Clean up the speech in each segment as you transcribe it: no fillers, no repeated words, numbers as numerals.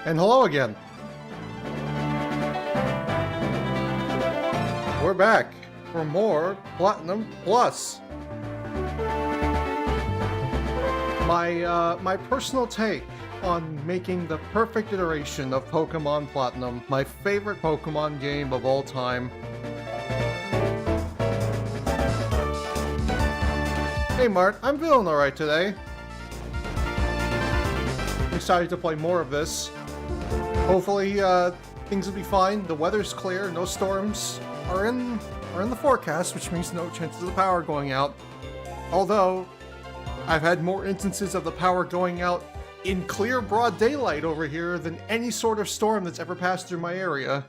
And hello again. We're back for more Platinum Plus. My personal take on making the perfect iteration of Pokemon Platinum, my favorite Pokemon game of all time. Hey Mart, I'm feeling alright today. I'm excited to play more of this. Hopefully, things will be fine. The weather's clear, no storms are in the forecast, which means no chances of the power going out. Although, I've had more instances of the power going out in clear, broad daylight over here than any sort of storm that's ever passed through my area.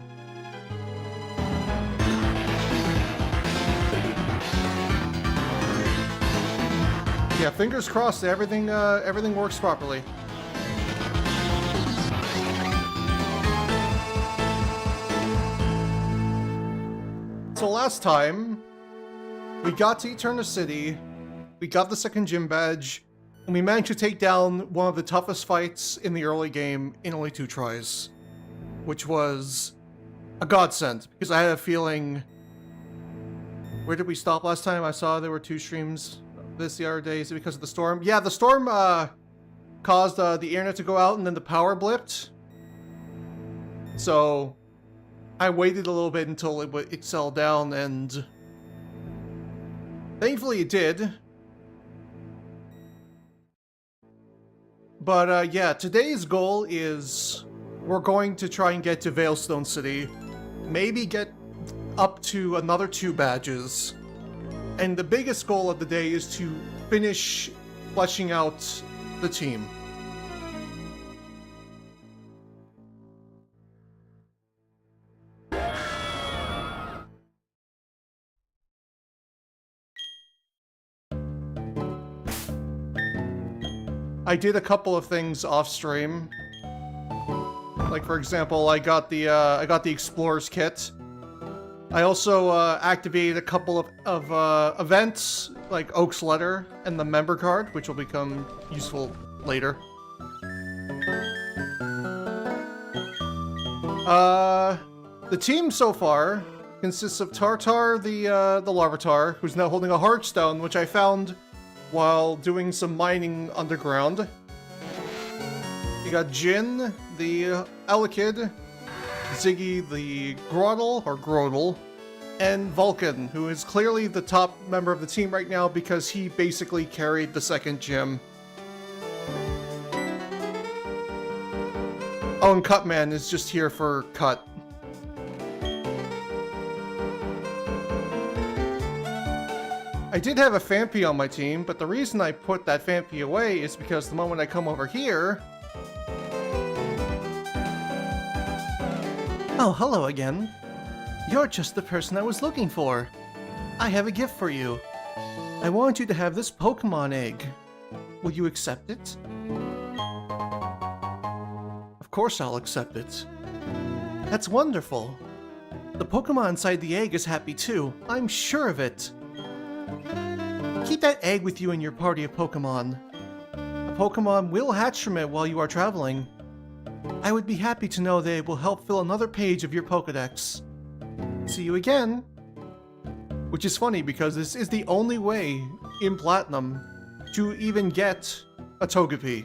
Yeah, fingers crossed that everything works properly. So last time, we got to Eterna City, we got the second gym badge, and we managed to take down one of the toughest fights in the early game in only 2 tries. Which was a godsend, because I had a feeling... Where did we stop last time? I saw there were 2 streams this the other day. Is it because of the storm? Yeah, the storm caused the internet to go out and then the power blipped. So... I waited a little bit until it settled down, and thankfully it did. But yeah, today's goal is we're going to try and get to Veilstone City, maybe get up to another 2 badges. And the biggest goal of the day is to finish fleshing out the team. I did a couple of things off stream. Like for example, I got the Explorer's Kit. I also activated a couple of events like Oak's Letter and the member card, which will become useful later. The team so far consists of Tartar, the Larvitar, who's now holding a Hearthstone, which I found while doing some mining underground. You got Jin, the Elekid, Ziggy, the Grotle, and Vulcan, who is clearly the top member of the team right now because he basically carried the second gym. Oh, and Cutman is just here for cut. I did have a Phanpy on my team, but the reason I put that Phanpy away is because the moment I come over here... Oh, hello again. You're just the person I was looking for. I have a gift for you. I want you to have this Pokemon egg. Will you accept it? Of course I'll accept it. That's wonderful. The Pokemon inside the egg is happy too. I'm sure of it. Keep that egg with you in your party of Pokemon. A Pokemon will hatch from it while you are traveling. I would be happy to know that it will help fill another page of your Pokedex. See you again! Which is funny because this is the only way in Platinum to even get a Togepi.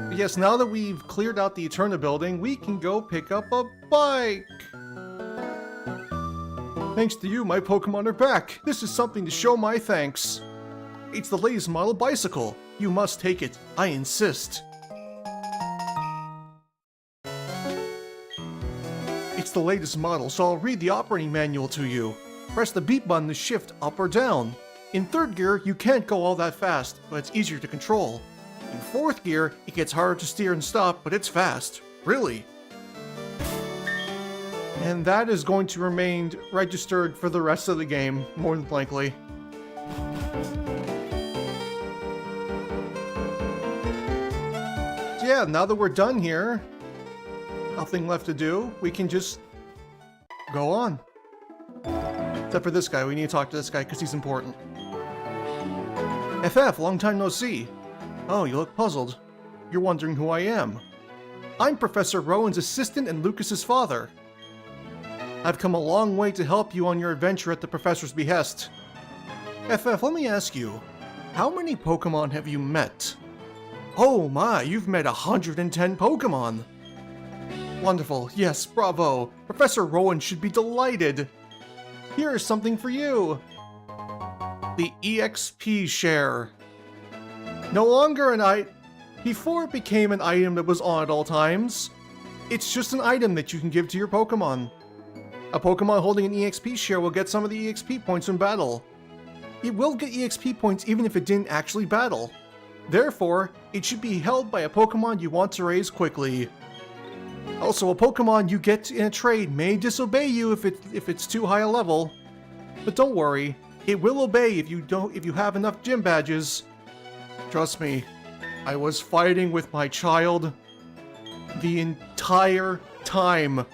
But yes, now that we've cleared out the Eterna building, we can go pick up a bike! Thanks to you, my Pokemon are back. This is something to show my thanks. It's the latest model bicycle. You must take it. I insist. It's the latest model, so I'll read the operating manual to you. Press the beat button to shift up or down. In 3rd gear, you can't go all that fast, but it's easier to control. In 4th gear, it gets harder to steer and stop, but it's fast. Really. And that is going to remain registered for the rest of the game, more than likely. So yeah, now that we're done here, nothing left to do, we can just go on. Except for this guy, we need to talk to this guy because he's important. FF, long time no see. Oh, you look puzzled. You're wondering who I am. I'm Professor Rowan's assistant and Lucas's father. I've come a long way to help you on your adventure at the professor's behest. FF, let me ask you, how many Pokemon have you met? Oh my, you've met 110 Pokemon! Wonderful, yes, bravo! Professor Rowan should be delighted! Here is something for you! The EXP share. No longer an item. Before it became an item that was on at all times, it's just an item that you can give to your Pokemon. A Pokemon holding an EXP share will get some of the EXP points in battle. It will get EXP points even if it didn't actually battle. Therefore, it should be held by a Pokemon you want to raise quickly. Also, a Pokemon you get in a trade may disobey you if it's too high a level. But don't worry, it will obey if you have enough gym badges. Trust me, I was fighting with my child the entire time.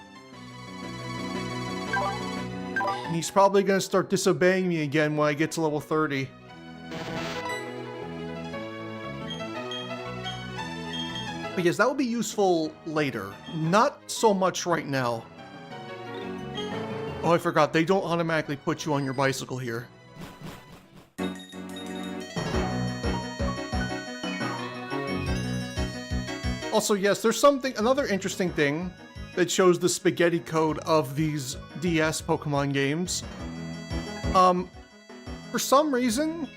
And he's probably gonna start disobeying me again when I get to level 30. But yes, that will be useful later. Not so much right now. Oh, I forgot, they don't automatically put you on your bicycle here. Also, yes, there's another interesting thing that shows the spaghetti code of these DS Pokemon games. For some reason,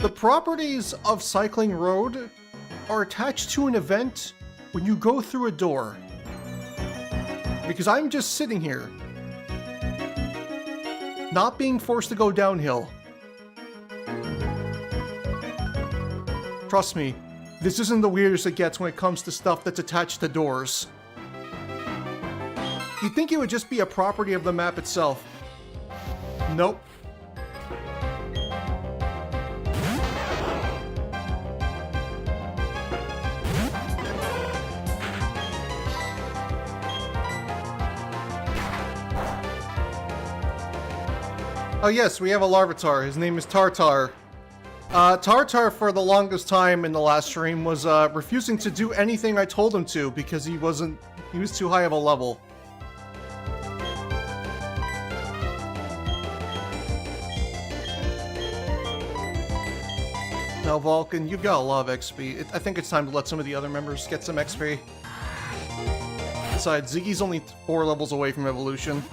the properties of Cycling Road are attached to an event when you go through a door. Because I'm just sitting here, not being forced to go downhill. Trust me, this isn't the weirdest it gets when it comes to stuff that's attached to doors. You'd think it would just be a property of the map itself. Nope. Oh yes, we have a Larvitar. His name is Tartar. Tartar, for the longest time in the last stream, was refusing to do anything I told him to because he was too high of a level. Now Vulcan, you've got a lot of XP. I think it's time to let some of the other members get some XP. Besides, Ziggy's only 4 levels away from evolution.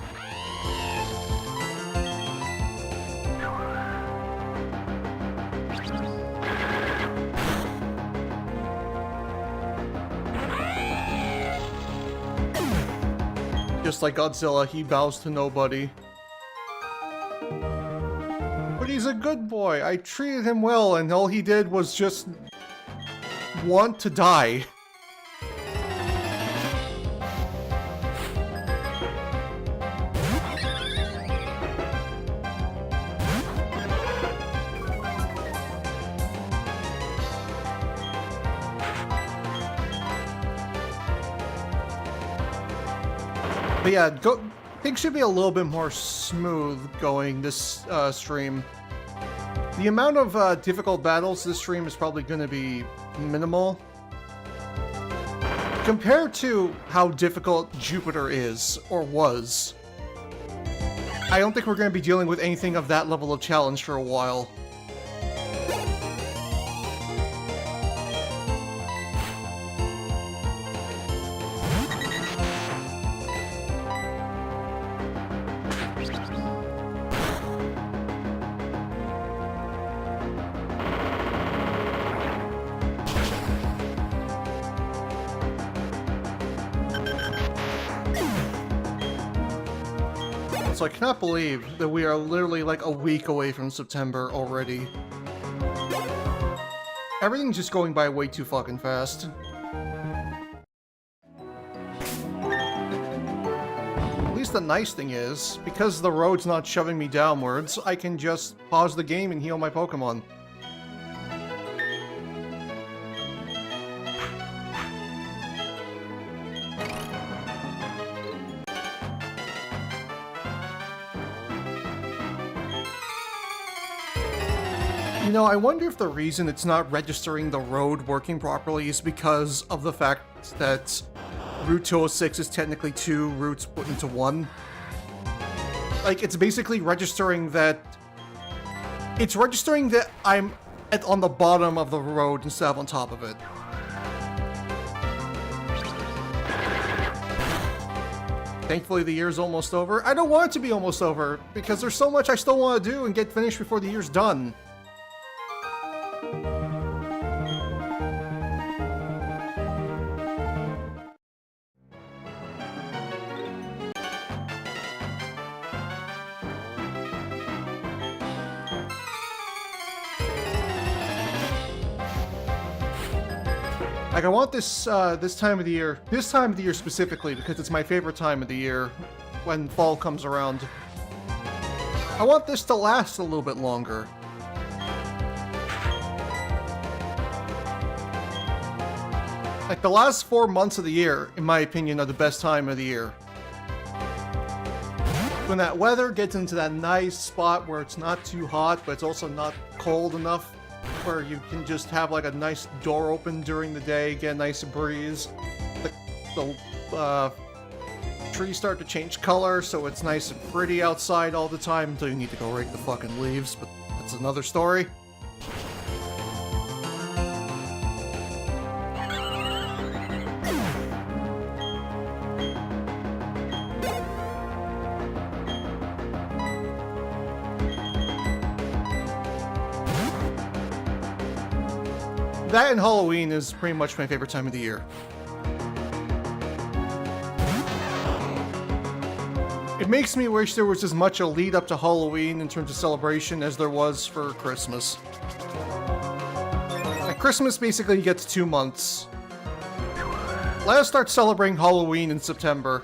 Just like Godzilla, he bows to nobody. But he's a good boy. I treated him well, and all he did was just want to die. But yeah, things should be a little bit more smooth going this stream. The amount of difficult battles this stream is probably going to be minimal. Compared to how difficult Jupiter is, or was. I don't think we're going to be dealing with anything of that level of challenge for a while. So I cannot believe that we are literally like a week away from September already. Everything's just going by way too fucking fast. At least the nice thing is, because the road's not shoving me downwards, I can just pause the game and heal my Pokemon. You know, I wonder if the reason it's not registering the road working properly is because of the fact that Route 206 is technically 2 routes put into 1. Like, it's basically registering that... It's registering that I'm on the bottom of the road instead of on top of it. Thankfully, the year's almost over. I don't want it to be almost over, because there's so much I still want to do and get finished before the year's done. Like, I want this time of the year specifically, because it's my favorite time of the year when fall comes around. I want this to last a little bit longer. Like, the last 4 months of the year, in my opinion, are the best time of the year. When that weather gets into that nice spot where it's not too hot, but it's also not cold enough, where you can just have like a nice door open during the day, get a nice breeze. The trees start to change color, so it's nice and pretty outside all the time until you need to go rake the fucking leaves, but that's another story. That and Halloween is pretty much my favorite time of the year. It makes me wish there was as much a lead up to Halloween in terms of celebration as there was for Christmas. Like, Christmas basically gets 2 months. Let us start celebrating Halloween in September.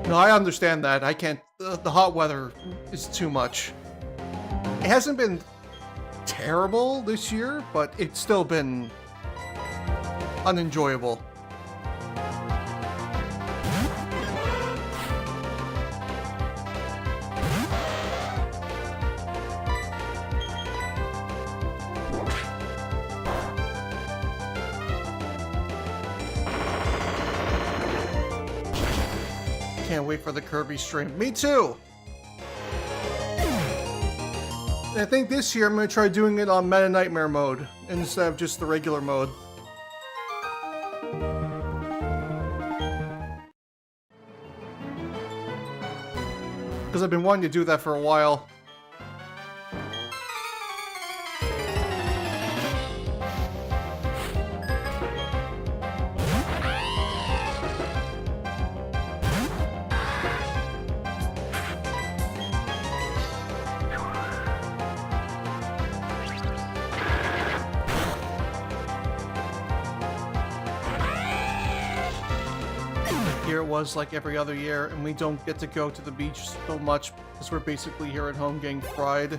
No, I understand that. I can't... the hot weather is too much. It hasn't been terrible this year, but it's still been unenjoyable. Can't wait for the Kirby stream. Me too! And I think this year I'm going to try doing it on Meta Nightmare mode instead of just the regular mode. Because I've been wanting to do that for a while. Here it was like every other year, and we don't get to go to the beach so much because we're basically here at home getting fried.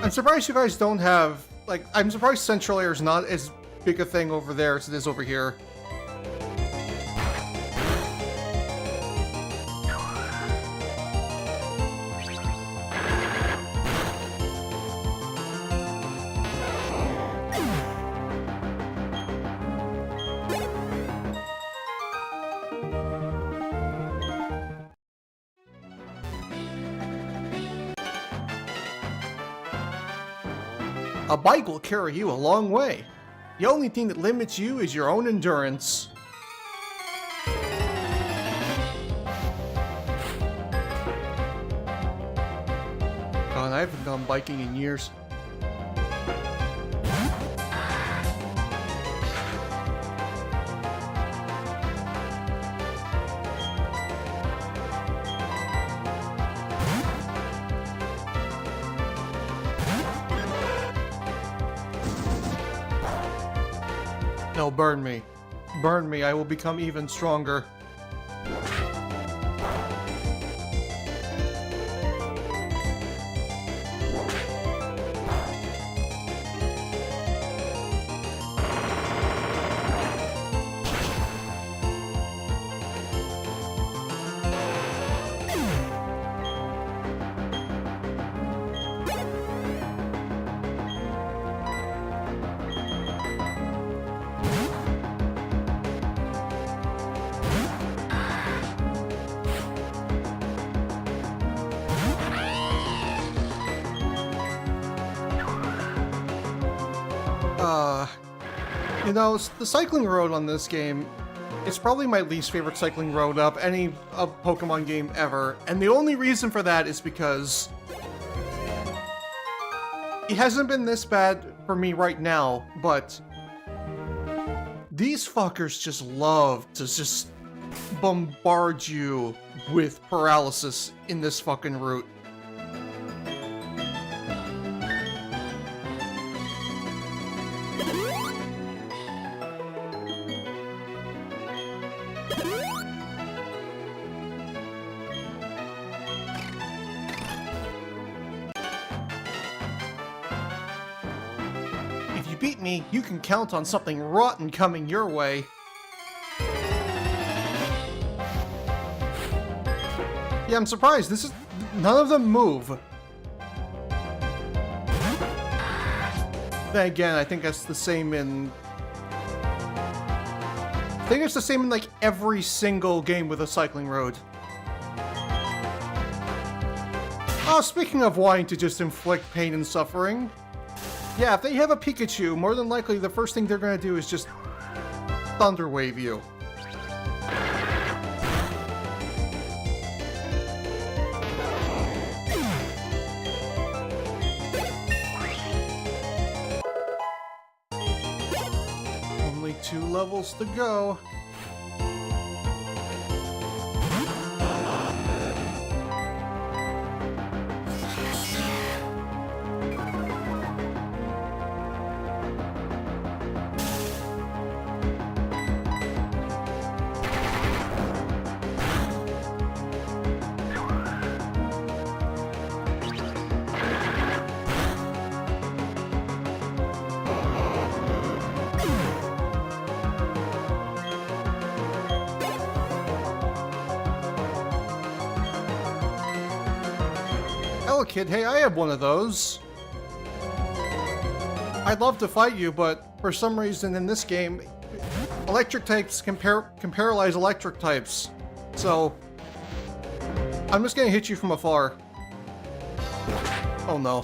I'm surprised you guys don't have, like, I'm surprised Central Air is not as big a thing over there as it is over here. A bike will carry you a long way. The only thing that limits you is your own endurance. God, I haven't gone biking in years. No, burn me. Burn me, I will become even stronger. You know, the cycling road on this game, it's probably my least favorite cycling road of any Pokemon game ever, and the only reason for that is because it hasn't been this bad for me right now, but these fuckers just love to just bombard you with paralysis in this fucking route. If you beat me, you can count on something rotten coming your way. Yeah, I'm surprised. None of them move. Then again, I think that's the same in... I think it's the same in, like, every single game with a cycling road. Oh, speaking of wanting to just inflict pain and suffering... Yeah, if they have a Pikachu, more than likely the first thing they're gonna do is just... Thunder Wave you. Only 2 levels to go. Hello, kid. Hey, I have one of those. I'd love to fight you, but for some reason in this game, electric types can paralyze electric types. So, I'm just gonna hit you from afar. Oh no.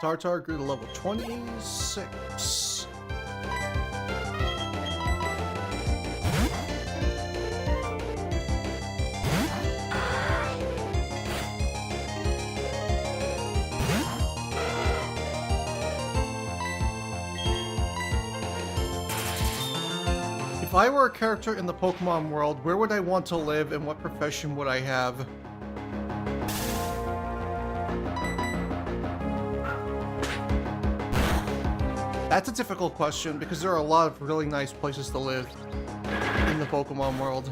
Tartar grew to level 26. If I were a character in the Pokemon world, where would I want to live and what profession would I have? That's a difficult question because there are a lot of really nice places to live in the Pokemon world.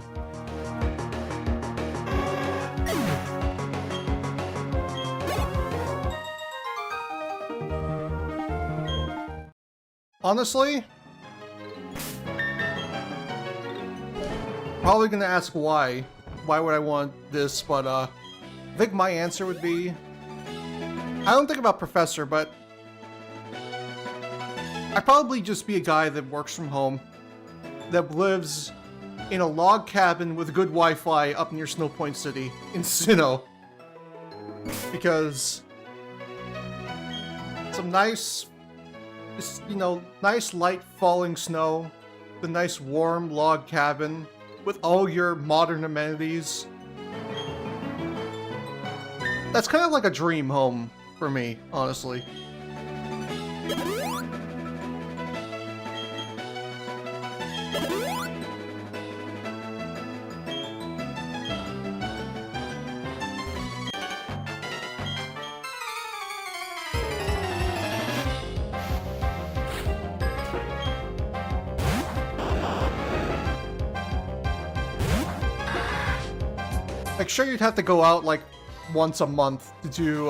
Honestly, probably gonna ask why. Why would I want this? But I think my answer would be, I don't think about Professor, but I'd probably just be a guy that works from home, that lives in a log cabin with good Wi-Fi up near Snow Point City in Sinnoh. Because some nice, you know, nice light falling snow, the nice warm log cabin with all your modern amenities. That's kind of like a dream home for me, honestly. Like, sure, you'd have to go out like once a month to do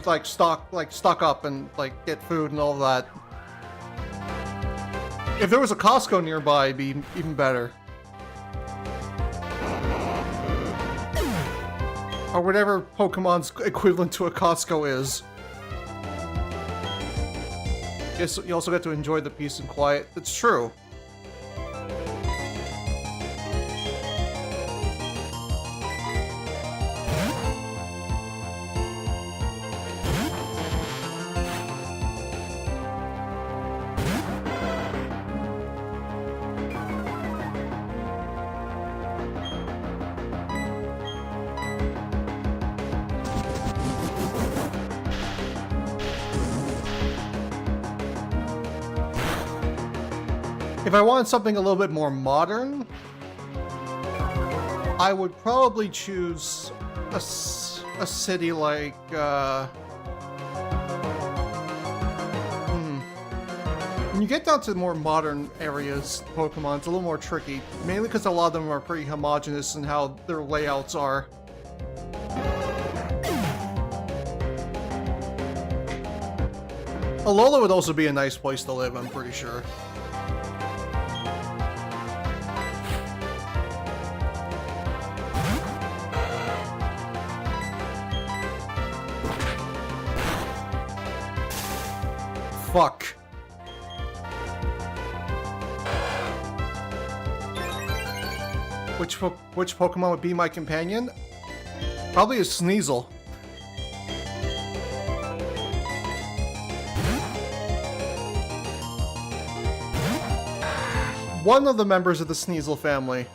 like stock up and like get food and all that. If there was a Costco nearby, it'd be even better. Or whatever Pokemon's equivalent to a Costco is. Yes, you also get to enjoy the peace and quiet. It's true. If I wanted something a little bit more modern, I would probably choose a city like, When you get down to more modern areas, Pokemon, it's a little more tricky. Mainly because a lot of them are pretty homogenous in how their layouts are. Alola would also be a nice place to live, I'm pretty sure. Fuck. Which Pokemon would be my companion? Probably a Sneasel. One of the members of the Sneasel family.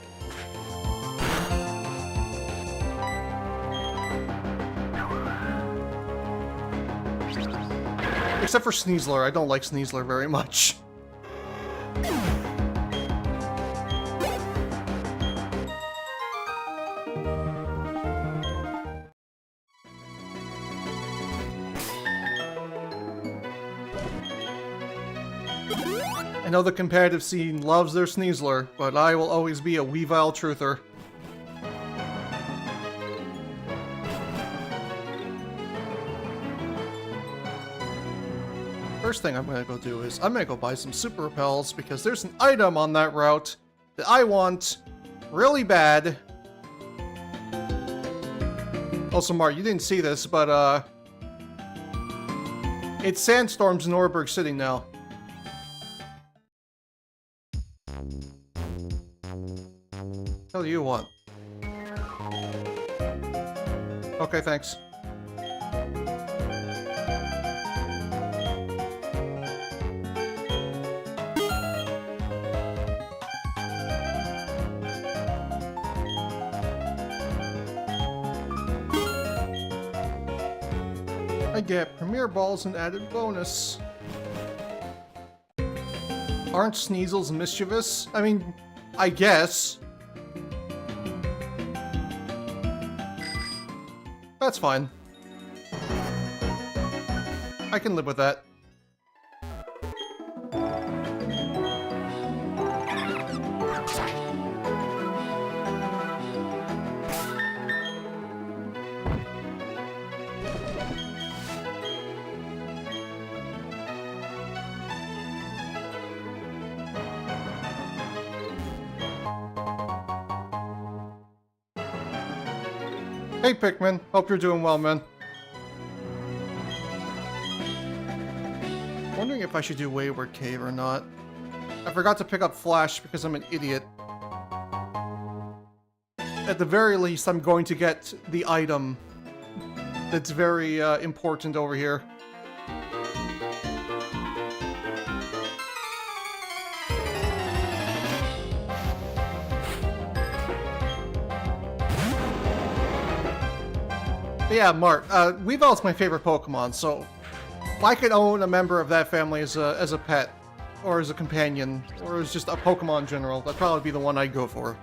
Except for Sneasler. I don't like Sneasler very much. I know the competitive scene loves their Sneasler, but I will always be a Weavile truther. First thing I'm gonna go do is I'm gonna go buy some super repels because there's an item on that route that I want really bad. Also, Mark, you didn't see this, but it's sandstorms in Oreburgh City now. What do you want? Okay, thanks. I get Premier Balls and added bonus. Aren't Sneasels mischievous? I mean, I guess. That's fine. I can live with that. Hey Pikmin, hope you're doing well, man. Wondering if I should do Wayward Cave or not. I forgot to pick up Flash because I'm an idiot. At the very least, I'm going to get the item that's very important over here. But yeah, Mart, Weavile's my favorite Pokemon, so if I could own a member of that family as a pet, or as a companion, or as just a Pokemon in general, that'd probably be the one I'd go for.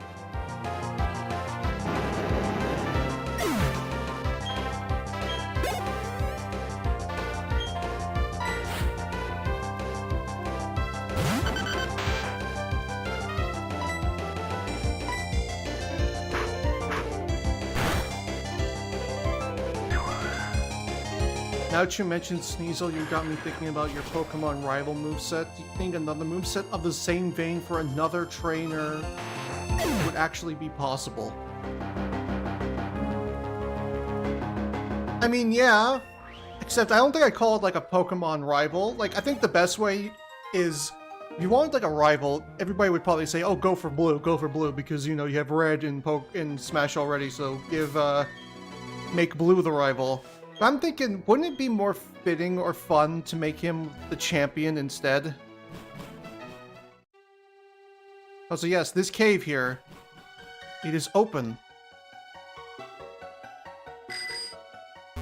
Now that you mentioned Sneasel, you got me thinking about your Pokemon rival moveset. Do you think another moveset of the same vein for another trainer would actually be possible? I mean, yeah. Except I don't think I call it like a Pokemon rival. Like, I think the best way is, if you wanted like a rival, everybody would probably say, oh, go for blue, because, you know, you have red in Smash already, so make blue the rival. But I'm thinking, wouldn't it be more fitting or fun to make him the champion instead? Oh, so yes, this cave here, it is open.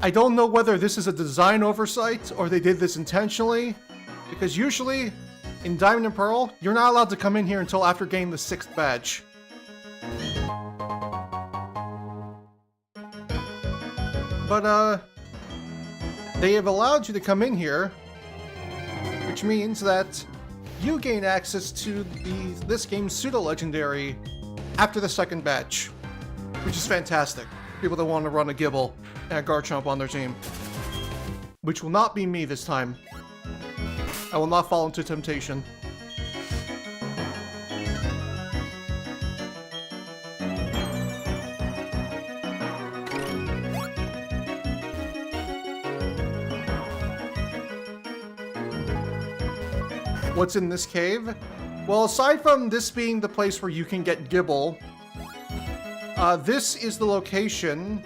I don't know whether this is a design oversight or they did this intentionally, because usually in Diamond and Pearl, you're not allowed to come in here until after getting the 6th badge. But, they have allowed you to come in here, which means that you gain access to this game's pseudo-legendary after the 2nd badge, which is fantastic. People that want to run a Gible and a Garchomp on their team. Which will not be me this time. I will not fall into temptation. What's in this cave? Well, aside from this being the place where you can get Gible, this is the location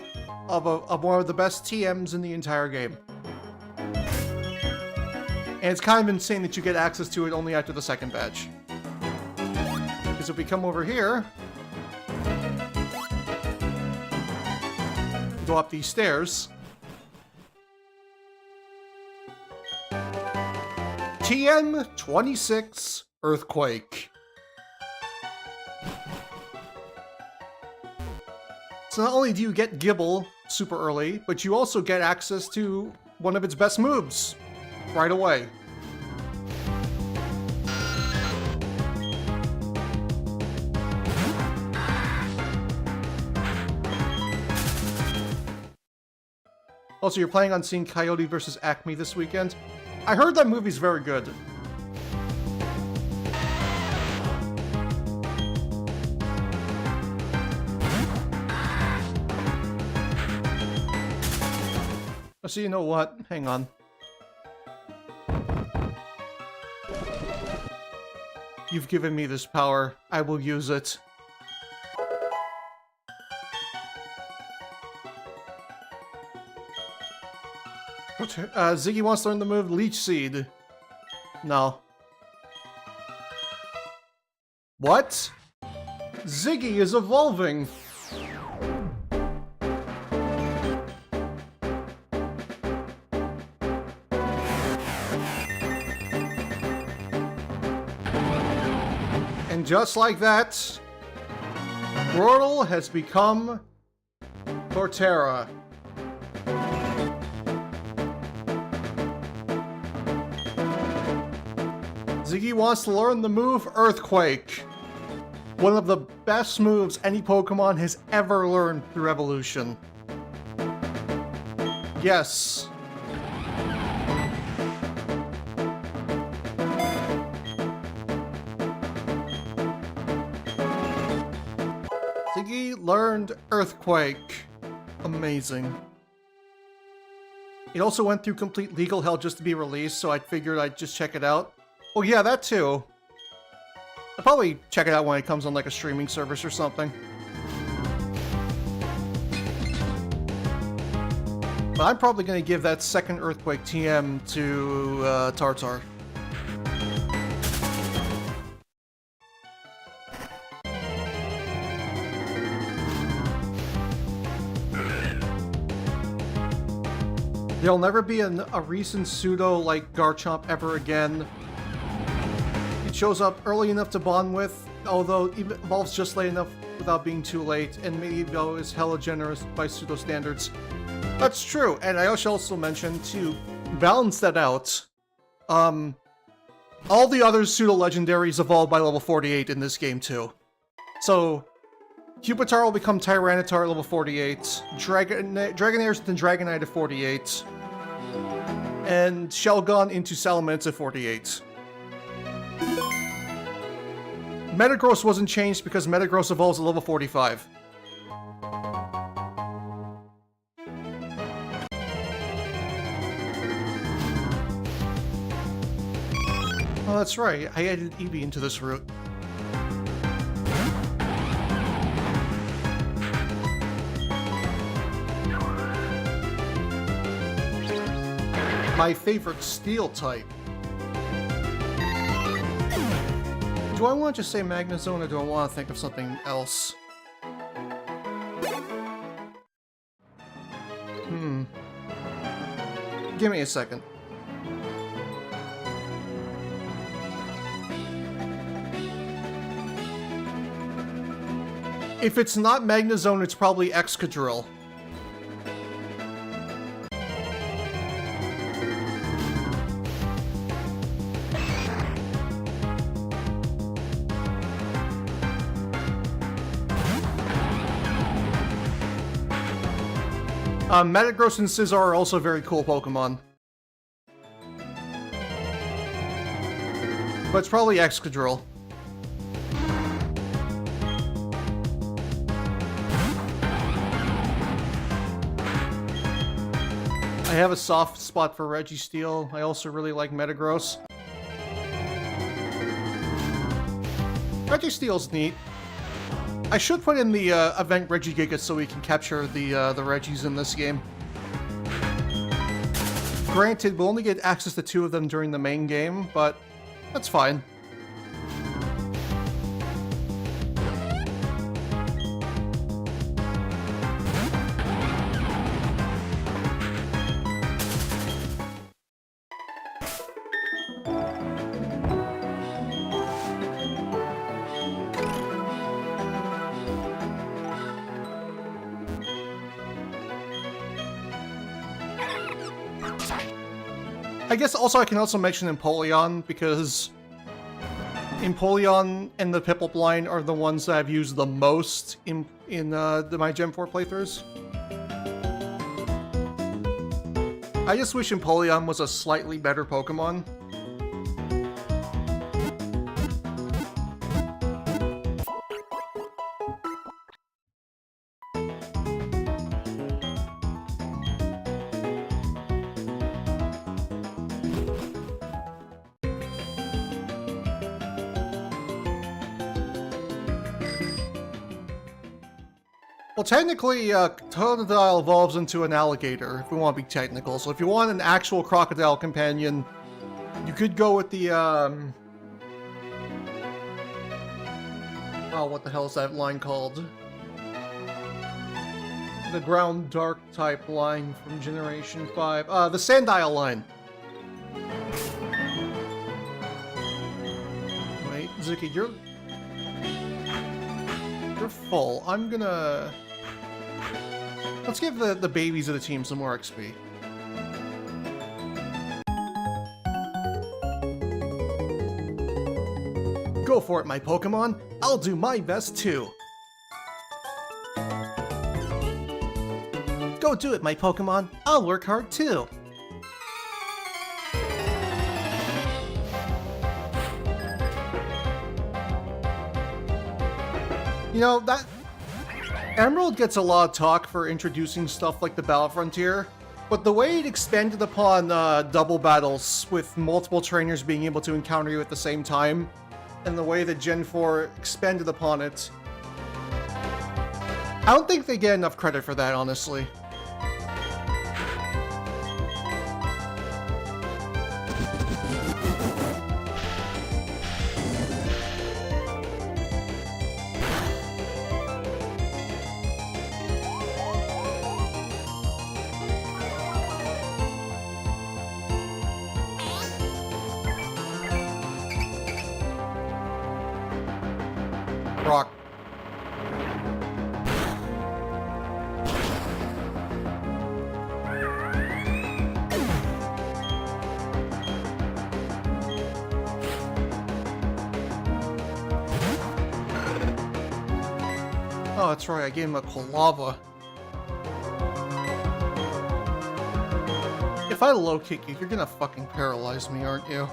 of one of the best TMs in the entire game. And it's kind of insane that you get access to it only after the 2nd badge. Because if we come over here, go up these stairs, TM26 Earthquake. So not only do you get Gible super early, but you also get access to one of its best moves right away. Also, you're planning on seeing Coyote vs. Acme this weekend? I heard that movie's very good. So you know what? Hang on. You've given me this power. I will use it. Ziggy wants to learn the move Leech Seed. No. What? Ziggy is evolving! And just like that, Squirtle has become Torterra. Ziggy wants to learn the move Earthquake. One of the best moves any Pokemon has ever learned through evolution. Yes. Ziggy learned Earthquake. Amazing. It also went through complete legal hell just to be released, so I figured I'd just check it out. Well, yeah, that too. I'll probably check it out when it comes on like a streaming service or something. But I'm probably going to give that 2nd Earthquake TM to Tartar. There'll never be a recent pseudo like Garchomp ever again. It shows up early enough to bond with, although it evolves just late enough without being too late, and maybe is hella generous by pseudo standards. That's true, and I should also mention, to balance that out, all the other pseudo-legendaries evolve by level 48 in this game too. So, Pupitar will become Tyranitar at level 48, Dragonaire's then Dragonite at 48, and Shelgon into Salamence at 48. Metagross wasn't changed because Metagross evolves at level 45. Oh, that's right. I added Eevee into this route. My favorite steel type. Do I want to just say Magnezone or do I want to think of something else? Give me a second. If it's not Magnezone, it's probably Excadrill. Metagross and Scizor are also very cool Pokemon. But it's probably Excadrill. I have a soft spot for Registeel. I also really like Metagross. Registeel's neat. I should put in the event Regigigas so we can capture the Regis in this game. Granted, we'll only get access to 2 of them during the main game, but that's fine. I guess also I can also mention Empoleon, because Empoleon and the Piplup line are the ones that I've used the most in my Gen 4 playthroughs. I just wish Empoleon was a slightly better Pokemon. Well, technically, Totodile evolves into an alligator, if we want to be technical. So if you want an actual crocodile companion, you could go with the, oh, what the hell is that line called? The ground dark type line from Generation 5. The Sandile line. Wait, Zuki, you're full. I'm gonna... Let's give the babies of the team some more XP. Go for it, my Pokemon. I'll do my best, too. Go do it, my Pokemon. I'll work hard, too. You know, that... Emerald gets a lot of talk for introducing stuff like the Battle Frontier, but the way it expanded upon double battles with multiple trainers being able to encounter you at the same time, and the way that Gen 4 expanded upon it, I don't think they get enough credit for that, honestly. Rock. Oh, that's right, I gave him a Kolava. If I low kick you, you're gonna fucking paralyze me, aren't you?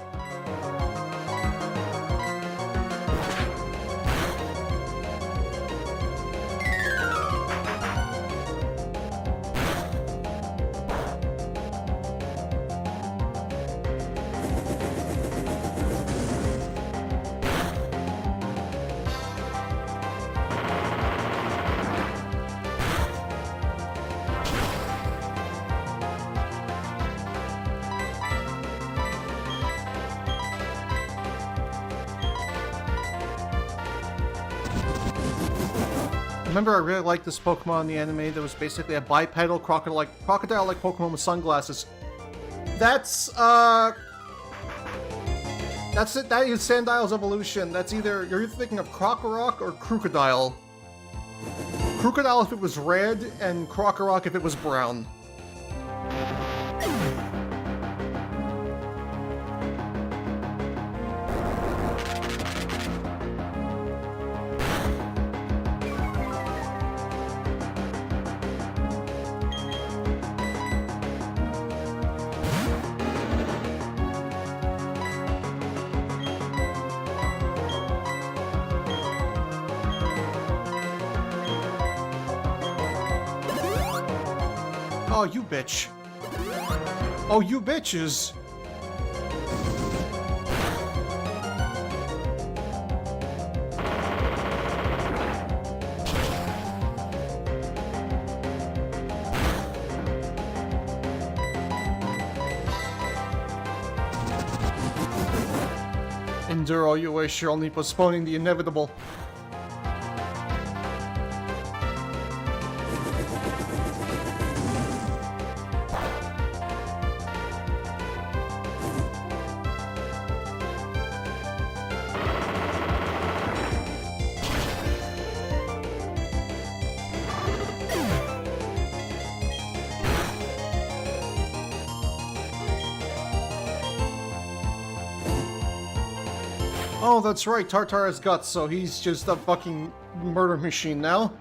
Remember, I really liked this Pokemon in the anime that was basically a bipedal crocodile-like Pokemon with sunglasses. That's it. That is Sandile's evolution. That's you're either thinking of Krokorok or Crocodile. Crocodile if it was red, and Krokorok if it was brown. Oh, you bitch. Oh, you bitches. Endure all you wish, you're only postponing the inevitable. Oh, that's right, Tartar has guts, so he's just a fucking murder machine now.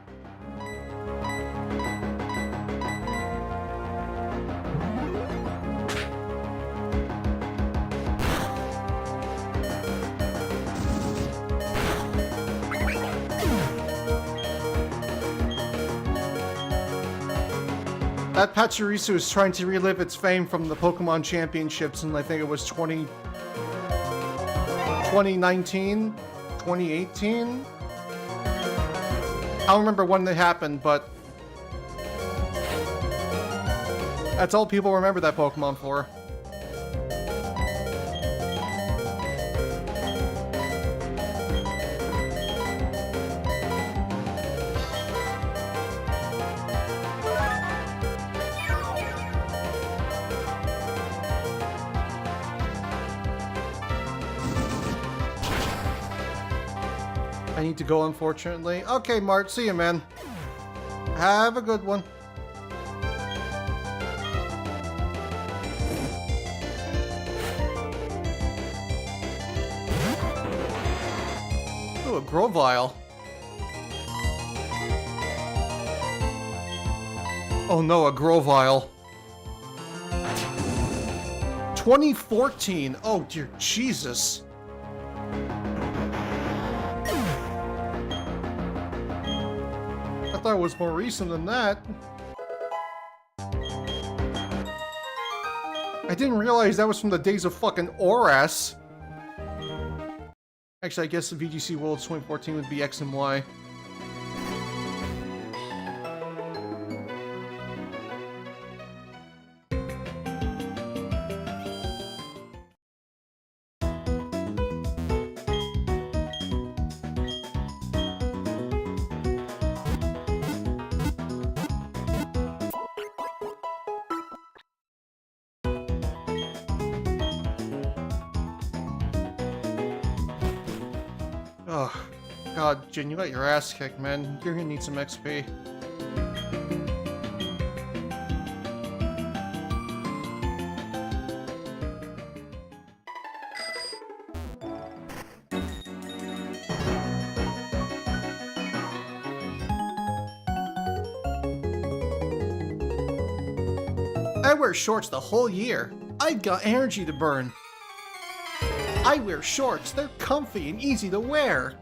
That Pachirisu is trying to relive its fame from the Pokemon Championships, and I think it was 2019? 2018? I don't remember when they happened, but that's all people remember that Pokemon for. I need to go, unfortunately. Okay, Mart, see you, man. Have a good one. Ooh, a Grovyle. Oh no, a Grovyle. 2014. Oh dear Jesus. I thought it was more recent than that. I didn't realize that was from the days of fucking Oras. Actually, I guess the VGC Worlds 2014 would be X and Y. Oh, God, Jin, you got your ass kicked, man. You're gonna need some XP. I wear shorts the whole year. I've got energy to burn. I wear shorts. They're comfy and easy to wear.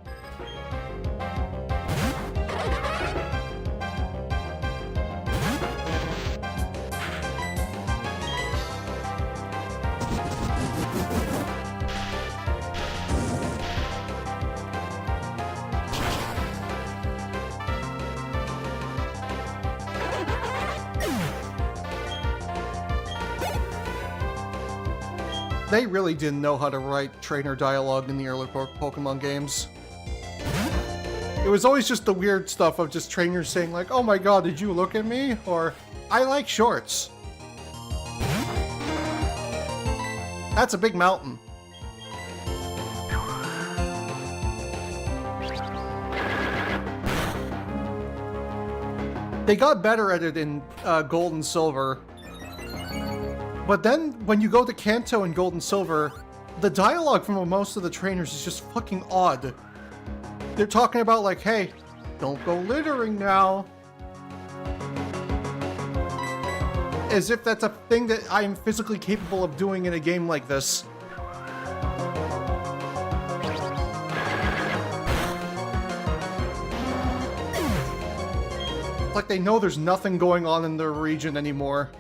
They really didn't know how to write trainer dialogue in the early Pokemon games. It was always just the weird stuff of just trainers saying like, oh my god, did you look at me? Or, I like shorts. That's a big mountain. They got better at it in Gold and Silver. But then, when you go to Kanto and Gold and Silver, the dialogue from most of the trainers is just fucking odd. They're talking about like, hey, don't go littering now. As if that's a thing that I am physically capable of doing in a game like this. Like they know there's nothing going on in their region anymore.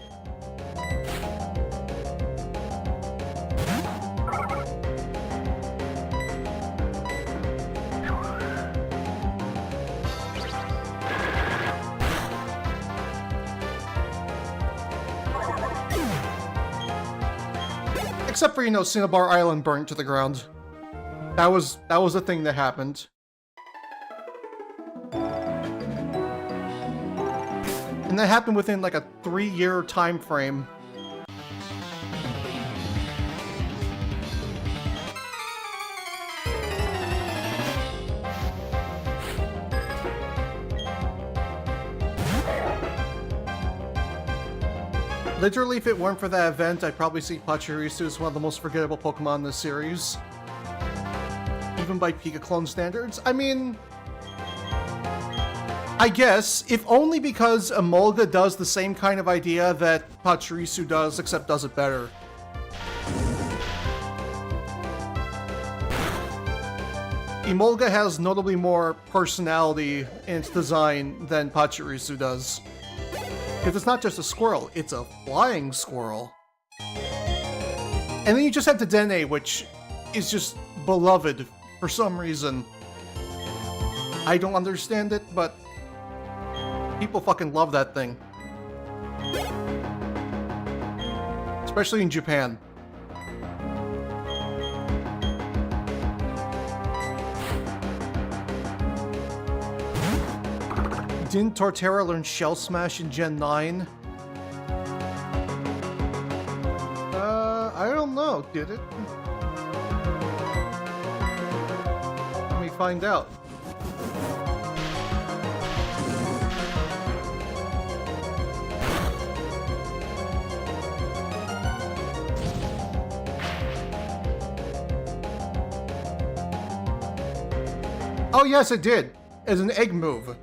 Except for, you know, Cinnabar Island burnt to the ground. That was a thing that happened. And that happened within like a 3-year time frame. Literally, if it weren't for that event, I'd probably see Pachirisu as one of the most forgettable Pokemon in this series. Even by Pika clone standards. I mean, I guess, if only because Emolga does the same kind of idea that Pachirisu does, except does it better. Emolga has notably more personality in its design than Pachirisu does. Because it's not just a squirrel, it's a flying squirrel. And then you just have the Dene, which is just beloved for some reason. I don't understand it, but people fucking love that thing. Especially in Japan. Didn't Torterra learn Shell Smash in Gen 9? I don't know, did it? Let me find out. Oh yes, it did! As an egg move.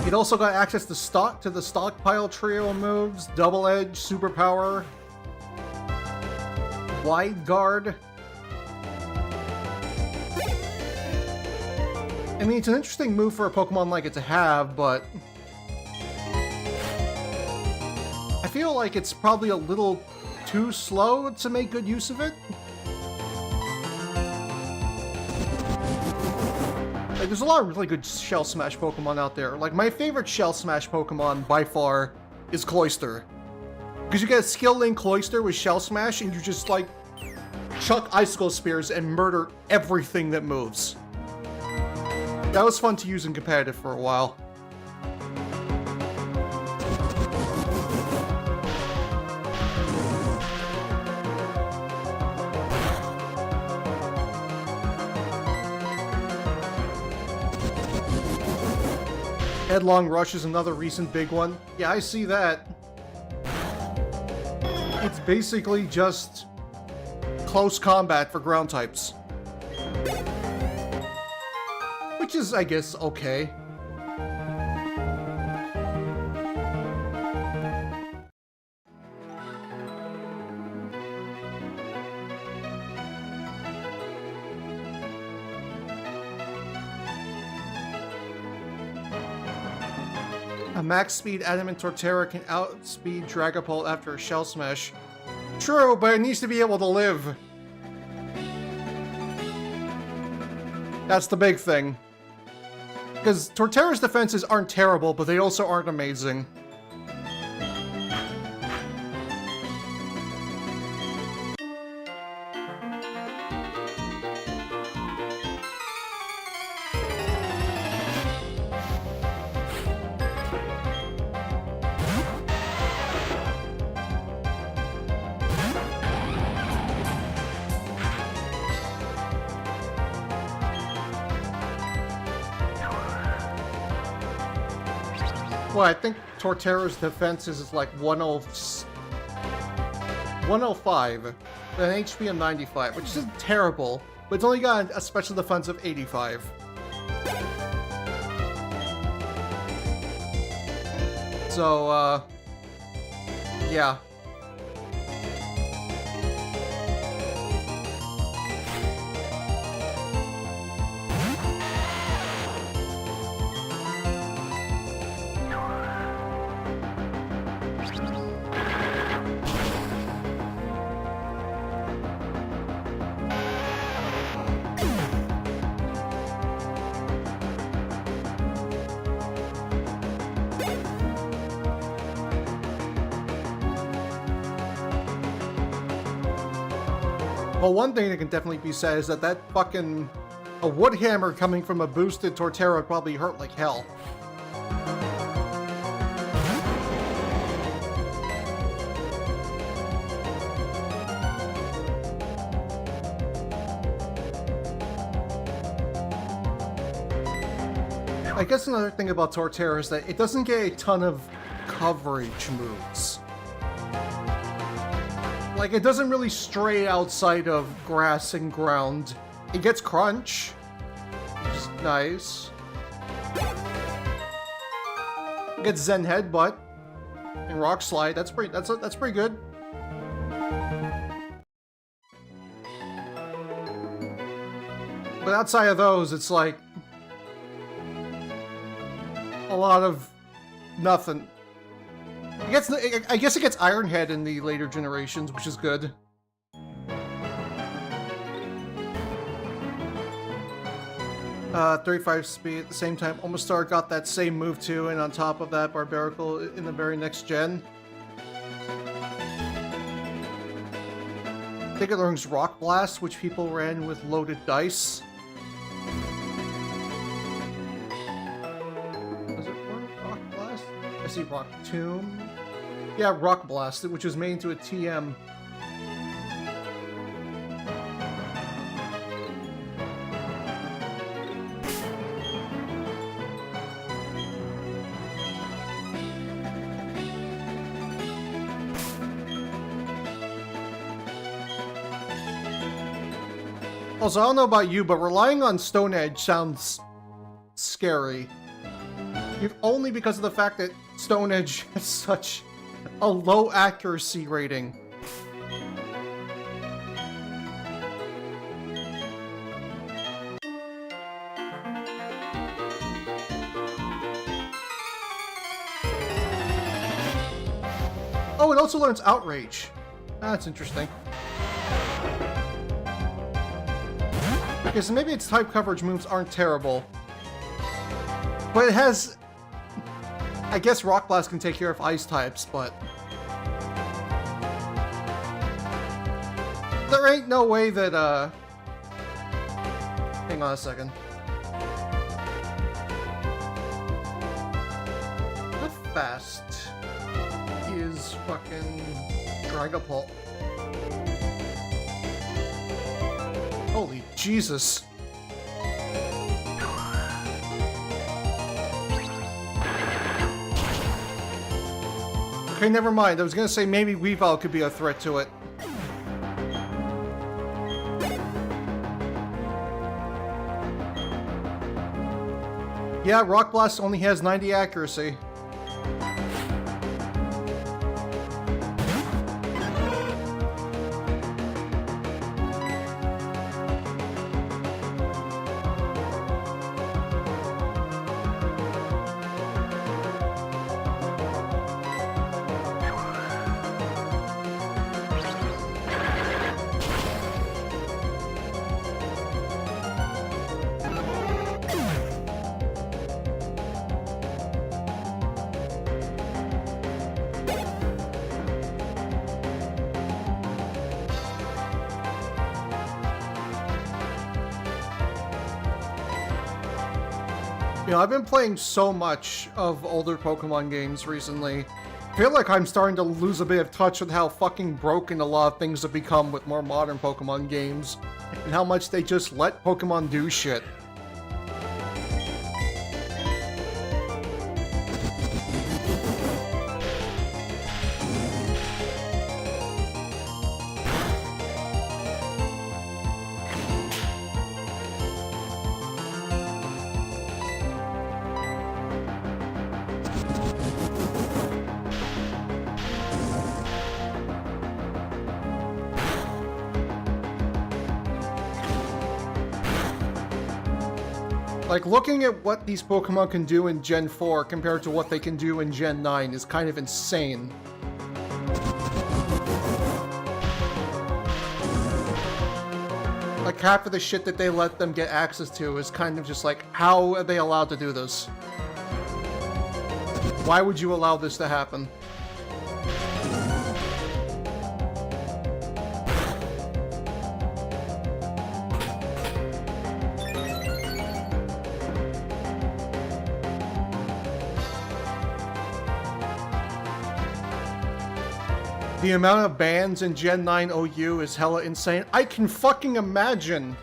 It also got access to the stockpile trio moves, Double Edge, Superpower, Wide Guard. I mean, it's an interesting move for a Pokemon like it to have, but I feel like it's probably a little too slow to make good use of it. Like, there's a lot of really good Shell Smash Pokemon out there. Like, my favorite Shell Smash Pokemon, by far, is Cloyster. Because you get a skill link Cloyster with Shell Smash, and you just, like, chuck Icicle Spears and murder everything that moves. That was fun to use in competitive for a while. Headlong Rush is another recent big one. Yeah, I see that. It's basically just close combat for ground types. Which is, I guess, okay. A max speed Adamant Torterra can outspeed Dragapult after a Shell Smash. True, but it needs to be able to live. That's the big thing. Because Torterra's defenses aren't terrible, but they also aren't amazing. Well, I think Torterra's defenses is like 105, and an HP of 95, which isn't terrible, but it's only got a special defense of 85. So, yeah. Well, one thing that can definitely be said is that fucking... a wood hammer coming from a boosted Torterra would probably hurt like hell. I guess another thing about Torterra is that it doesn't get a ton of coverage moves. Like, it doesn't really stray outside of grass and ground. It gets crunch, which is nice. It gets Zen Headbutt and Rock Slide. That's pretty good. But outside of those, it's like a lot of nothing. I guess it gets Iron Head in the later generations, which is good. 35 speed at the same time. Omastar got that same move too, and on top of that, Barbarical in the very next gen. I think it learns Rock Blast, which people ran with loaded dice. Does it work? Rock Blast? I see Rock Tomb. Yeah, Rock Blast, which was made into a TM. Also, I don't know about you, but relying on Stone Edge sounds scary. If only because of the fact that Stone Edge has such a low accuracy rating. Oh, it also learns Outrage. That's interesting. Okay, so maybe its type coverage moves aren't terrible. But it has... I guess Rock Blast can take care of ice types, but... there ain't no way that, hang on a second. How fast is fucking Dragapult? Holy Jesus. Okay, never mind. I was gonna say maybe Weavile could be a threat to it. Yeah, Rock Blast only has 90 accuracy. You know, I've been playing so much of older Pokemon games recently. I feel like I'm starting to lose a bit of touch with how fucking broken a lot of things have become with more modern Pokemon games, and how much they just let Pokemon do shit. Like, looking at what these Pokemon can do in Gen 4 compared to what they can do in Gen 9 is kind of insane. Like, half of the shit that they let them get access to is kind of just like, how are they allowed to do this? Why would you allow this to happen? The amount of bans in Gen 9 OU is hella insane. I can fucking imagine.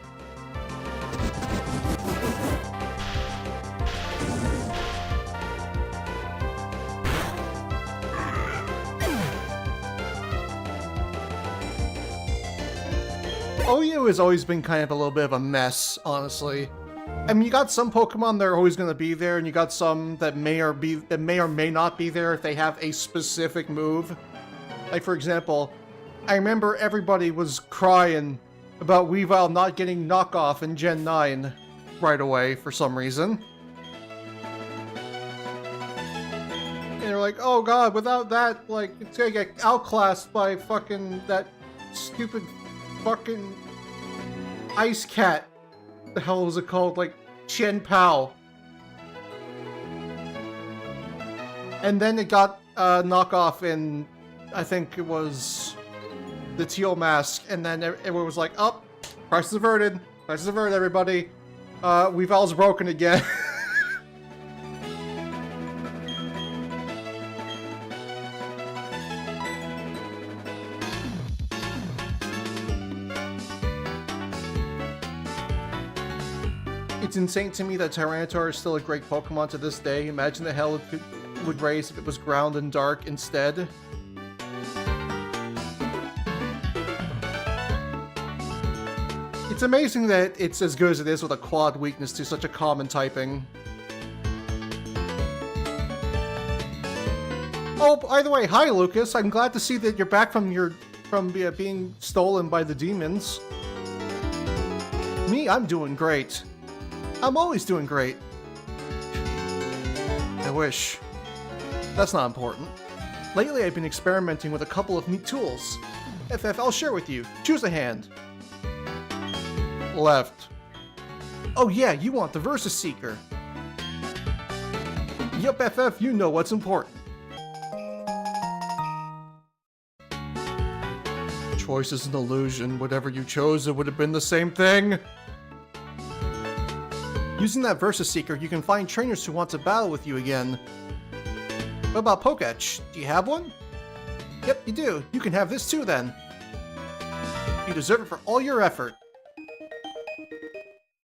OU has always been kind of a little bit of a mess, honestly. I mean, you got some Pokemon that are always going to be there, and you got some that may or may not be there if they have a specific move. Like, for example, I remember everybody was crying about Weavile not getting knockoff in Gen 9 right away for some reason. And they're like, oh god, without that, like, it's gonna get outclassed by fucking that stupid fucking ice cat. What the hell was it called? Like, Chen Pao. And then it got knockoff in, I think it was the Teal Mask, and then everyone was like, oh, price is averted, everybody. Weavile's broken again. It's insane to me that Tyranitar is still a great Pokemon to this day. Imagine the hell it would raise if it was ground and dark instead. It's amazing that it's as good as it is with a quad weakness to such a common typing. Oh, by the way, hi Lucas. I'm glad to see that you're back from being stolen by the demons. Me, I'm doing great. I'm always doing great. I wish. That's not important. Lately, I've been experimenting with a couple of neat tools. FF, I'll share with you. Choose a hand. Left. Oh yeah, you want the Versus Seeker. Yup, FF, you know what's important. Choice is an illusion. Whatever you chose, it would have been the same thing. Using that Versus Seeker, you can find trainers who want to battle with you again. What about Poketch? Do you have one? Yep, you do. You can have this too then. You deserve it for all your effort.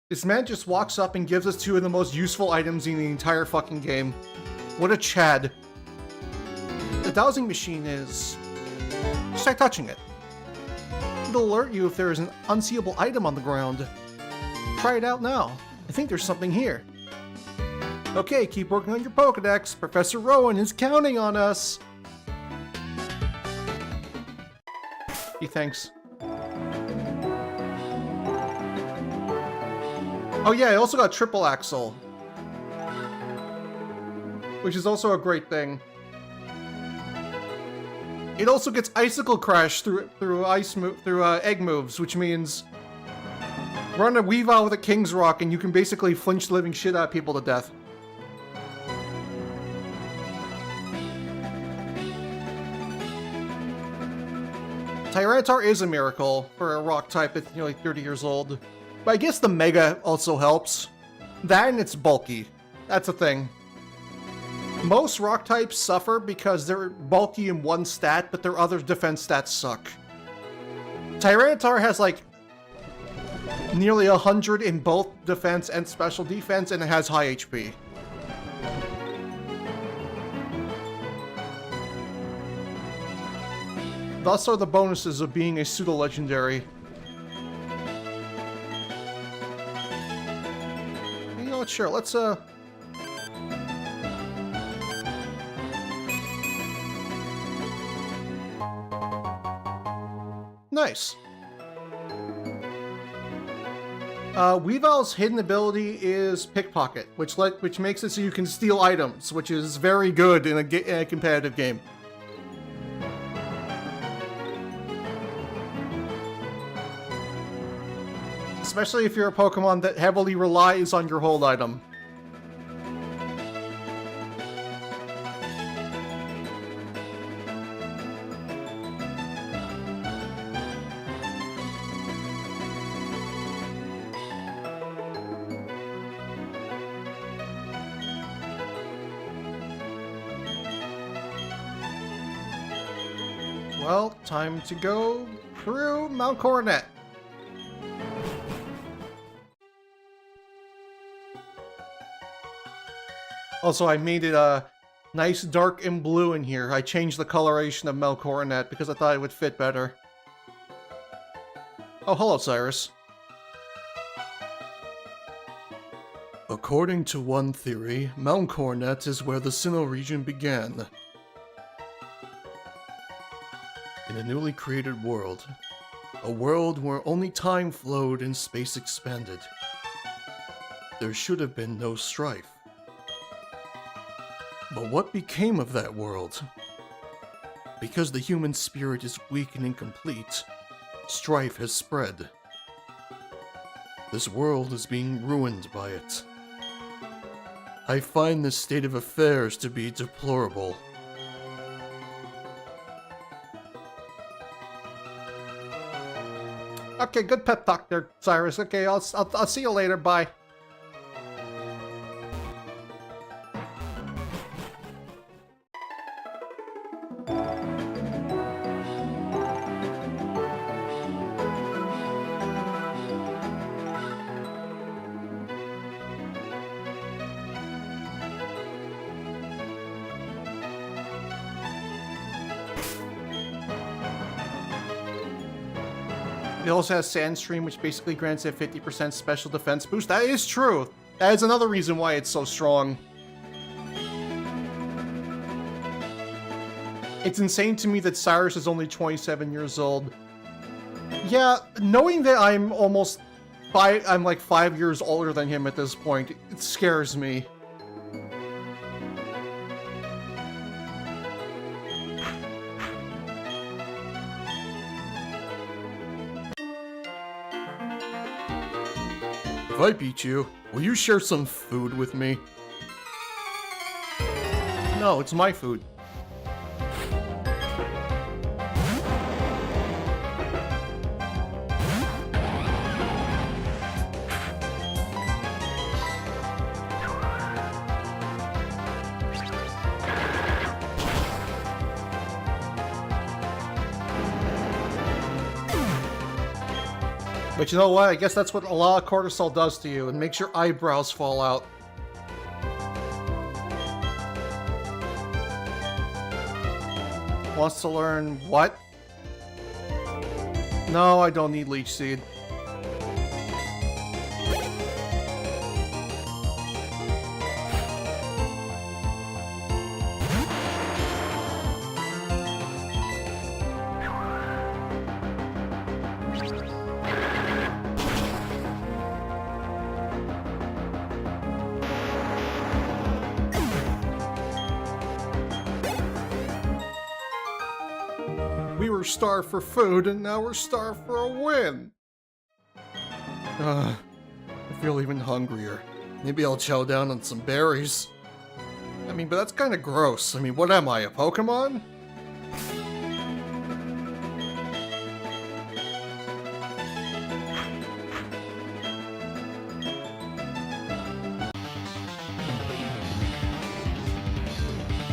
This man just walks up and gives us two of the most useful items in the entire fucking game. What a Chad. The dowsing machine is... Just try touching it. It'll alert you if there is an unseeable item on the ground. Try it out now. I think there's something here. Okay, keep working on your Pokedex. Professor Rowan is counting on us. He thanks. Oh yeah, I also got Triple Axle, which is also a great thing. It also gets Icicle Crash through egg moves, which means run a Weavile with a King's Rock and you can basically flinch the living shit out of people to death. Tyranitar is a miracle for a rock type that's nearly 30 years old. But I guess the Mega also helps. That and it's bulky. that's a thing. Most rock types suffer because they're bulky in one stat, but their other defense stats suck. Tyranitar has like nearly 100 in both defense and special defense, and it has high HP. Thus are the bonuses of being a pseudo-legendary. You know what, sure, let's nice. Weavel's hidden ability is Pickpocket, which makes it so you can steal items, which is very good in a competitive game. Especially if you're a Pokemon that heavily relies on your hold item. Well, time to go through Mount Coronet. Also, I made it nice dark and blue in here. I changed the coloration of Mount Coronet because I thought it would fit better. Oh, hello, Cyrus. According to one theory, Mount Coronet is where the Sinnoh region began. In a newly created world. A world where only time flowed and space expanded. There should have been no strife. But what became of that world? Because the human spirit is weak and incomplete, strife has spread. This world is being ruined by it. I find this state of affairs to be deplorable. Okay, good pep talk there, Cyrus. Okay, I'll see you later. Bye. It also has Sandstream, which basically grants it 50% special defense boost. That is true. That is another reason why it's so strong. It's insane to me that Cyrus is only 27 years old. Yeah, knowing that I'm like 5 years older than him at this point, it scares me. If I beat you, will you share some food with me? No, it's my food. But you know what? I guess that's what a lot of cortisol does to you. It makes your eyebrows fall out. Wants to learn what? No, I don't need Leech Seed. We were starved for food, and now we're starved for a win. I feel even hungrier. Maybe I'll chow down on some berries. I mean, but that's kind of gross. I mean, what am I, a Pokemon?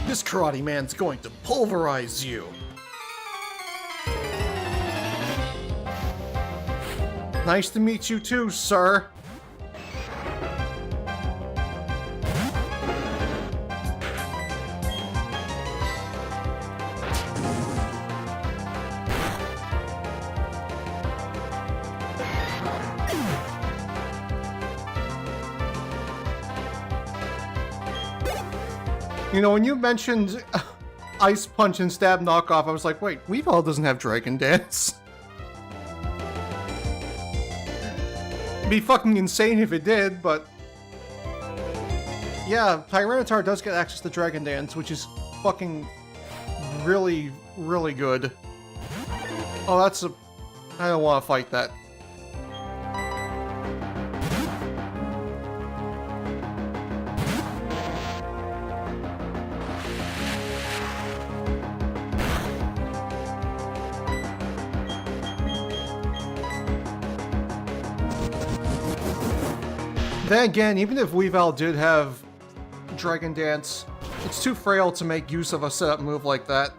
This karate man's going to pulverize you. Nice to meet you too, sir. You know, when you mentioned Ice Punch and Stab knockoff, I was like, wait, Weavile doesn't have Dragon Dance. It'd be fucking insane if it did, but... yeah, Tyranitar does get access to Dragon Dance, which is fucking really, really good. Oh, that's a... I don't want to fight that. Then again, even if Weavile did have Dragon Dance, it's too frail to make use of a setup move like that.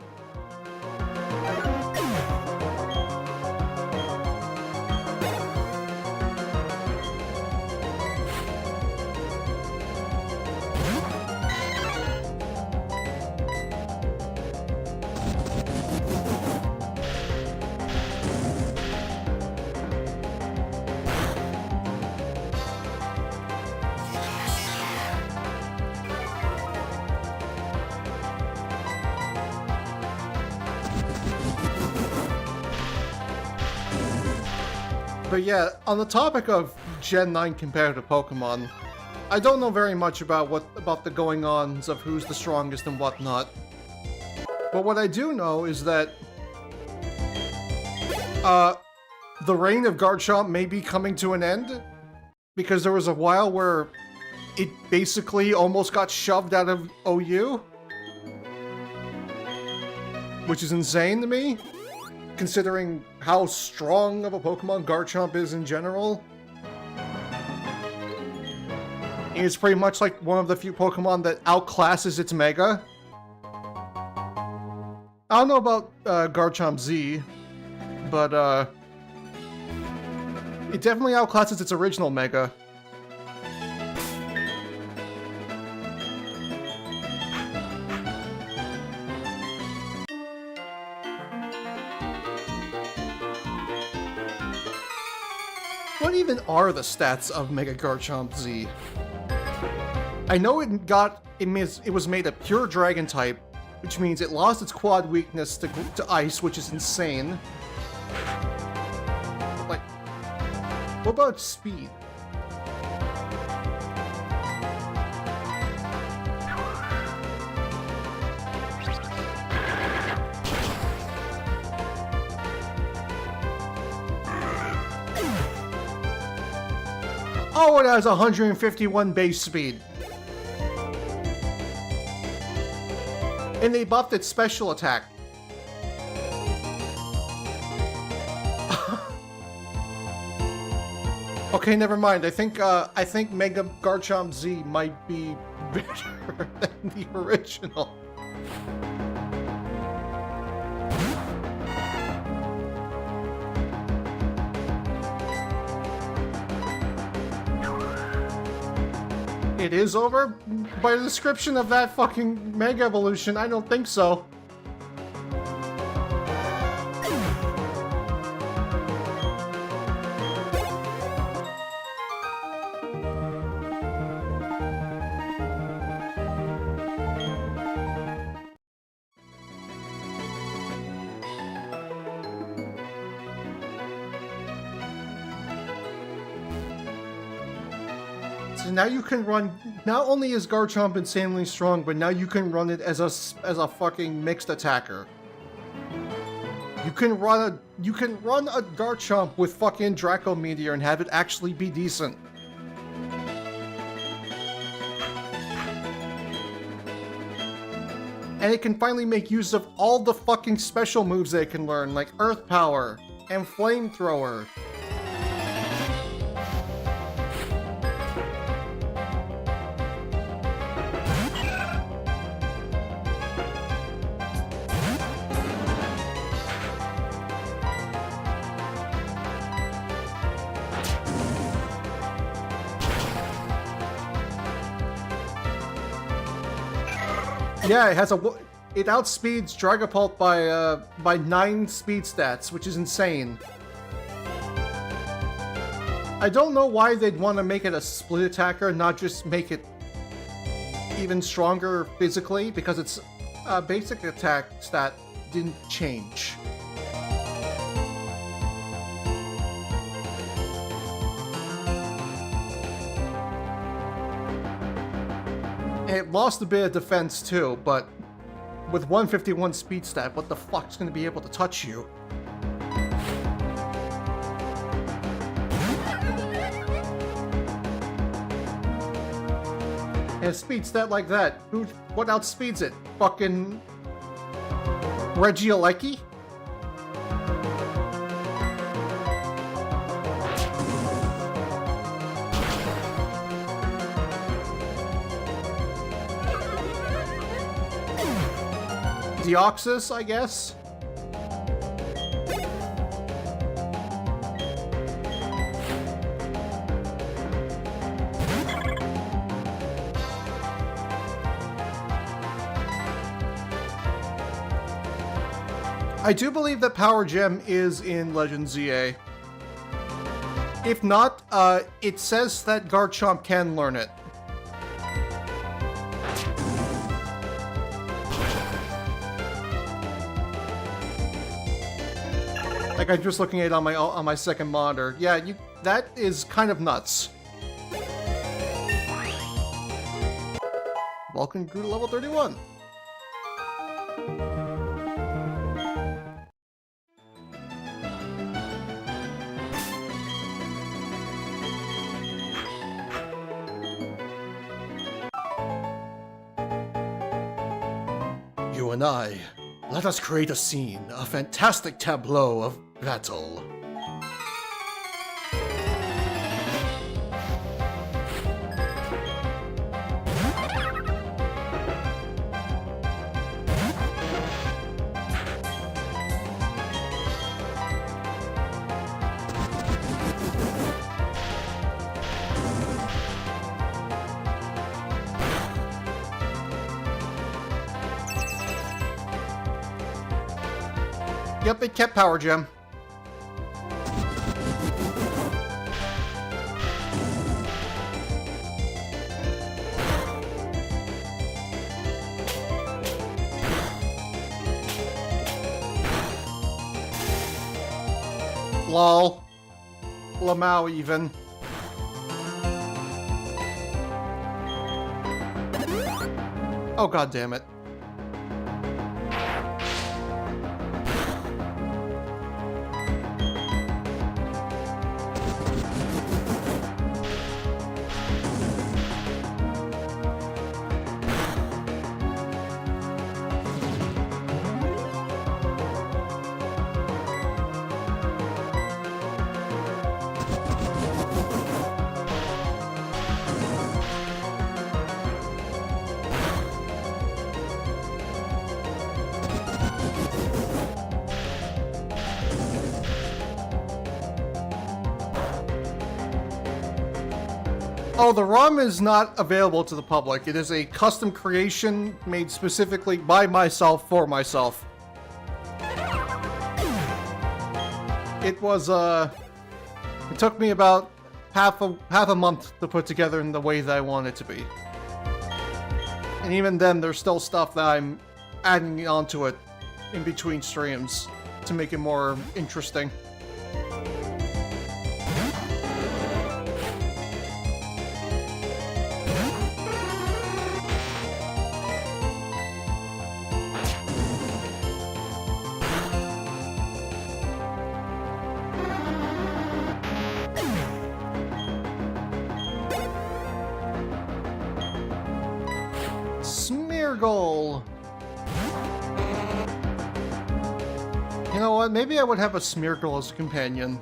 But yeah, on the topic of Gen 9 competitive Pokemon, I don't know very much about the going-ons of who's the strongest and whatnot. But what I do know is that the reign of Garchomp may be coming to an end, because there was a while where it basically almost got shoved out of OU, which is insane to me, considering how strong of a Pokemon Garchomp is in general. It's pretty much like one of the few Pokemon that outclasses its Mega. I don't know about Garchomp Z, but it definitely outclasses its original Mega. What even are the stats of Mega Garchomp Z? I know it was made a pure Dragon type, which means it lost its quad weakness to Ice, which is insane. Like, what about speed? Oh, it has 151 base speed. And they buffed its special attack. Okay, never mind. I think Mega Garchomp Z might be better than the original. It is over? By the description of that fucking Mega Evolution, I don't think so. So now you can run, not only is Garchomp insanely strong, but now you can run it as a fucking mixed attacker. You can run a Garchomp with fucking Draco Meteor and have it actually be decent. And it can finally make use of all the fucking special moves that it can learn, like Earth Power and Flamethrower. Yeah, it outspeeds Dragapult by 9 speed stats, which is insane. I don't know why they'd want to make it a split attacker, not just make it even stronger physically, because its basic attack stat didn't change. It lost a bit of defense too, but with 151 speed stat, what the fuck's gonna be able to touch you? And a speed stat like that, what outspeeds it? Fucking Regieleki? Deoxys, I guess? I do believe that Power Gem is in Legend ZA. If not, it says that Garchomp can learn it. Like, I'm just looking at it on my second monitor. Yeah, that is kind of nuts. Vulcan grew to level 31. You and I, let us create a scene, a fantastic tableau of battle. Yep, it kept Power Gem. Lol. Lamau even. Oh, god damn it. Oh, the ROM is not available to the public. It is a custom creation made specifically by myself for myself. It was, it took me about half a month to put together in the way that I want it to be. And even then, there's still stuff that I'm adding onto it in between streams to make it more interesting. Smeargle! You know what? Maybe I would have a Smeargle as a companion.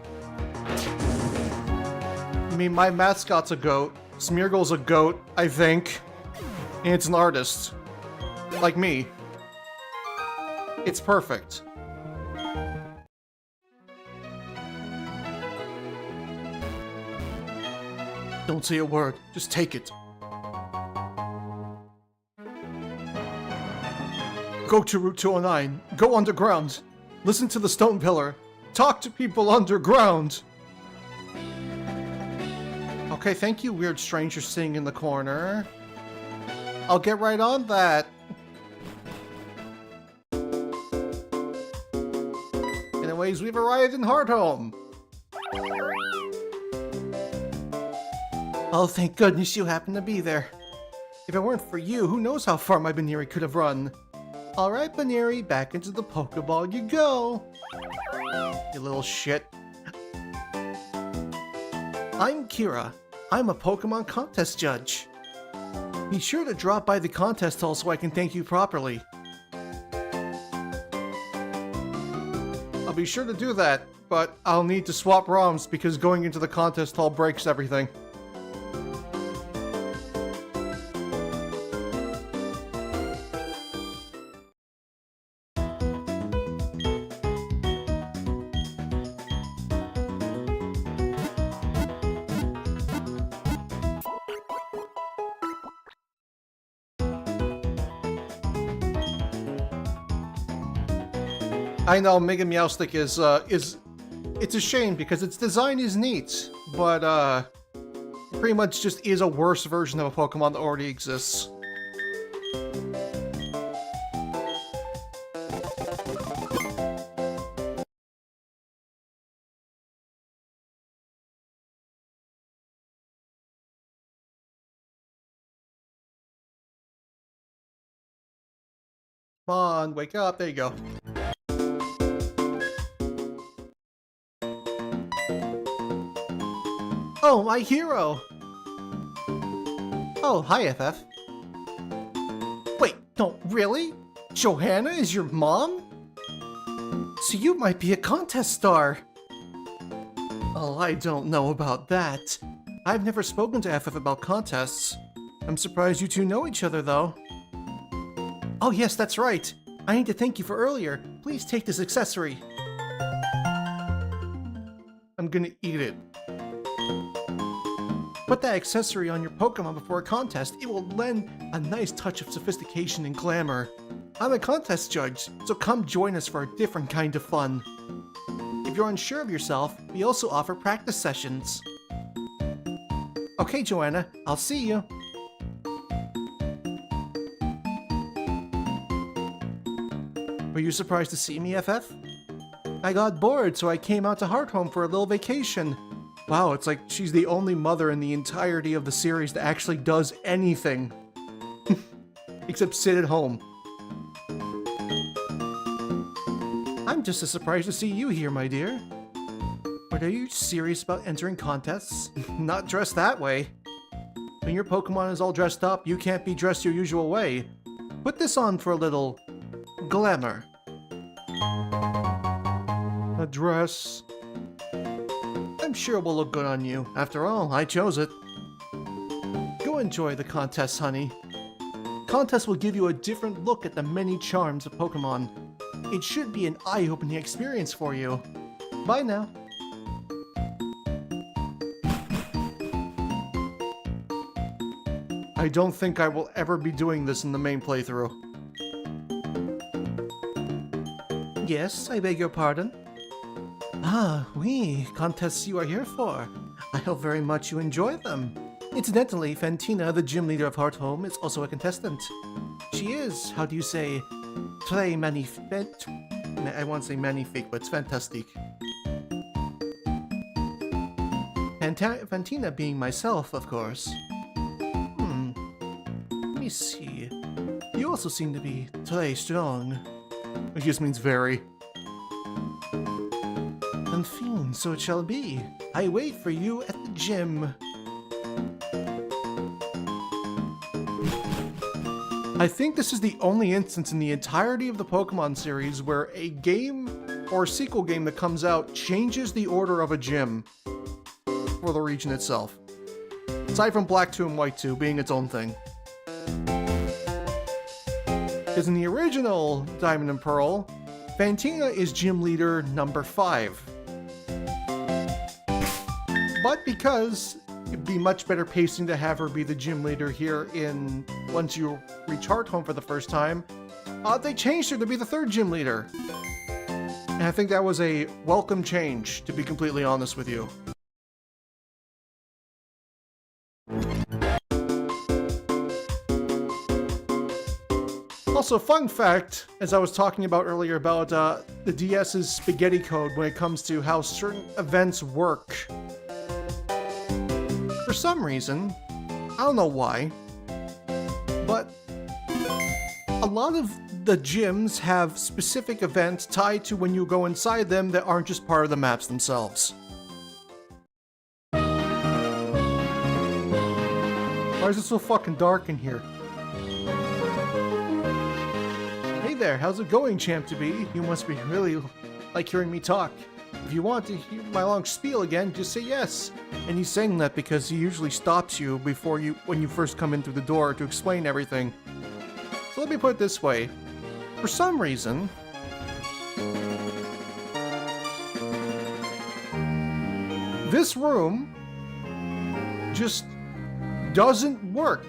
I mean, my mascot's a goat. Smeargle's a goat, I think. And it's an artist. Like me. It's perfect. Don't say a word. Just take it. Go to Route 209. Go underground. Listen to the stone pillar. Talk to people underground. Okay, thank you, weird stranger sitting in the corner. I'll get right on that. Anyways, we've arrived in Hearthome. Oh, thank goodness you happened to be there. If it weren't for you, who knows how far my Baneri could have run. Alright, Baneri, back into the Pokeball you go. You little shit. I'm Kira. I'm a Pokemon contest judge. Be sure to drop by the contest hall so I can thank you properly. I'll be sure to do that, but I'll need to swap ROMs because going into the contest hall breaks everything. I know Mega Meowstic is it's a shame because its design is neat, but it pretty much just is a worse version of a Pokemon that already exists. Come on, wake up, there you go. Oh, my hero! Oh, hi, FF. Wait, no, really? Johanna is your mom? So you might be a contest star. Oh, I don't know about that. I've never spoken to FF about contests. I'm surprised you two know each other, though. Oh yes, that's right. I need to thank you for earlier. Please take this accessory. I'm gonna eat it. Put that accessory on your Pokemon before a contest. It will lend a nice touch of sophistication and glamour. I'm a contest judge, so come join us for a different kind of fun. If you're unsure of yourself, we also offer practice sessions. Okay, Joanna, I'll see you. Were you surprised to see me, FF? I got bored, so I came out to Hearthome for a little vacation. Wow, it's like she's the only mother in the entirety of the series that actually does anything. Except sit at home. I'm just as surprised to see you here, my dear. But are you serious about entering contests? Not dressed that way. When your Pokemon is all dressed up, you can't be dressed your usual way. Put this on for a little glamour. A dress. I'm sure it will look good on you. After all, I chose it. Go enjoy the contest, honey. Contests will give you a different look at the many charms of Pokemon. It should be an eye-opening experience for you. Bye now. I don't think I will ever be doing this in the main playthrough. Yes, I beg your pardon? Ah, oui, contests you are here for. I hope very much you enjoy them. Incidentally, Fantina, the gym leader of Hearthome, is also a contestant. She is, how do you say, très magnifique. I want to say magnifique, but it's fantastic. Fantina being myself, of course. Let me see. You also seem to be très strong. Which just means very. Enfin, so it shall be. I wait for you at the gym. I think this is the only instance in the entirety of the Pokemon series where a game or a sequel game that comes out changes the order of a gym for the region itself. Aside from Black 2 and White 2 being its own thing. Because in the original Diamond and Pearl, Fantina is gym leader number 5. But because it'd be much better pacing to have her be the gym leader here in once you reach Hearthome for the first time, They changed her to be the third gym leader. And I think that was a welcome change, to be completely honest with you. Also, fun fact, as I was talking about earlier about the DS's spaghetti code when it comes to how certain events work. For some reason, I don't know why, but a lot of the gyms have specific events tied to when you go inside them that aren't just part of the maps themselves. Why is it so fucking dark in here? Hey there, how's it going, Champ-to-be? You must be really like hearing me talk. If you want to hear my long spiel again, just say yes. And he's saying that because he usually stops you when you first come in through the door to explain everything. So let me put it this way. For some reason, this room just doesn't work.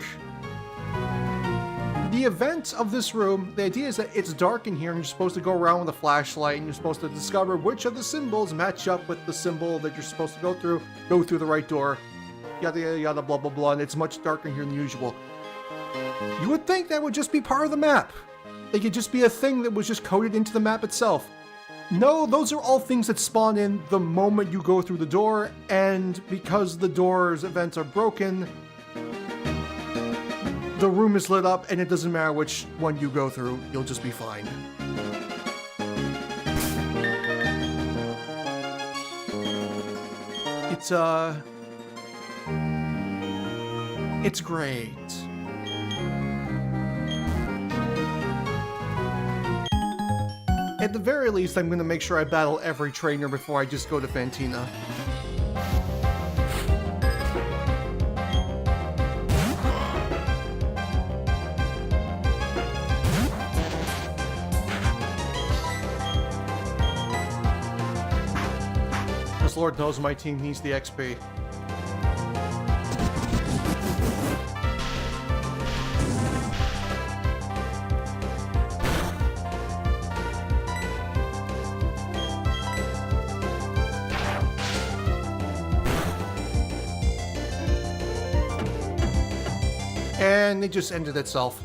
The event of this room, the idea is that it's dark in here and you're supposed to go around with a flashlight and you're supposed to discover which of the symbols match up with the symbol that you're supposed to go through the right door, yada yada yada blah blah blah, and it's much darker here than usual. You would think that would just be part of the map. It could just be a thing that was just coded into the map itself. No, those are all things that spawn in the moment you go through the door, and because the door's events are broken, the room is lit up and it doesn't matter which one you go through, you'll just be fine. It's great. At the very least, I'm gonna make sure I battle every trainer before I just go to Fantina. Because Lord knows my team needs the XP. And it just ended itself.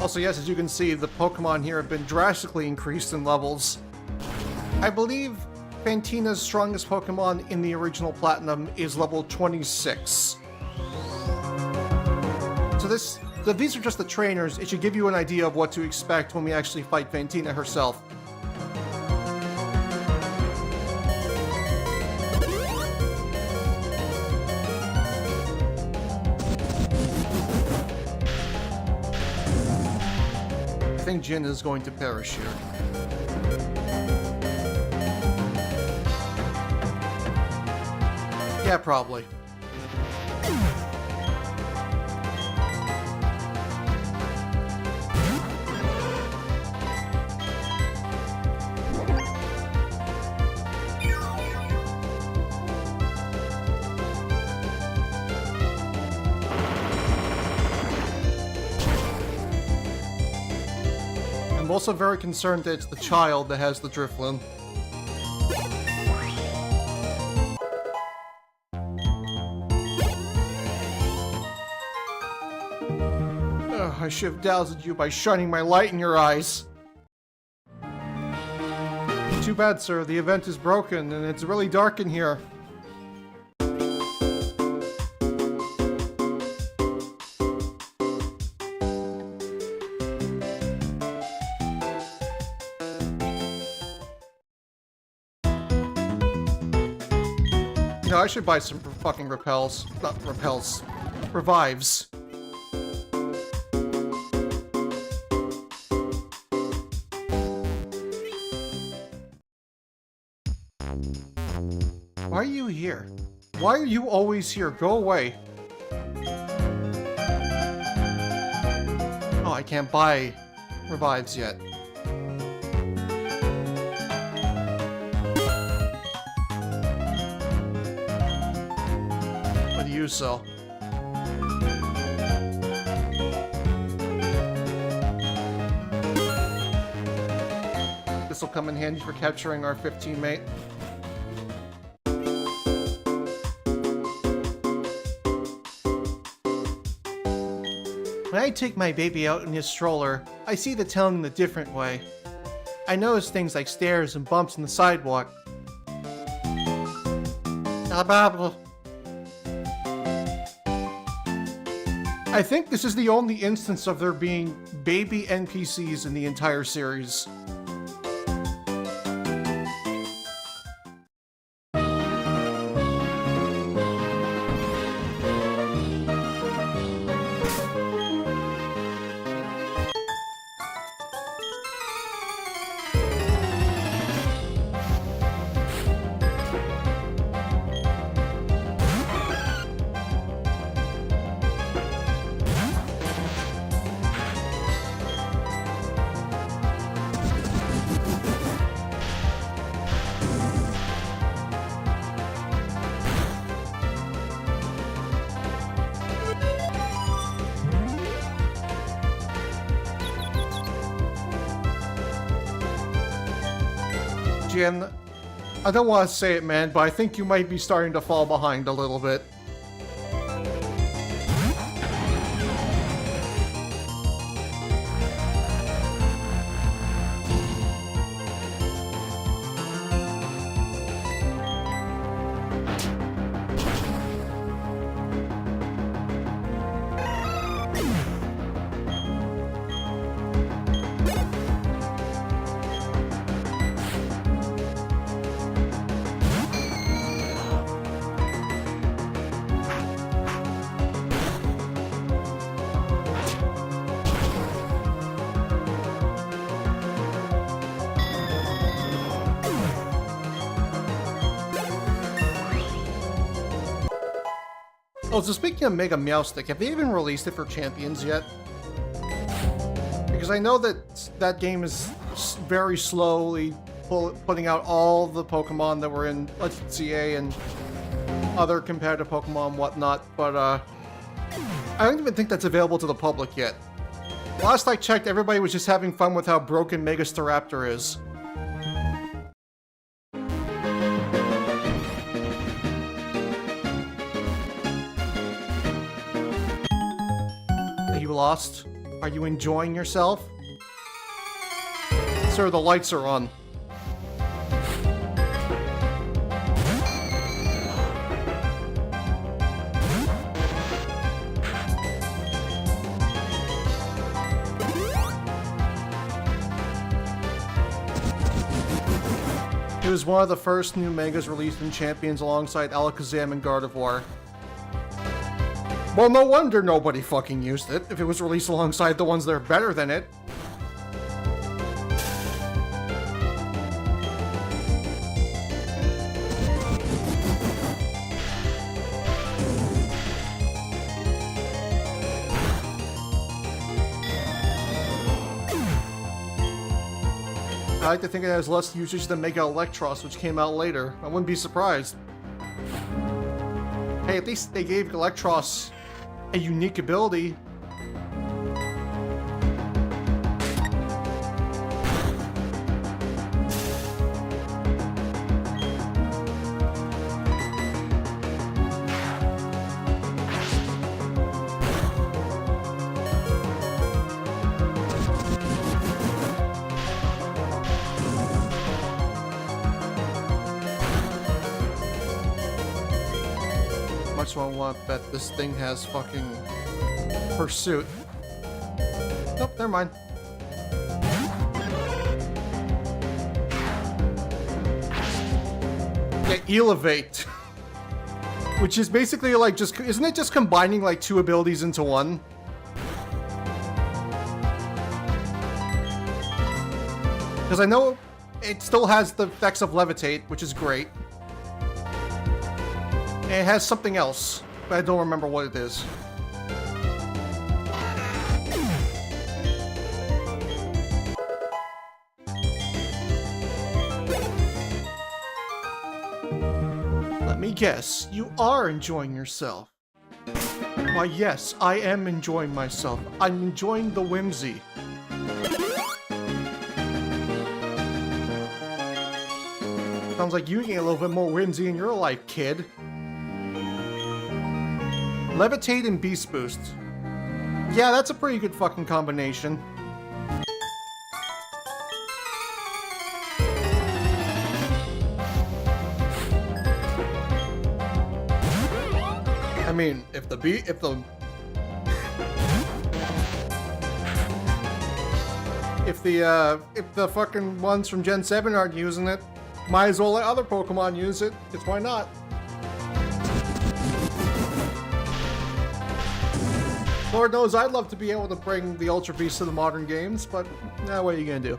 Also, yes, as you can see, the Pokemon here have been drastically increased in levels. I believe Fantina's strongest Pokemon in the original Platinum is level 26. So these are just the trainers. It should give you an idea of what to expect when we actually fight Fantina herself. I think Jin is going to perish here. Yeah, probably. I'm also very concerned that it's the child that has the Drifloon. I should have dazzled you by shining my light in your eyes. Too bad, sir. The event is broken, and it's really dark in here. You know, I should buy some fucking repels. Not repels. Revives. Why are you here? Why are you always here? Go away. I can't buy revives yet. What do you sell? This will come in handy for capturing our 15 mate. When I take my baby out in his stroller, I see the town in a different way. I notice things like stairs and bumps in the sidewalk. I think this is the only instance of there being baby NPCs in the entire series. Jin, I don't want to say it, man, but I think you might be starting to fall behind a little bit. Oh, so speaking of Mega Meowstick, have they even released it for Champions yet? Because I know that that game is very slowly putting out all the Pokemon that were in Let's CA and other competitive Pokemon and whatnot, but I don't even think that's available to the public yet. Last I checked, everybody was just having fun with how broken Mega Staraptor is. Lost? Are you enjoying yourself? Sir, the lights are on. It was one of the first new Megas released in Champions alongside Alakazam and Gardevoir. Well, no wonder nobody fucking used it, if it was released alongside the ones that are better than it. I like to think it has less usage than Mega Electros, which came out later. I wouldn't be surprised. Hey, at least they gave Electros a unique ability. Much I want to bet this thing has fucking Pursuit. Nope, never mind. Yeah, Elevate. Which is basically like just, isn't it just combining like two abilities into one? Because I know it still has the effects of Levitate, which is great. And it has something else, but I don't remember what it is. Yes, you are enjoying yourself. Why, yes, I am enjoying myself. I'm enjoying the whimsy. Sounds like you get a little bit more whimsy in your life, kid. Levitate and Beast Boost. Yeah, that's a pretty good fucking combination. I mean, if the fucking ones from Gen 7 aren't using it, might as well let other Pokemon use it. It's why not? Lord knows I'd love to be able to bring the Ultra Beast to the modern games, but what are you gonna do?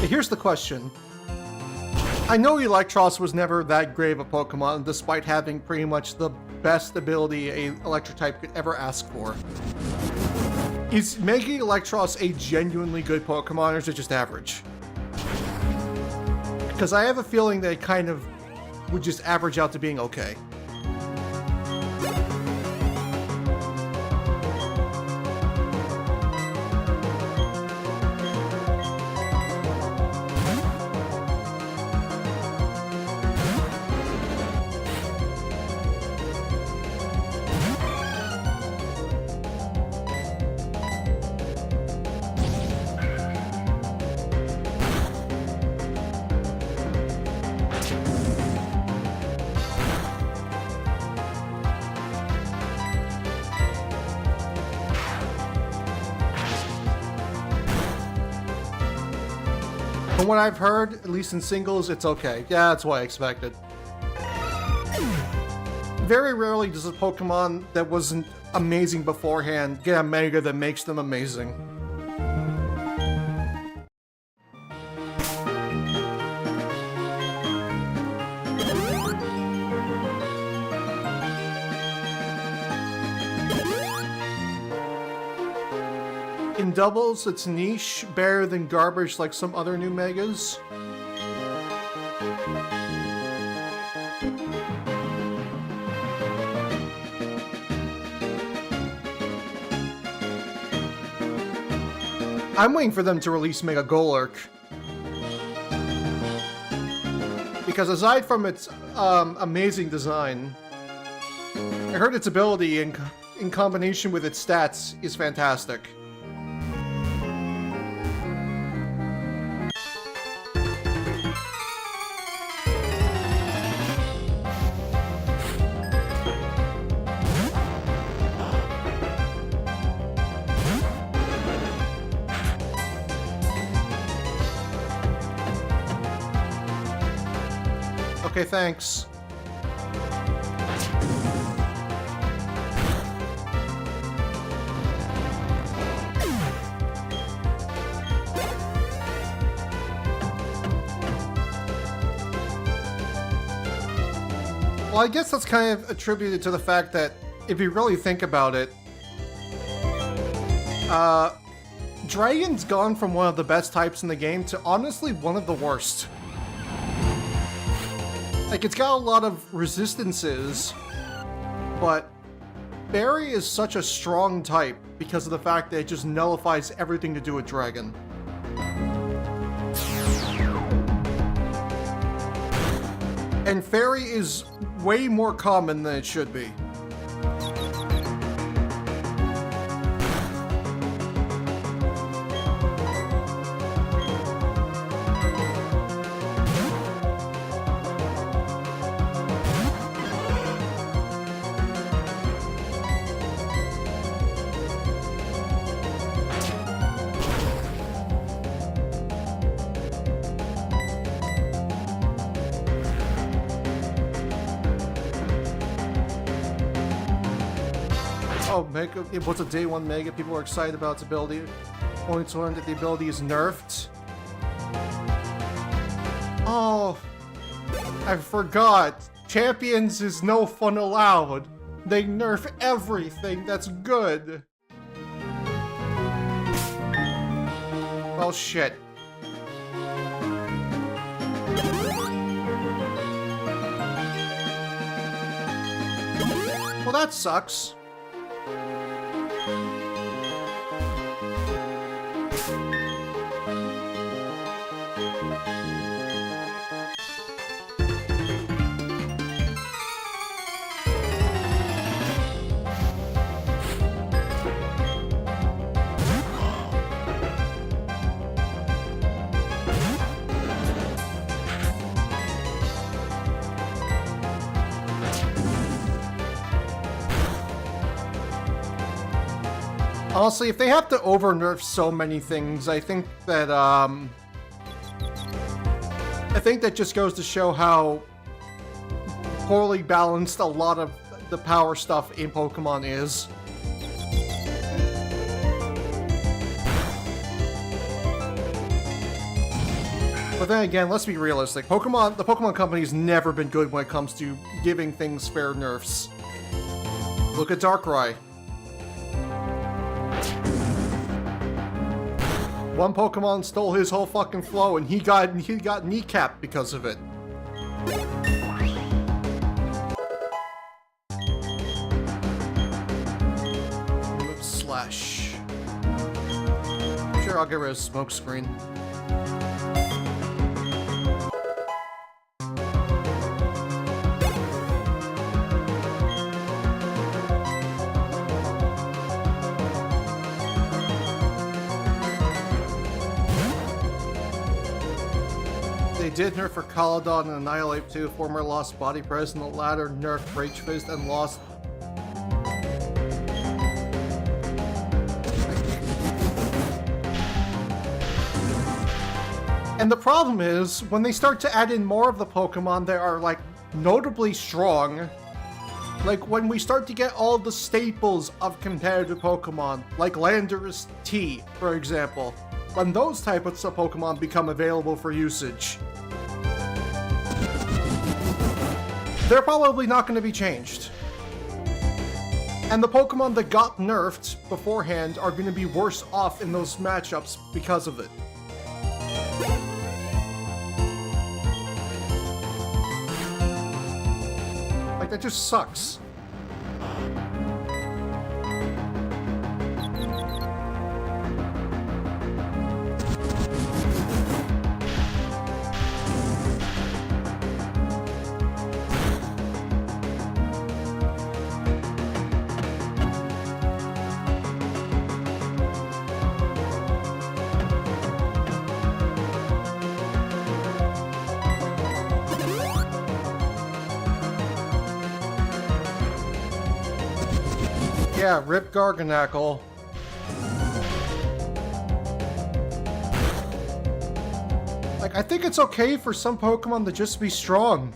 Here's the question. I know Electros was never that great of a Pokemon, despite having pretty much the best ability a Electric type could ever ask for. Is making Electros a genuinely good Pokemon, or is it just average? Because I have a feeling that it kind of would just average out to being okay. From what I've heard, at least in singles, it's okay. Yeah, that's what I expected. Very rarely does a Pokemon that wasn't amazing beforehand get a Mega that makes them amazing. In doubles, it's niche, better than garbage like some other new Megas. I'm waiting for them to release Mega Golurk. Because aside from its amazing design, I heard its ability in combination with its stats is fantastic. Okay, thanks. Well, I guess that's kind of attributed to the fact that, if you really think about it, Dragon's gone from one of the best types in the game to honestly one of the worst. Like, it's got a lot of resistances, but Fairy is such a strong type because of the fact that it just nullifies everything to do with Dragon. And Fairy is way more common than it should be. Oh, Mega, it was a day one Mega. People are excited about its ability, only to learn that the ability is nerfed. Oh. I forgot. Champions is no fun allowed. They nerf everything that's good. Well, shit. Well, that sucks. Honestly, if they have to over-nerf so many things, I think that just goes to show how poorly balanced a lot of the power stuff in Pokemon is. But then again, let's be realistic. The Pokemon Company's never been good when it comes to giving things fair nerfs. Look at Darkrai. One Pokemon stole his whole fucking flow, and he got kneecapped because of it. Slash. Sure, I'll get rid of Smokescreen. They did nerf for Caladon and Annihilate 2, former lost Body Press, and the latter nerfed Rage Fist and lost. And the problem is, when they start to add in more of the Pokemon that are, like, notably strong, like when we start to get all the staples of competitive Pokemon, like Landorus T, for example, when those types of Pokemon become available for usage, they're probably not going to be changed. And the Pokemon that got nerfed beforehand are going to be worse off in those matchups because of it. Like, that just sucks. Yeah, rip Garganackle. Like, I think it's okay for some Pokemon to just be strong.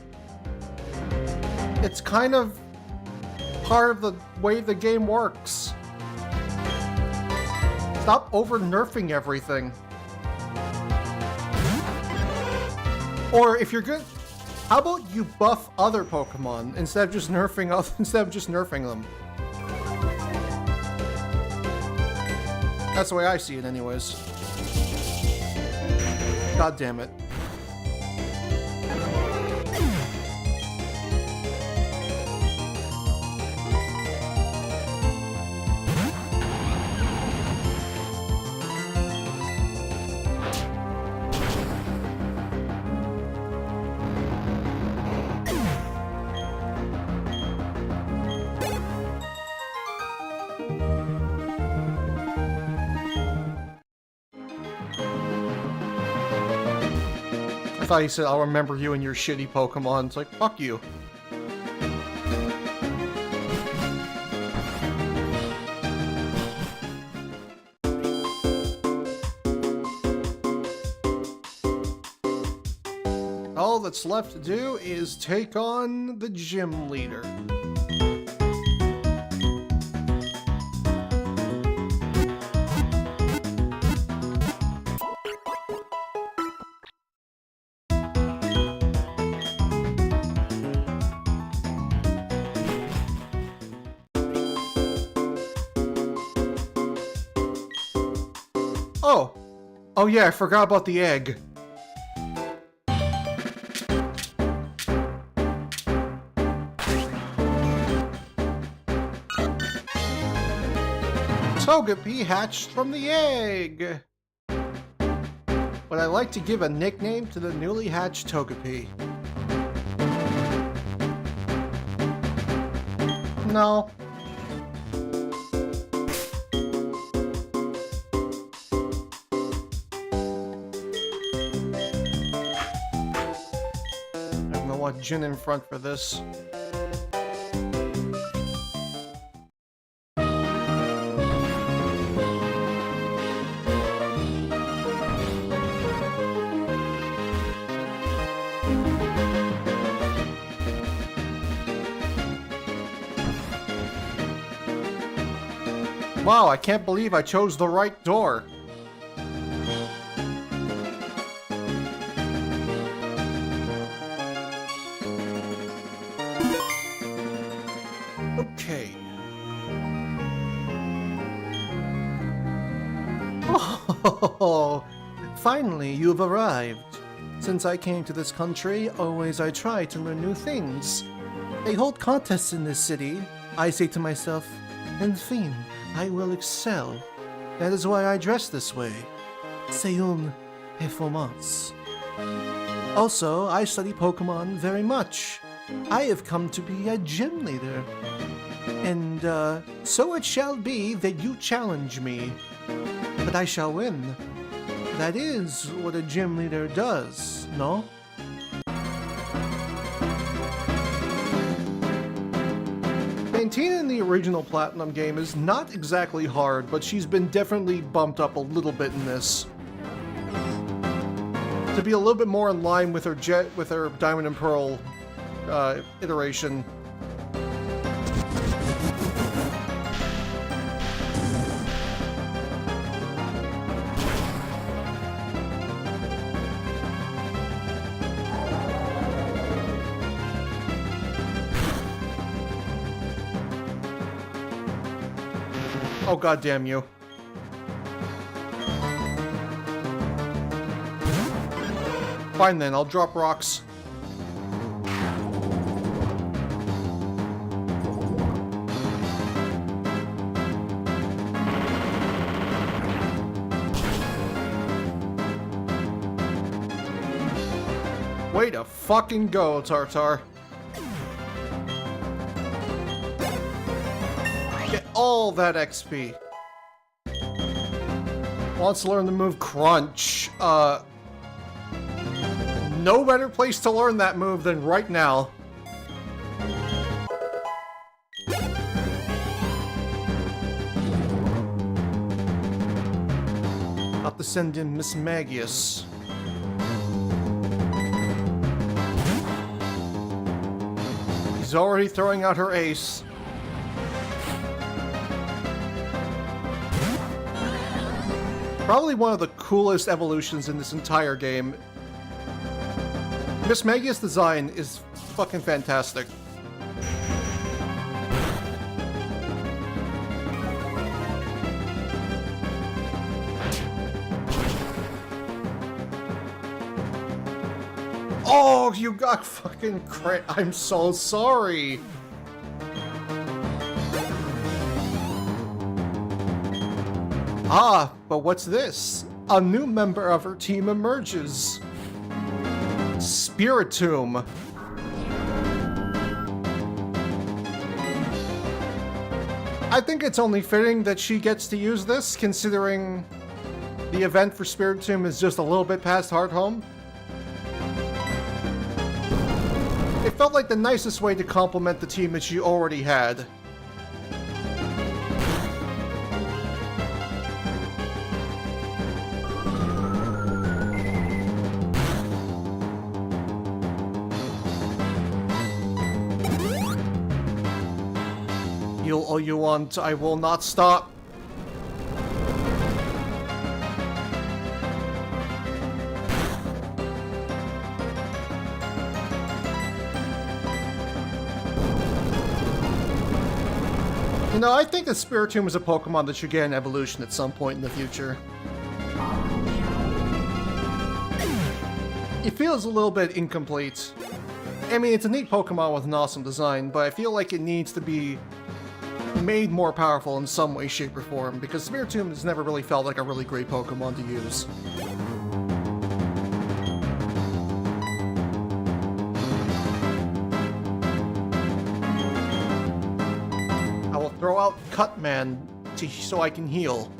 It's kind of part of the way the game works. Stop over-nerfing everything. Or if you're good, how about you buff other Pokemon instead of just nerfing them? That's the way I see it anyways. God damn it. I thought he said, I'll remember you and your shitty Pokemon. It's like, fuck you. All that's left to do is take on the gym leader. Oh! Oh yeah, I forgot about the egg. Togepi hatched from the egg! Would I like to give a nickname to the newly hatched Togepi? No. I'm gonna want Jin in front for this. Wow, I can't believe I chose the right door. Okay. Oh, finally you've arrived. Since I came to this country, always I try to learn new things. They hold contests in this city. I say to myself, en fin, I will excel. That is why I dress this way. C'est une performance. Also, I study Pokemon very much. I have come to be a gym leader. And, so it shall be that you challenge me. But I shall win. That is what a gym leader does, no? Maintaining the original Platinum game is not exactly hard, but she's been definitely bumped up a little bit in this. To be a little bit more in line with her Diamond and Pearl iteration. Oh, god damn you. Fine then, I'll drop rocks. Way to fucking go, Tartar. Get all that XP. Wants to learn the move Crunch. No better place to learn that move than right now. I'll have to send in Miss Magius. She's already throwing out her ace. Probably one of the coolest evolutions in this entire game. Miss Magius' design is fucking fantastic. Oh, you got fucking crit. I'm so sorry. Ah, but what's this? A new member of her team emerges. Spiritomb. I think it's only fitting that she gets to use this, considering the event for Spiritomb is just a little bit past Hearthome. It felt like the nicest way to complement the team that she already had. Heal all you want, I will not stop. You know, I think that Spiritomb is a Pokemon that should get an evolution at some point in the future. It feels a little bit incomplete. I mean, it's a neat Pokemon with an awesome design, but I feel like it needs to be made more powerful in some way, shape, or form, because Spiritomb has never really felt like a really great Pokemon to use. I will throw out Cutman so I can heal.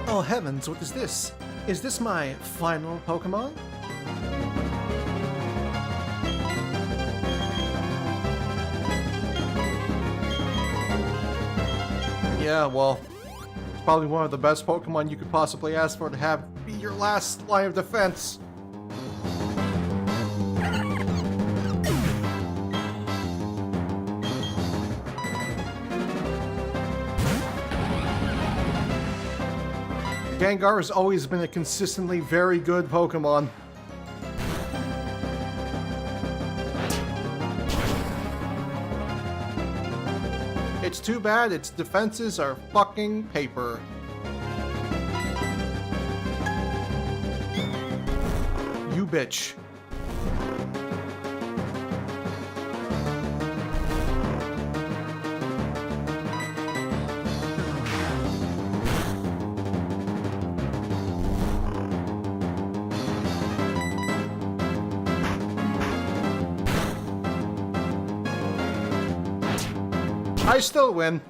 Oh heavens, what is this? Is this my final Pokemon? Yeah, well, it's probably one of the best Pokemon you could possibly ask for to have be your last line of defense. Gengar has always been a consistently very good Pokemon. It's too bad its defenses are fucking paper. You bitch. I still win.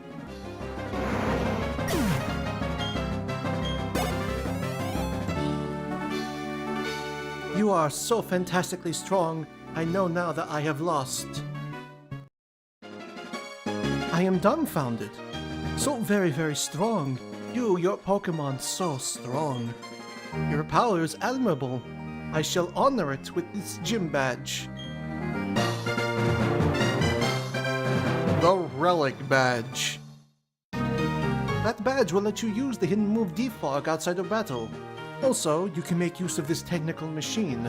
You are so fantastically strong. I know now that I have lost. I am dumbfounded. So very, very strong. Your Pokemon, so strong. Your power is admirable. I shall honor it with this gym badge. The Relic Badge. That badge will let you use the hidden move Defog outside of battle. Also, you can make use of this technical machine.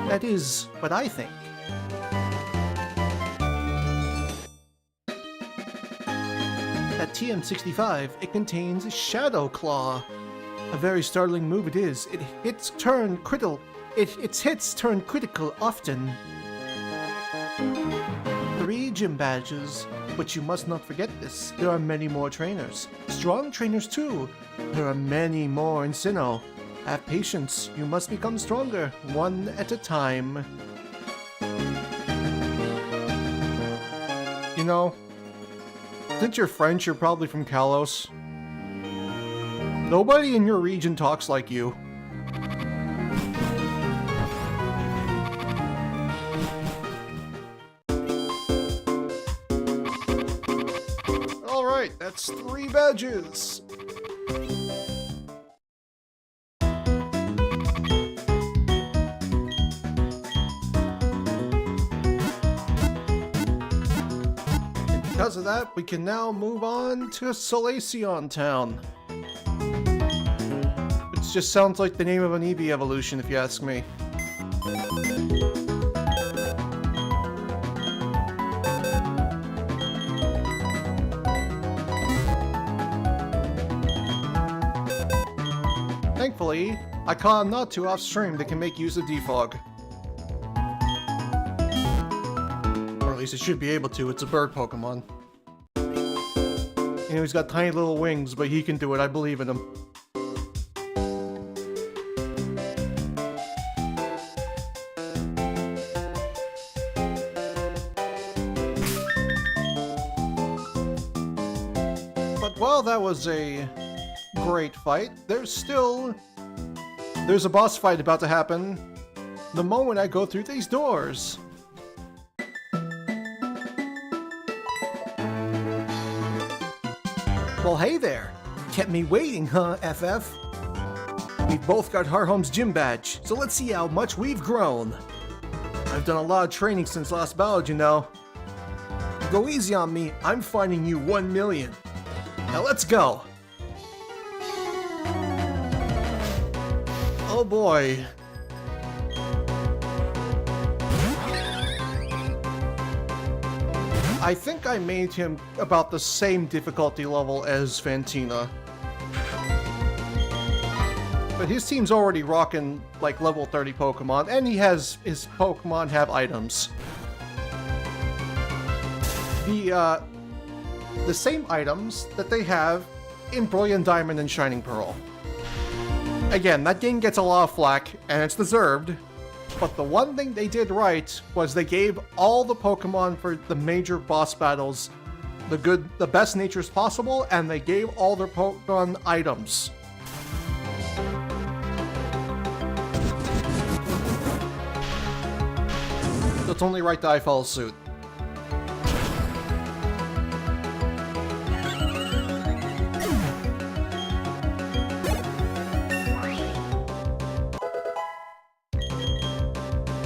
That is what I think. At TM65, it contains Shadow Claw. A very startling move it is. Its hits turn critical often. 3 gym badges, but you must not forget this. There are many more trainers. Strong trainers too. There are many more in Sinnoh. Have patience. You must become stronger, one at a time. You know, since you're French, you're probably from Kalos. Nobody in your region talks like you. Alright, that's 3 badges. Because of that, we can now move on to Solaceon Town. It just sounds like the name of an Eevee evolution, if you ask me. Thankfully, I caught a Natu off stream that can make use of Defog. Or at least it should be able to, it's a bird Pokemon. You know, he's got tiny little wings, but he can do it, I believe in him. But while that was a great fight, there's a boss fight about to happen the moment I go through these doors. Well, hey there. Kept me waiting, huh, FF? We've both got Hearthome's gym badge, so let's see how much we've grown. I've done a lot of training since last battle, you know. Go easy on me, I'm finding you 1 million. Now let's go. Oh boy. I think I made him about the same difficulty level as Fantina. But his team's already rocking, like, level 30 Pokemon, and he has... his Pokemon have items. The same items that they have in Brilliant Diamond and Shining Pearl. Again, that game gets a lot of flack, and it's deserved. But the one thing they did right was they gave all the Pokemon for the major boss battles the best natures possible, and they gave all their Pokemon items. So it's only right that I follow suit.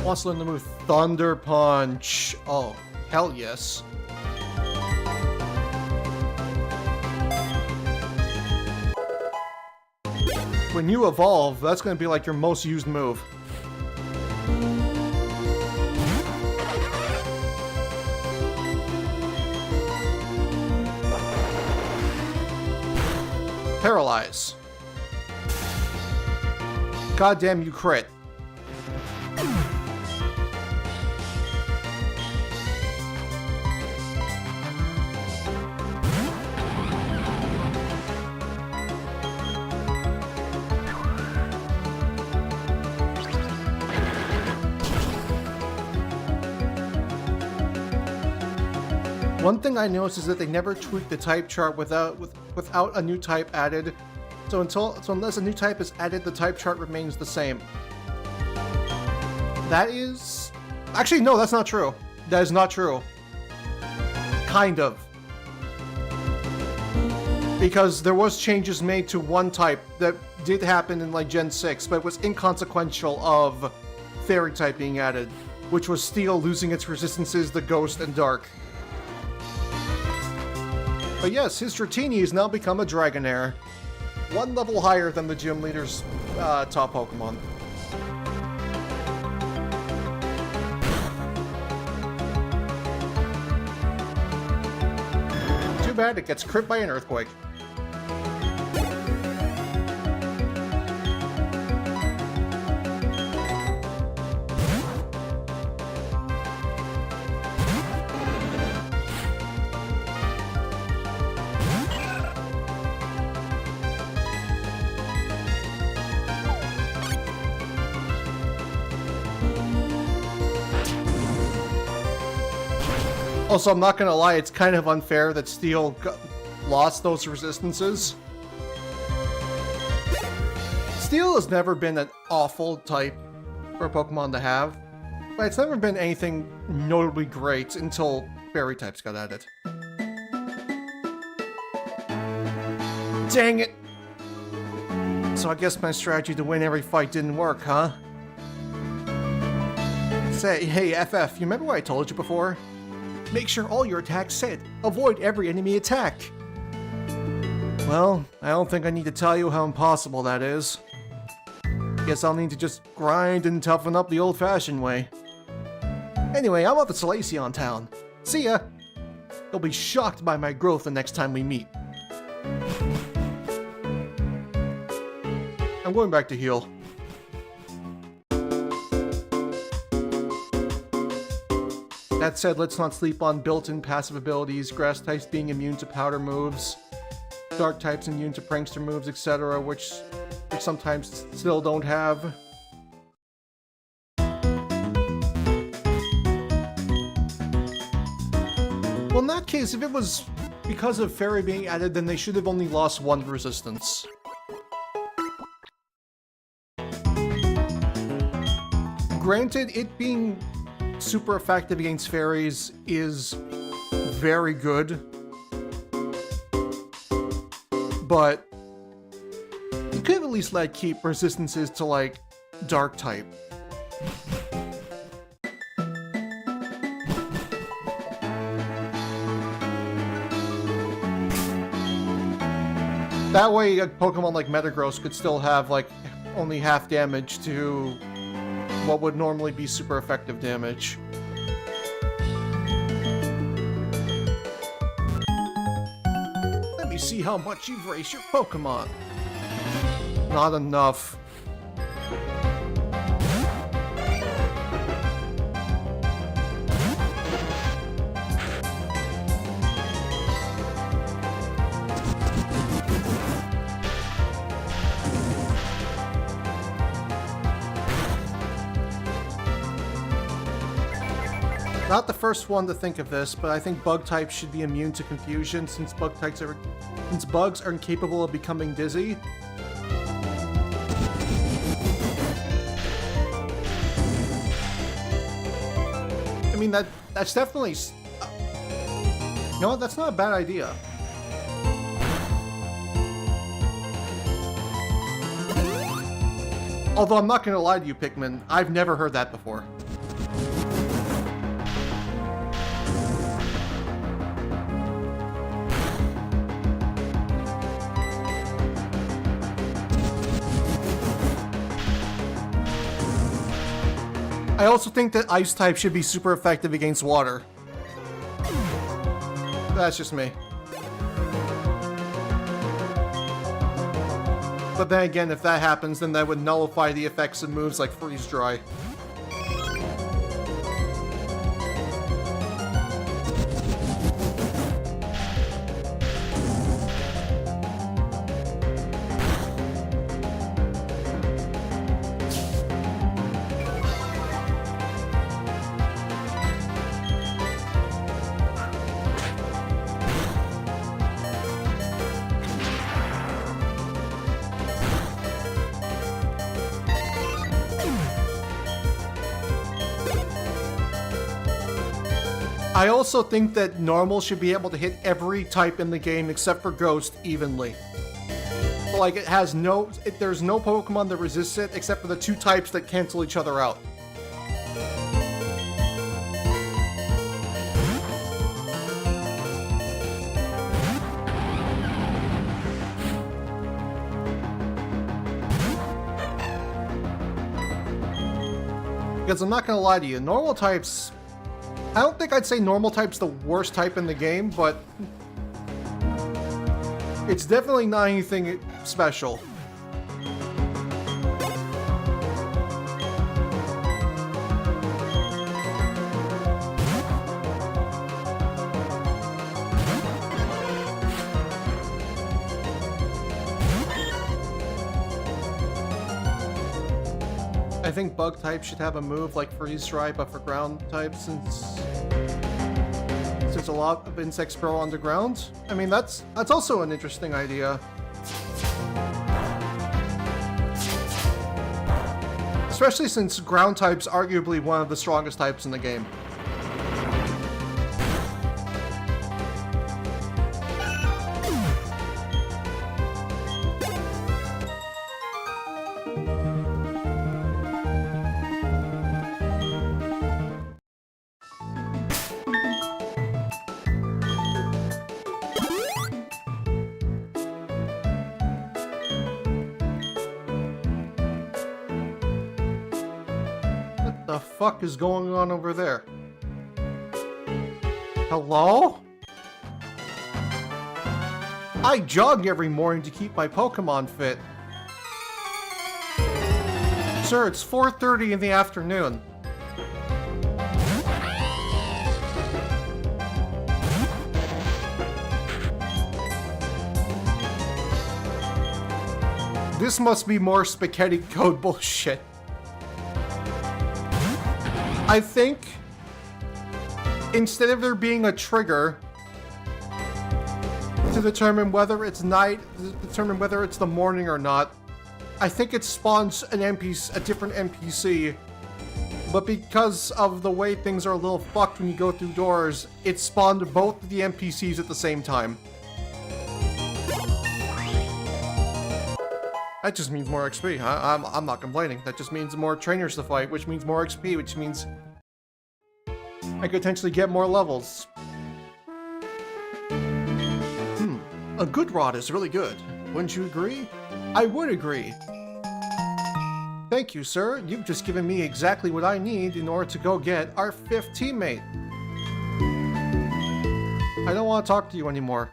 Wants to learn the move Thunder Punch. Oh, hell yes. When you evolve, that's going to be like your most used move. Paralyze. Goddamn, you crit. One thing I noticed is that they never tweaked the type chart without a new type added. So unless a new type is added, the type chart remains the same. That is... Actually, no, that's not true. That is not true. Kind of. Because there was changes made to one type that did happen in like Gen 6, but it was inconsequential of Fairy type being added, which was Steel losing its resistances to Ghost and Dark. But yes, his Dratini has now become a Dragonair. One level higher than the gym leader's top Pokemon. Too bad it gets crit by an Earthquake. Also, I'm not gonna lie, it's kind of unfair that Steel lost those resistances. Steel has never been an awful type for a Pokemon to have, but it's never been anything notably great until Fairy types got added. Dang it! So I guess my strategy to win every fight didn't work, huh? Say, hey FF, you remember what I told you before? Make sure all your attacks hit. Avoid every enemy attack. Well, I don't think I need to tell you how impossible that is. Guess I'll need to just grind and toughen up the old-fashioned way. Anyway, I'm off to Salacion Town. See ya! You'll be shocked by my growth the next time we meet. I'm going back to heal. That said, let's not sleep on built-in passive abilities, grass types being immune to powder moves, dark types immune to prankster moves, etc., which sometimes still don't have. Well, in that case, if it was because of Fairy being added, then they should have only lost one resistance. Granted, it being super effective against fairies is very good, but you could at least keep resistances to like dark type. That way a Pokemon like Metagross could still have like only half damage to what would normally be super effective damage. see how much you've raised your Pokemon. Not enough. Not the first one to think of this, but I think bug types should be immune to confusion since bugs are incapable of becoming dizzy. I mean, that's definitely... no, that's not a bad idea. Although I'm not gonna lie to you, Pikmin, I've never heard that before. I also think that ice type should be super effective against water. That's just me. But then again, if that happens, then that would nullify the effects of moves like Freeze Dry. I also think that normal should be able to hit every type in the game except for Ghost evenly. Like, there's no Pokemon that resists it except for the two types that cancel each other out. Because I'm not gonna lie to you, normal types... I don't think I'd say normal type's the worst type in the game, but it's definitely not anything special. I think bug type should have a move like Freeze Dry, but for ground types, since a lot of insects grow underground. I mean, that's also an interesting idea. Especially since ground type's arguably one of the strongest types in the game. What the fuck is going on over there? Hello? I jog every morning to keep my Pokemon fit. Sir, it's 4:30 in the afternoon. This must be more spaghetti code bullshit. I think instead of there being a trigger to determine whether it's night, determine whether it's the morning or not, I think it spawns an NPC, a different NPC. But because of the way things are a little fucked when you go through doors, it spawned both of the NPCs at the same time. That just means more XP. I'm not complaining. That just means more trainers to fight, which means more XP, which means I could potentially get more levels. A good rod is really good. Wouldn't you agree? I would agree. Thank you, sir. You've just given me exactly what I need in order to go get our 5th teammate. I don't want to talk to you anymore.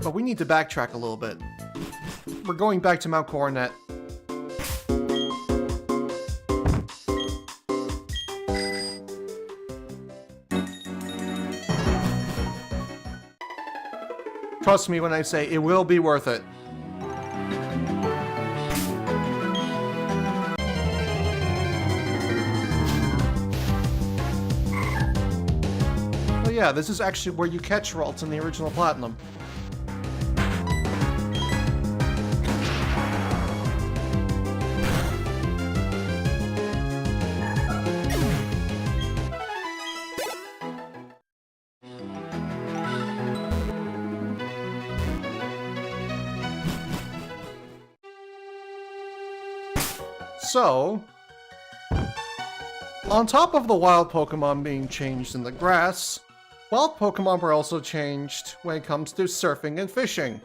But we need to backtrack a little bit. We're going back to Mount Coronet. Trust me when I say it will be worth it. Yeah, this is actually where you catch Ralts in the original Platinum. So, on top of the wild Pokemon being changed in the grass, wild Pokemon were also changed when it comes to surfing and fishing.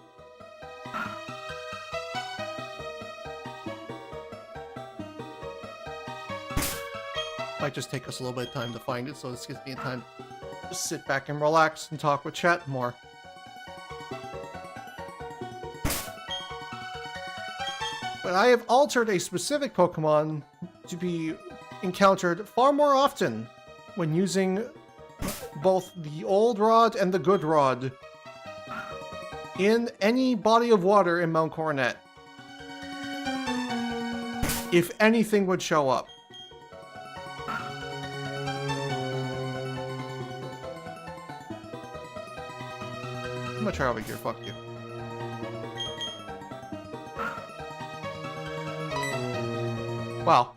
Might just take us a little bit of time to find it, so this gives me time to just sit back and relax and talk with chat more. But I have altered a specific Pokemon to be encountered far more often when using both the old rod and the good rod in any body of water in Mount Coronet. If anything would show up. I'm gonna try over here, fuck you. Wow.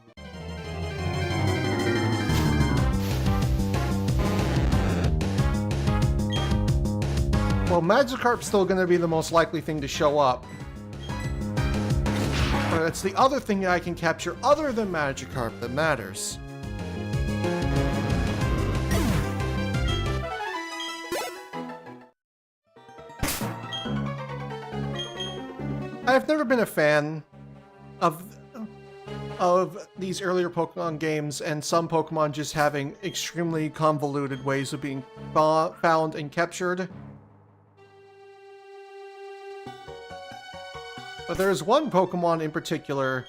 Well, Magikarp's still going to be the most likely thing to show up. But it's the other thing that I can capture other than Magikarp that matters. I've never been a fan of these earlier Pokemon games and some Pokemon just having extremely convoluted ways of being found and captured. But there's one Pokemon in particular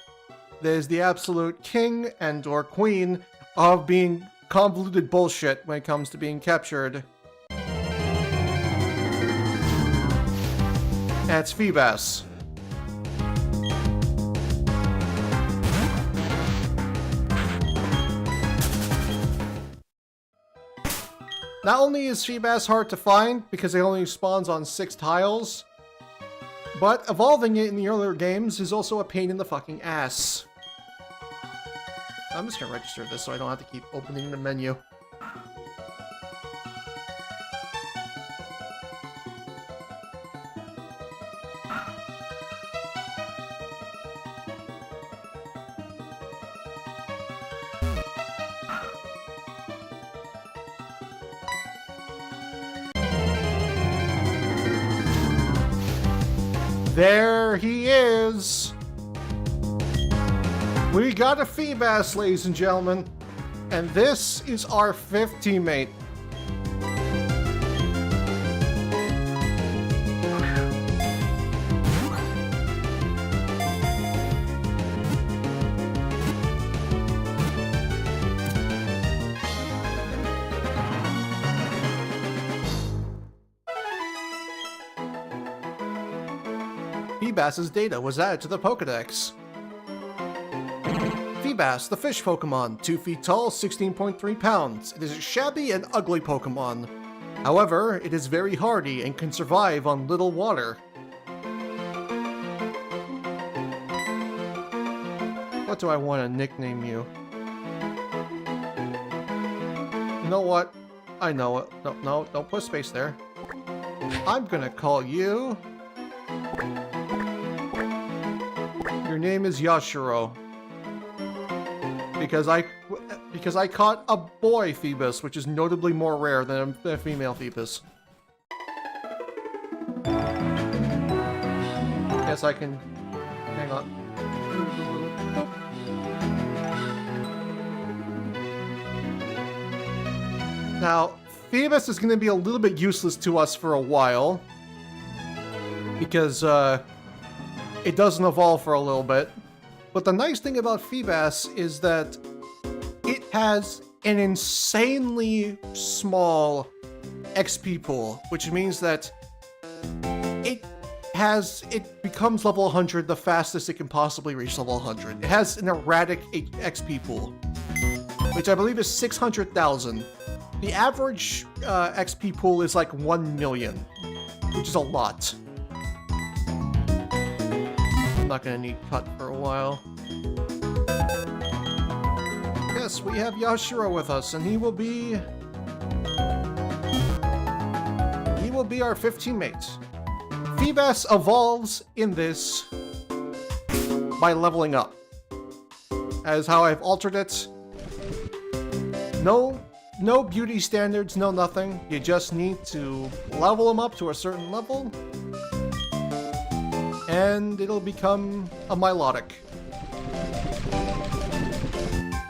that is the absolute king and or queen of being convoluted bullshit when it comes to being captured. And it's Feebas. Not only is Feebas hard to find because it only spawns on 6 tiles, but evolving it in the earlier games is also a pain in the fucking ass. I'm just gonna register this so I don't have to keep opening the menu. There he is! We got a Feebas, ladies and gentlemen. And this is our 5th teammate. Feebas's data was added to the Pokedex. Feebas, the fish Pokemon, 2 feet tall, 16.3 pounds. It is a shabby and ugly Pokemon. However, it is very hardy and can survive on little water. What do I want to nickname you? You know what? I know it. No, don't put space there. I'm gonna call you... Your name is Yashiro. Because I caught a boy Phoebus, which is notably more rare than a female Phoebus. Yes, I can... Hang on. Now, Phoebus is going to be a little bit useless to us for a while. because it doesn't evolve for a little bit. But the nice thing about Feebas is that it has an insanely small XP pool, which means that it becomes level 100 the fastest it can possibly reach level 100. It has an erratic XP pool, which I believe is 600,000. The average XP pool is like 1 million, which is a lot. I'm not gonna need cut for a while. Yes, we have Yashiro with us, and he will be our 15 mate. Feebas evolves in this by leveling up. That is how I've altered it. No beauty standards, no nothing. You just need to level them up to a certain level, and it'll become a Milotic.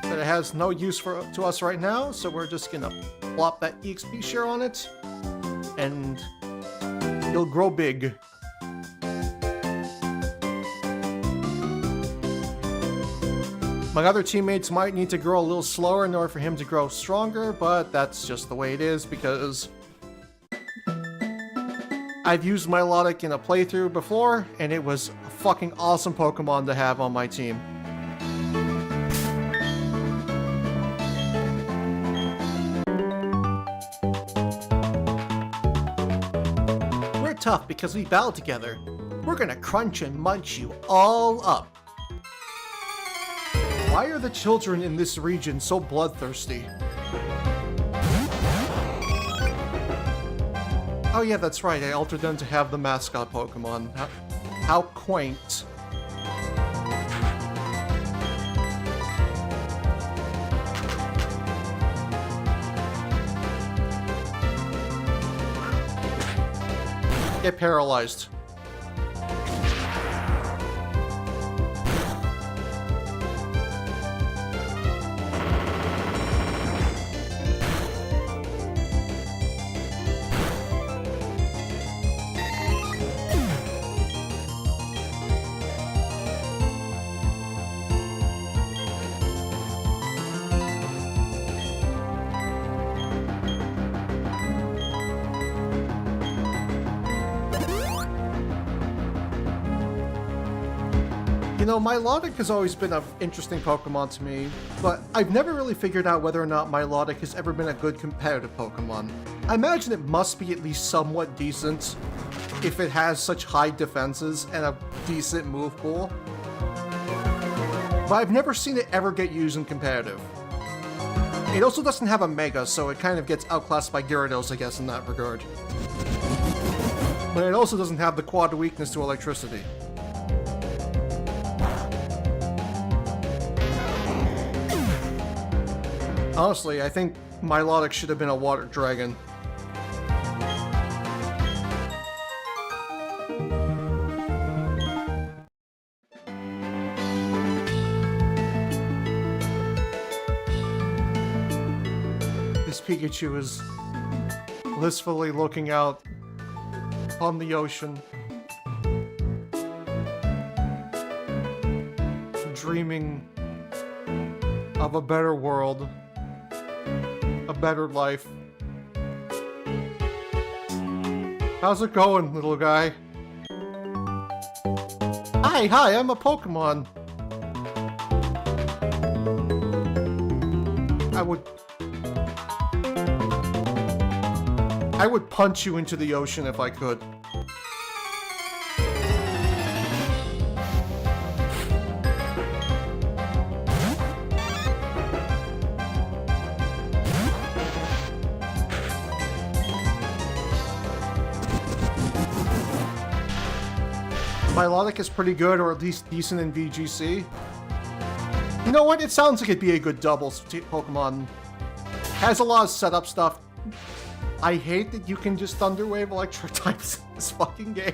But it has no use to us right now, so we're just gonna plop that EXP share on it, and it'll grow big. My other teammates might need to grow a little slower in order for him to grow stronger, but that's just the way it is because I've used Milotic in a playthrough before, and it was a fucking awesome Pokemon to have on my team. We're tough because we battle together. We're gonna crunch and munch you all up. Why are the children in this region so bloodthirsty? Oh yeah, that's right, I altered them to have the mascot Pokemon. How quaint. Get paralyzed. You know, Milotic has always been an interesting Pokemon to me, but I've never really figured out whether or not Milotic has ever been a good competitive Pokemon. I imagine it must be at least somewhat decent if it has such high defenses and a decent move pool. But I've never seen it ever get used in competitive. It also doesn't have a Mega, so it kind of gets outclassed by Gyarados, I guess, in that regard. But it also doesn't have the quad weakness to electricity. Honestly, I think Milotic should have been a water dragon. This Pikachu is blissfully looking out on the ocean, dreaming of a better world. A better life. How's it going, little guy? Hi, I'm a Pokemon. I would punch you into the ocean if I could. Milotic is pretty good, or at least decent in VGC. You know what? It sounds like it'd be a good doubles Pokemon. Has a lot of setup stuff. I hate that you can just Thunder Wave Electric types in this fucking game.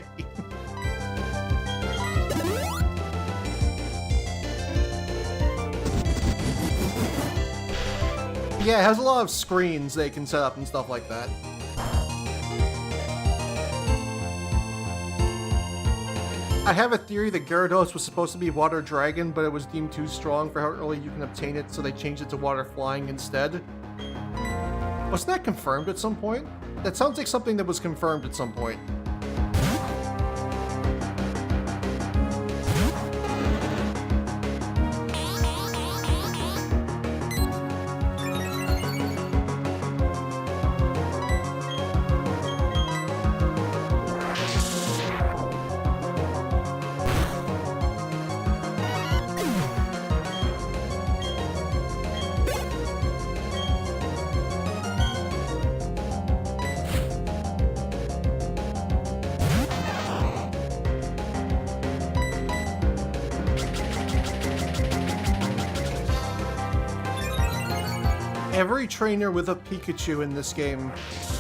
Yeah, it has a lot of screens they can set up and stuff like that. I have a theory that Gyarados was supposed to be Water Dragon, but it was deemed too strong for how early you can obtain it, so they changed it to Water Flying instead. Wasn't that confirmed at some point? That sounds like something that was confirmed at some point. Every trainer with a Pikachu in this game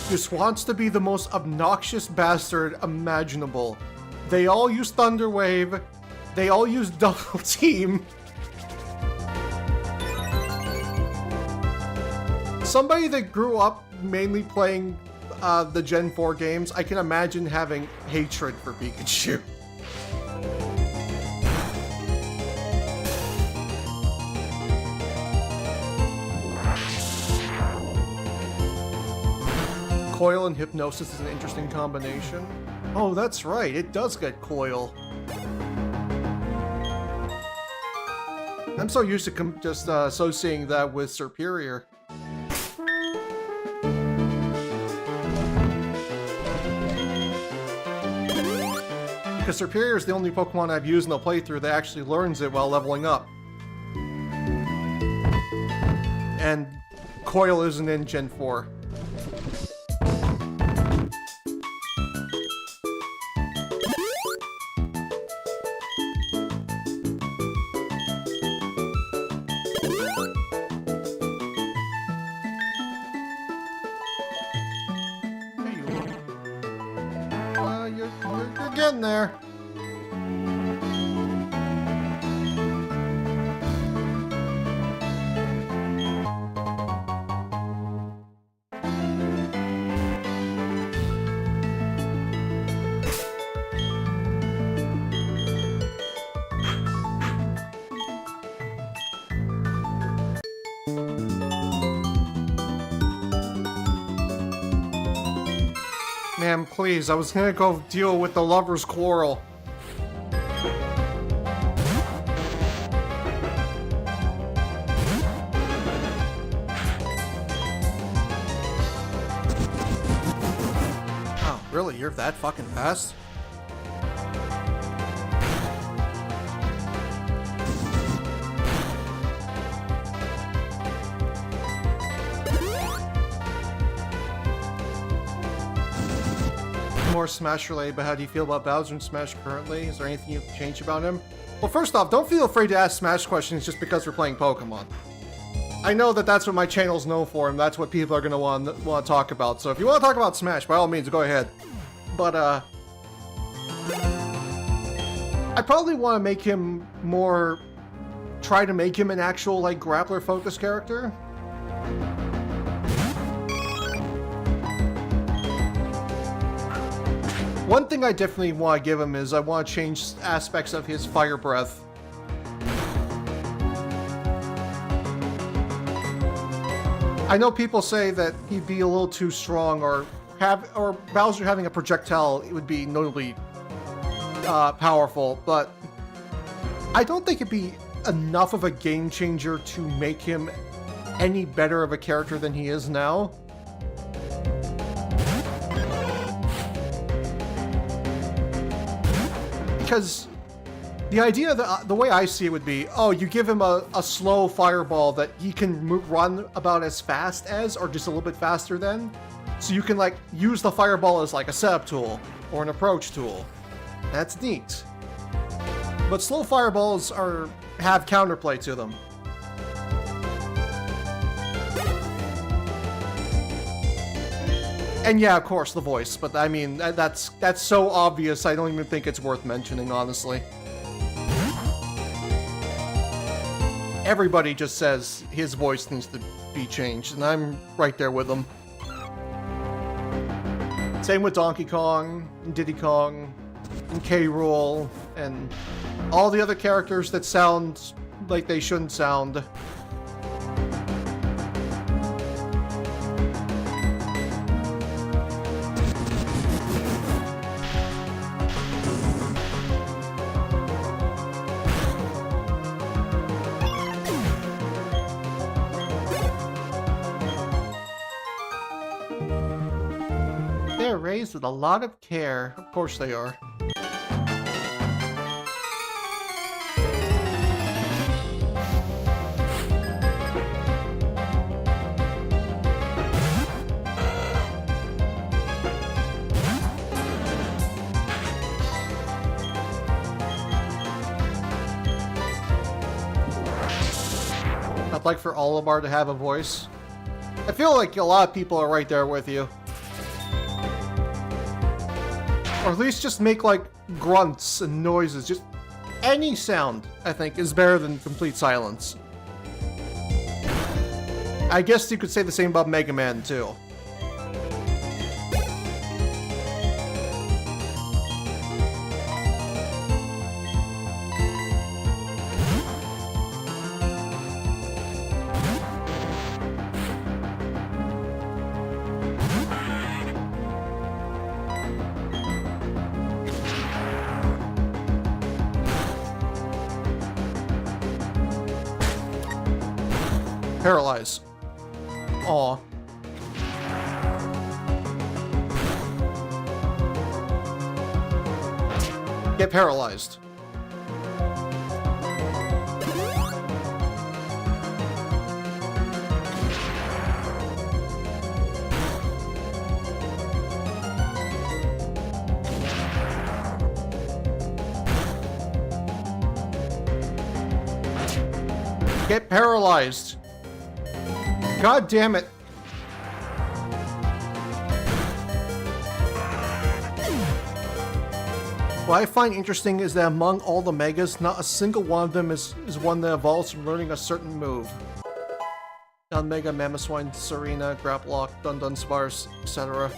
just wants to be the most obnoxious bastard imaginable. They all use Thunder Wave. They all use Double Team. Somebody that grew up mainly playing the Gen 4 games, I can imagine having hatred for Pikachu. Coil and Hypnosis is an interesting combination. Oh, that's right, it does get Coil. I'm so used to just associating that with Superior. Because Superior is the only Pokemon I've used in the playthrough that actually learns it while leveling up. And Coil isn't in Gen 4. You're getting there. Man, please, I was gonna go deal with the lover's quarrel. Oh, really? You're that fucking fast? More Smash related, but how do you feel about Bowser in Smash currently? Is there anything you've changed about him? Well, first off, don't feel afraid to ask Smash questions just because we're playing Pokemon. I know that that's what my channel's known for, and that's what people are going to want to talk about. So if you want to talk about Smash, by all means, go ahead. But, I probably want to make him more... try to make him an actual, like, grappler-focused character. One thing I definitely want to give him is I want to change aspects of his fire breath. I know people say that he'd be a little too strong, or Bowser having a projectile, it would be notably powerful, but I don't think it'd be enough of a game changer to make him any better of a character than he is now. Because the idea, the way I see it would be, oh, you give him a slow fireball that he can run about as fast as, or just a little bit faster than. So you can, like, use the fireball as, like, a setup tool, or an approach tool. That's neat. But slow fireballs have counterplay to them. And yeah, of course, the voice, but I mean, that's so obvious, I don't even think it's worth mentioning, honestly. Everybody just says his voice needs to be changed, and I'm right there with them. Same with Donkey Kong, Diddy Kong. and K. Rool, and all the other characters that sound like they shouldn't sound. They're raised with a lot of care. Of course they are. I'd like for Olimar to have a voice. I feel like a lot of people are right there with you. Or at least just make, like, grunts and noises. Just any sound, I think, is better than complete silence. I guess you could say the same about Mega Man, too. Paralyze. Aw. Get paralyzed. Get paralyzed. God damn it. What I find interesting is that among all the Megas, not a single one of them is one that evolves from learning a certain move. Non-Mega, Mamoswine, Serena, Graplock, Dunsparce, etc.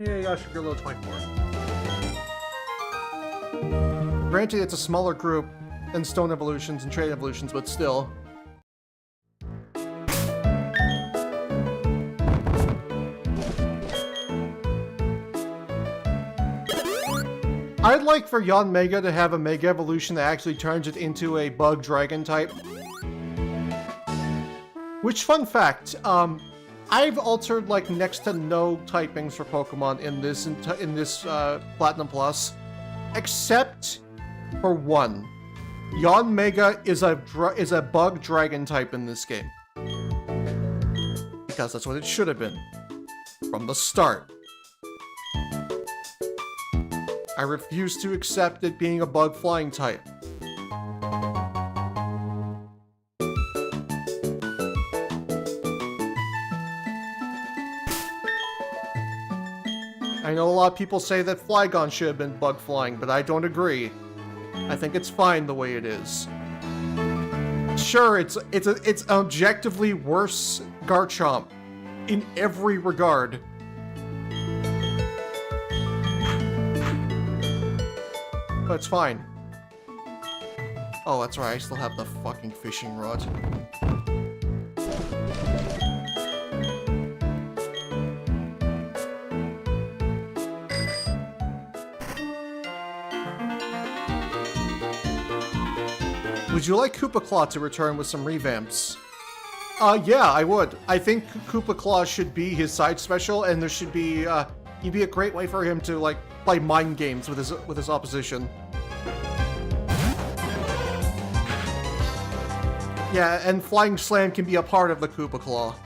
Yeah, I should go level 24. Granted, it's a smaller group than Stone Evolutions and Trade Evolutions, but still. I'd like for Yanmega to have a Mega Evolution that actually turns it into a Bug Dragon type. Which, fun fact, I've altered like next to no typings for Pokemon in this Platinum Plus, except for one. Yanmega is a Bug Dragon type in this game, because that's what it should have been from the start. I refuse to accept it being a bug flying type. I know a lot of people say that Flygon should have been bug flying, but I don't agree. I think it's fine the way it is. Sure, it's objectively worse Garchomp in every regard. But it's fine. Oh, that's right, I still have the fucking fishing rod. Would you like Koopa Claw to return with some revamps? Yeah, I would. I think Koopa Claw should be his side special, and there should be, he'd be a great way for him to, like, play mind games with his opposition. Yeah, and Flying Slam can be a part of the Koopa Claw.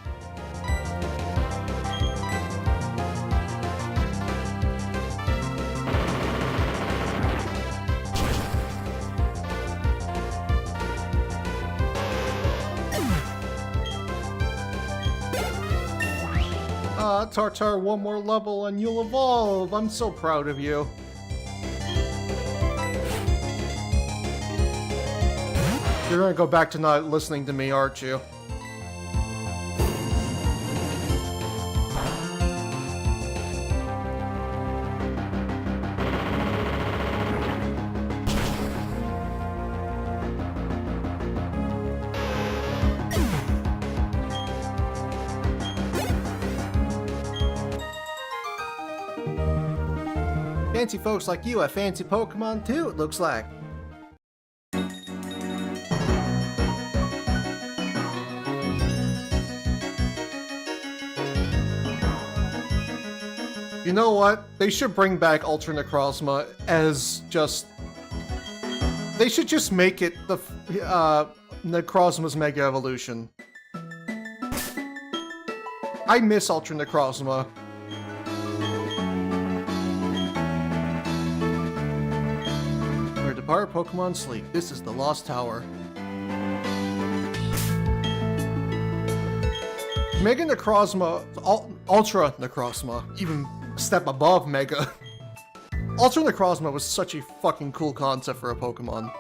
Tartar, one more level and you'll evolve. I'm so proud of you. You're gonna go back to not listening to me, aren't you? fancy folks like you have fancy Pokemon too, it looks like. You know what? They should bring back Ultra Necrozma as just... They should just make it the Necrozma's Mega Evolution. I miss Ultra Necrozma. Where depart Pokemon sleep. This is the Lost Tower. Mega Necrozma, Ultra Necrozma, even step above Mega. Ultra Necrozma was such a fucking cool concept for a Pokemon.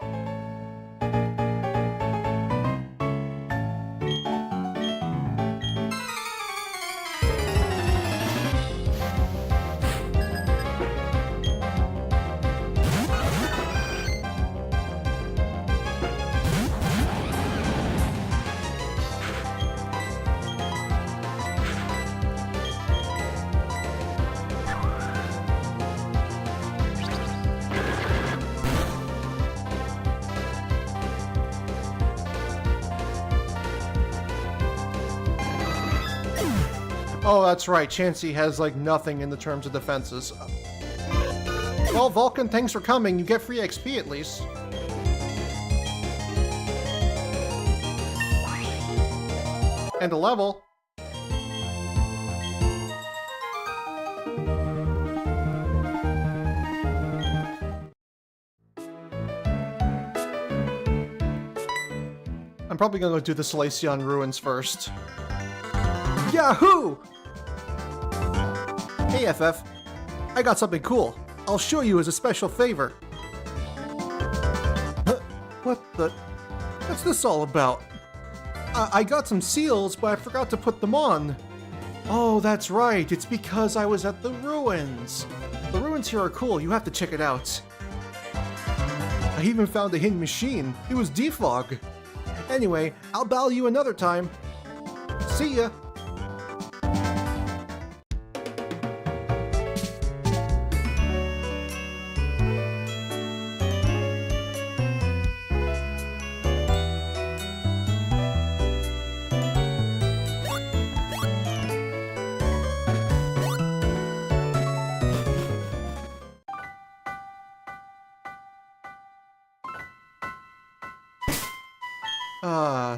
Oh, that's right. Chansey has, like, nothing in the terms of defenses. Well, Vulcan, thanks for coming. You get free XP, at least. And a level. I'm probably gonna go do the Salacion Ruins first. Yahoo! Hey, FF. I got something cool. I'll show you as a special favor. What the... What's this all about? I got some seals, but I forgot to put them on. Oh, that's right. It's because I was at the ruins. The ruins here are cool. You have to check it out. I even found a hidden machine. It was defog. Anyway, I'll battle you another time. See ya.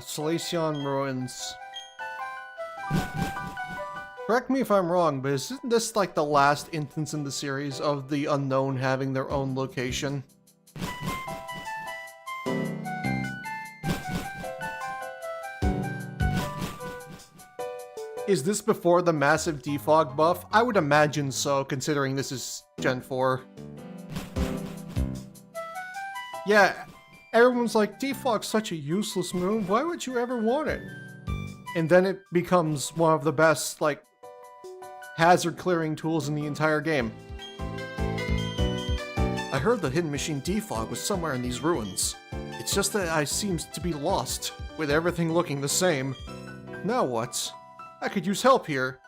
Salacion Ruins. Correct me if I'm wrong, but isn't this like the last instance in the series of the Unknown having their own location? Is this before the massive defog buff? I would imagine so, considering this is Gen 4. Yeah. Everyone's like, defog's such a useless move, why would you ever want it? And then it becomes one of the best, like, hazard clearing tools in the entire game. I heard the hidden machine defog was somewhere in these ruins. It's just that I seem to be lost, with everything looking the same. Now what? I could use help here.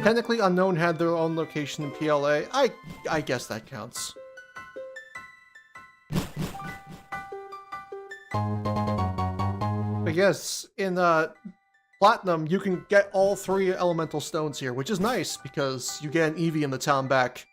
Technically, Unknown had their own location in PLA. I guess that counts. But yes, in Platinum, you can get all 3 elemental stones here, which is nice, because you get an Eevee in the town back.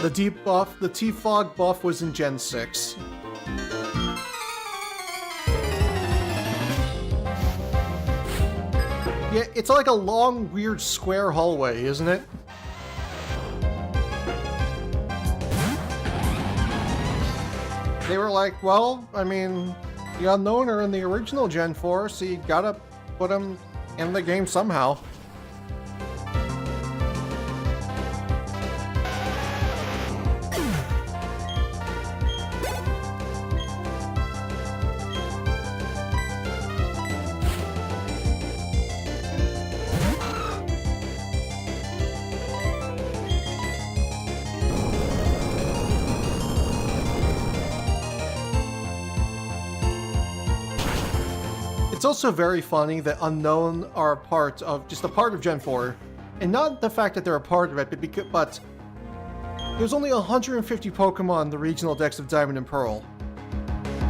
The deep buff, the T-Fog buff was in Gen 6. Yeah, it's like a long, weird square hallway, isn't it? They were like, well, I mean, the Unknown are in the original Gen 4, so you gotta put them in the game somehow. also very funny that Unknown are a part of Gen 4. And not the fact that they're a part of it, but there's only 150 Pokemon in the regional decks of Diamond and Pearl.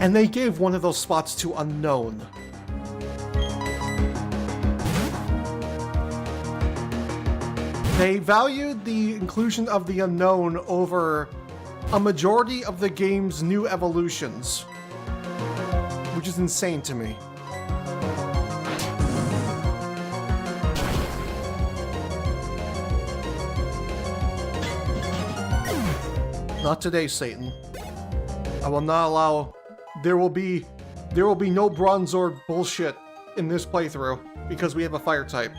And they gave one of those spots to Unknown. They valued the inclusion of the Unknown over a majority of the game's new evolutions, which is insane to me. Not today, Satan. I will not allow... There will be no Bronzor bullshit in this playthrough, because we have a fire type.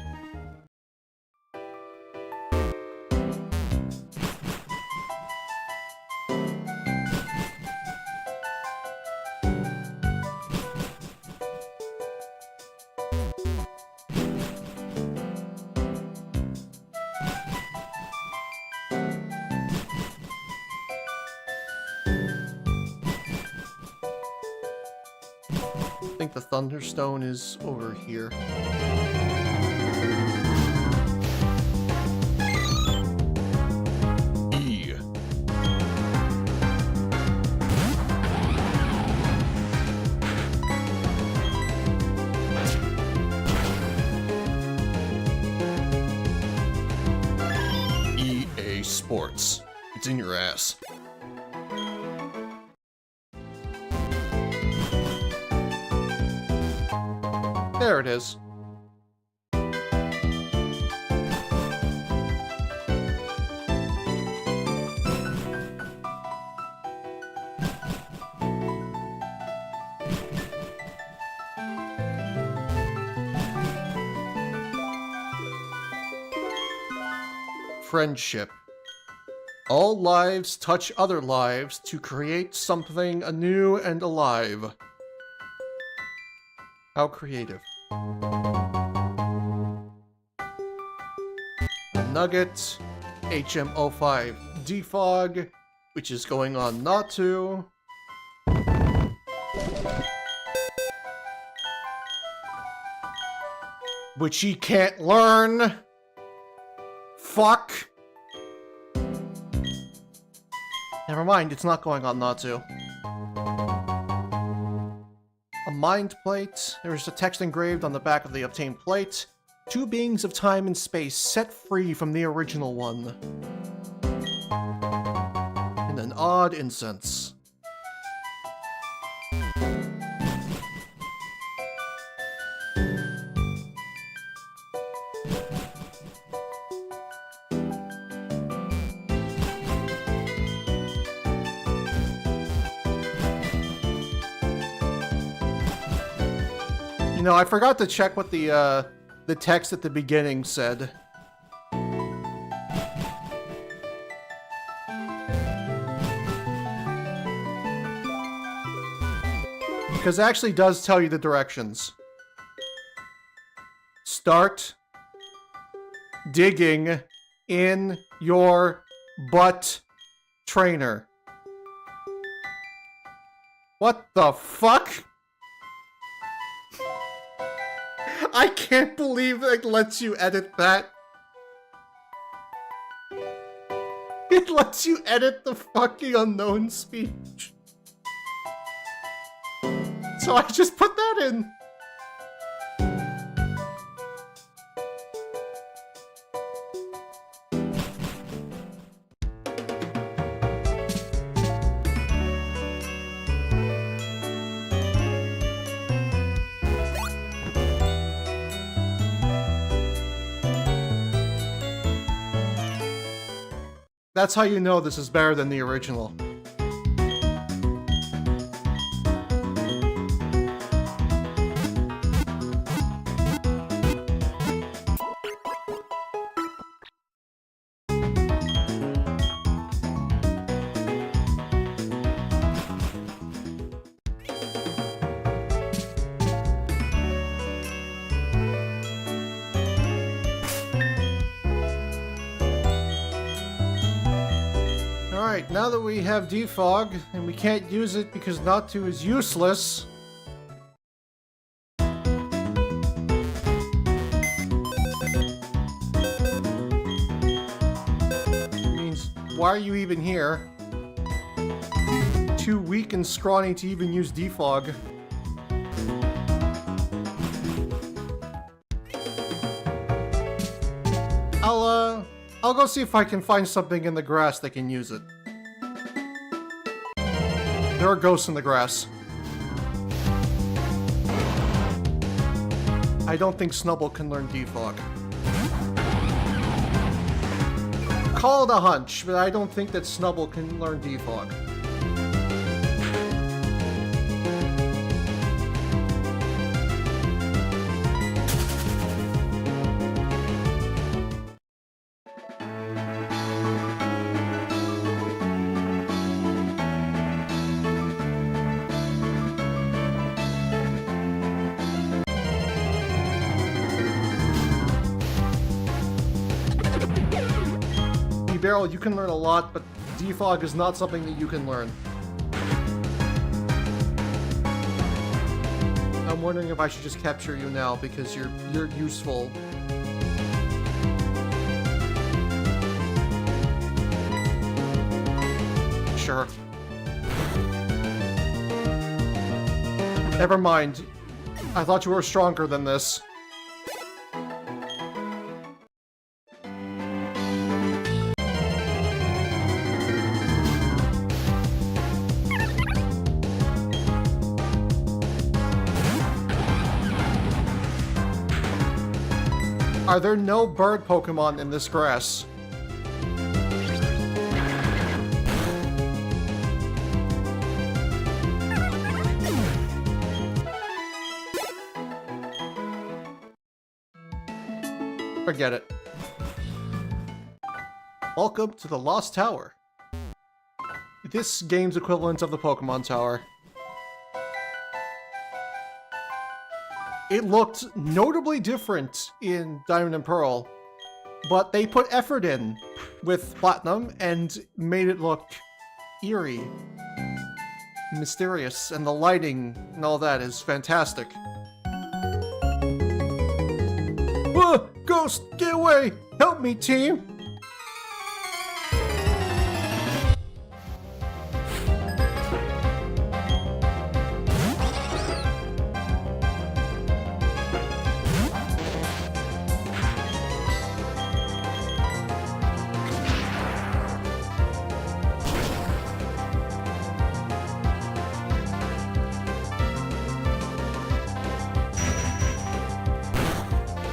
I think the Thunderstone is over here. E. EA Sports. It's in your ass. There it is. Friendship. All lives touch other lives to create something anew and alive. How creative. Nugget, HM05 Defog, which is going on Natu. Which he can't learn. Fuck. Never mind, it's not going on Natu. A mind plate. There is a text engraved on the back of the obtained plate. Two beings of time and space set free from the original one. And an odd incense. You know, I forgot to check what the text at the beginning said. Because it actually does tell you the directions. Start digging in your butt, trainer. What the fuck? I can't believe it lets you edit that. It lets you edit the fucking Unknown speech. So I just put that in. That's how you know this is better than the original. Alright, now that we have defog, and we can't use it because Natu is useless, Why are you even here? Too weak and scrawny to even use defog. I'll go see if I can find something in the grass that can use it. There are ghosts in the grass. I don't think Snubbull can learn defog. Call it a hunch, but I don't think that Snubbull can learn defog. Barrel, you can learn a lot, but defog is not something that you can learn. I'm wondering if I should just capture you now because you're useful. Sure. Never mind. I thought you were stronger than this. Are there no bird Pokemon in this grass? Forget it. Welcome to the Lost Tower. This game's equivalent of the Pokemon Tower. It looked notably different in Diamond and Pearl, but they put effort in with Platinum and made it look eerie, mysterious, and the lighting and all that is fantastic. Ghost, get away! Help me, team!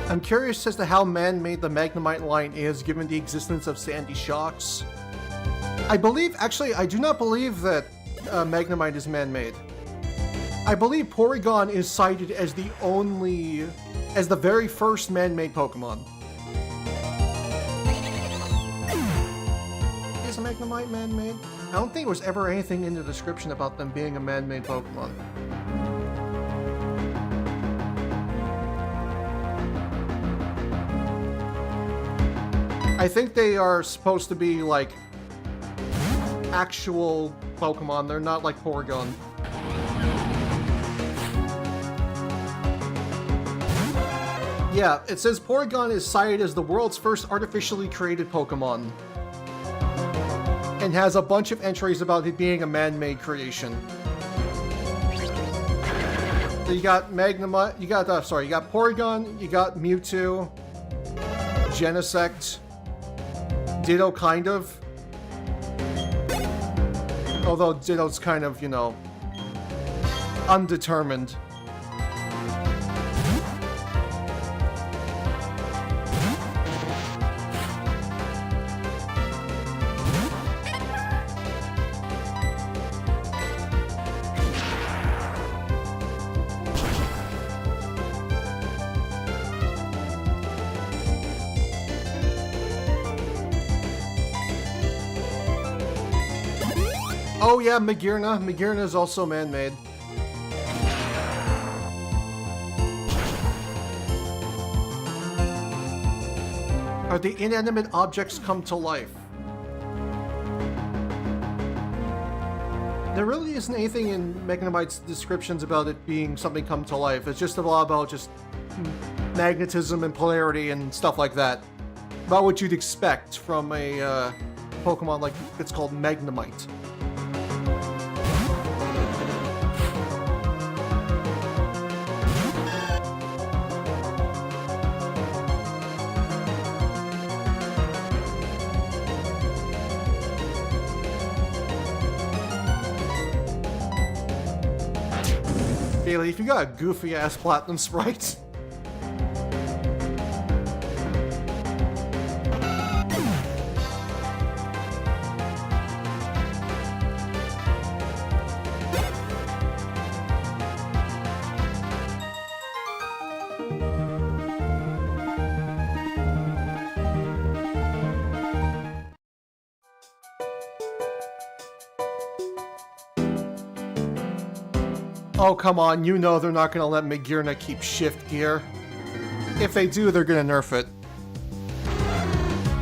I'm curious as to how man-made the Magnemite line is, given the existence of Sandy Shocks. I do not believe that Magnemite is man-made. I believe Porygon is cited as the very first man-made Pokemon. Is Magnemite man-made? I don't think there was ever anything in the description about them being a man-made Pokemon. I think they are supposed to be, like, actual Pokemon. They're not like Porygon. Yeah, it says Porygon is cited as the world's first artificially created Pokemon. And has a bunch of entries about it being a man-made creation. So you got Magnemite, you got Porygon, you got Mewtwo, Genesect, Ditto, kind of. Although Ditto's kind of, you know, undetermined. Oh yeah, Magearna. Magearna is also man-made. Are the inanimate objects come to life? There really isn't anything in Magnemite's descriptions about it being something come to life. It's just a lot about just magnetism and polarity and stuff like that. About what you'd expect from a Pokemon like it's called Magnemite. Bailey, if you got a goofy ass platinum sprite. Oh, come on, you know they're not gonna let Magearna keep shift gear. If they do, they're gonna nerf it.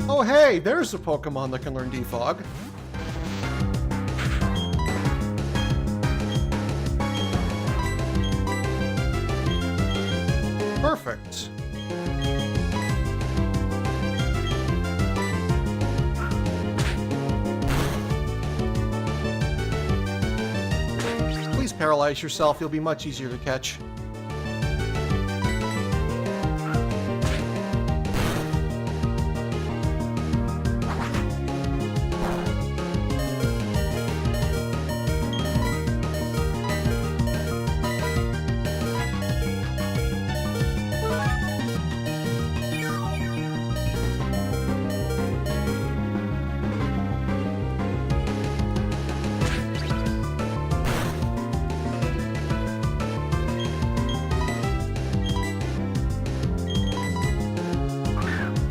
Oh hey, there's a Pokemon that can learn Defog. Perfect. Please paralyze yourself, you'll be much easier to catch.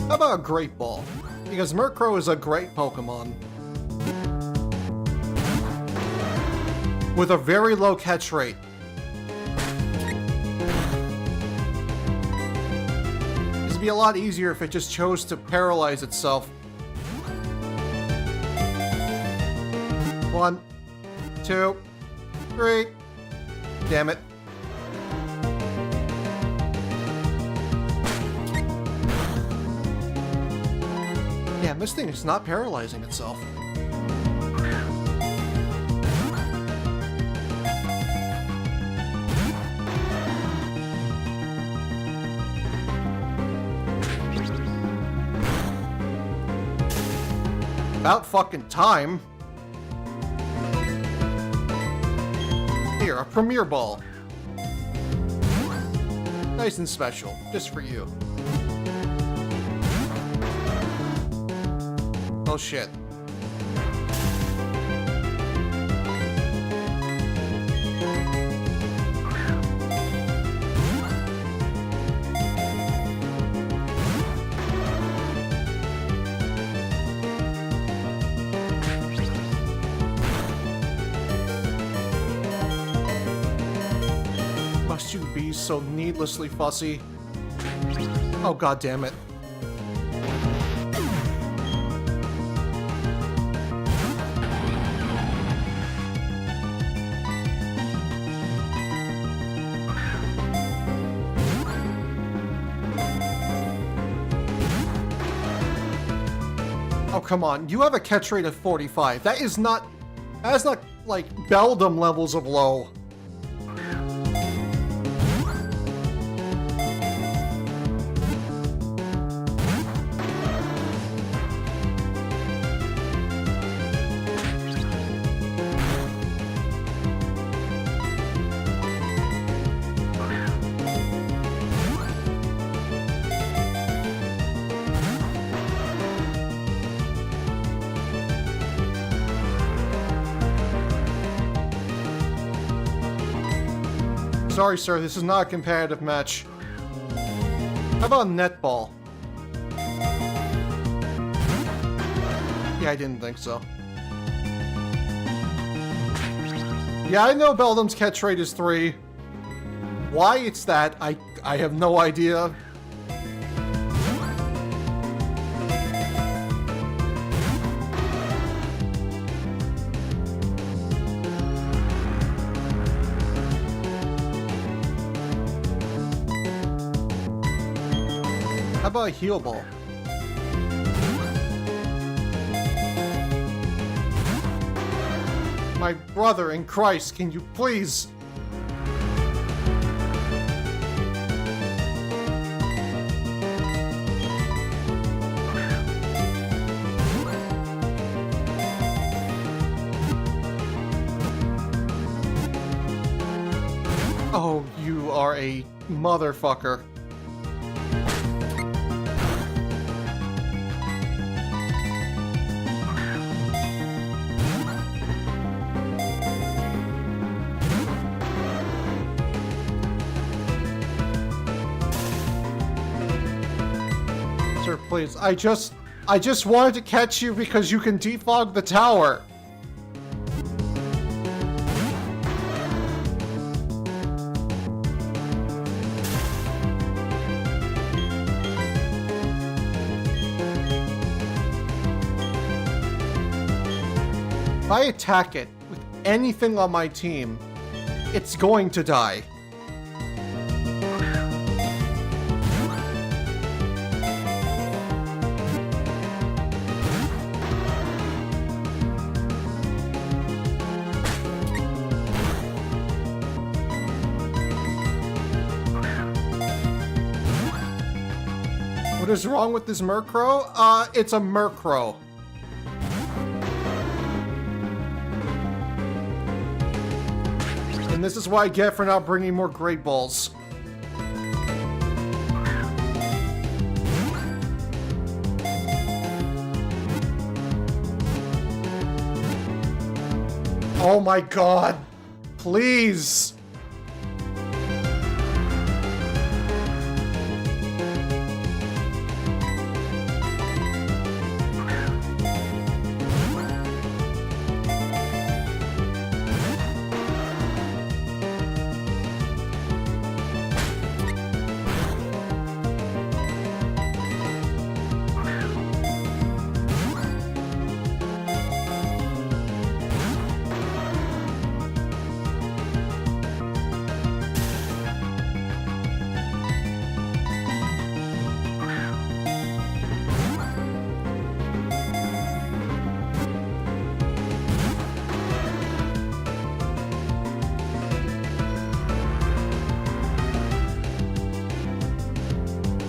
How about a Great Ball? Because Murkrow is a great Pokemon. With a very low catch rate. It'd be a lot easier if it just chose to paralyze itself. 1, 2, 3. Damn it. Damn, this thing is not paralyzing itself. About fucking time. Here, a Premier Ball. Nice and special, just for you. Oh shit. Must you be so needlessly fussy? Oh god damn it. Oh, come on. You have a catch rate of 45. That's not, like, Beldum levels of low. Sorry, sir, this is not a competitive match. How about netball? Yeah, I didn't think so. Yeah, I know Beldum's catch rate is 3. Why it's that, I have no idea. How about a heal ball? My brother in Christ, can you please? Oh, you are a motherfucker. Sir, please, I just wanted to catch you because you can defog the tower. If I attack it with anything on my team, it's going to die. What is wrong with this Murkrow? It's a Murkrow. And this is what I get for not bringing more Great Balls. Oh my god. Please.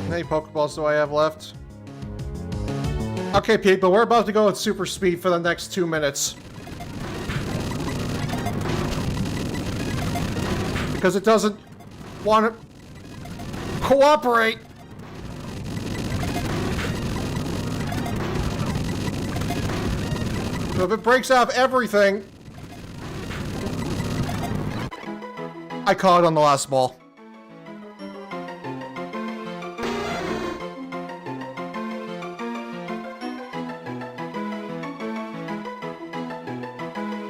How many Pokeballs do I have left? Okay, people, we're about to go at super speed for the next 2 minutes. Because it doesn't want to cooperate. So if it breaks off everything... I caught it on the last ball.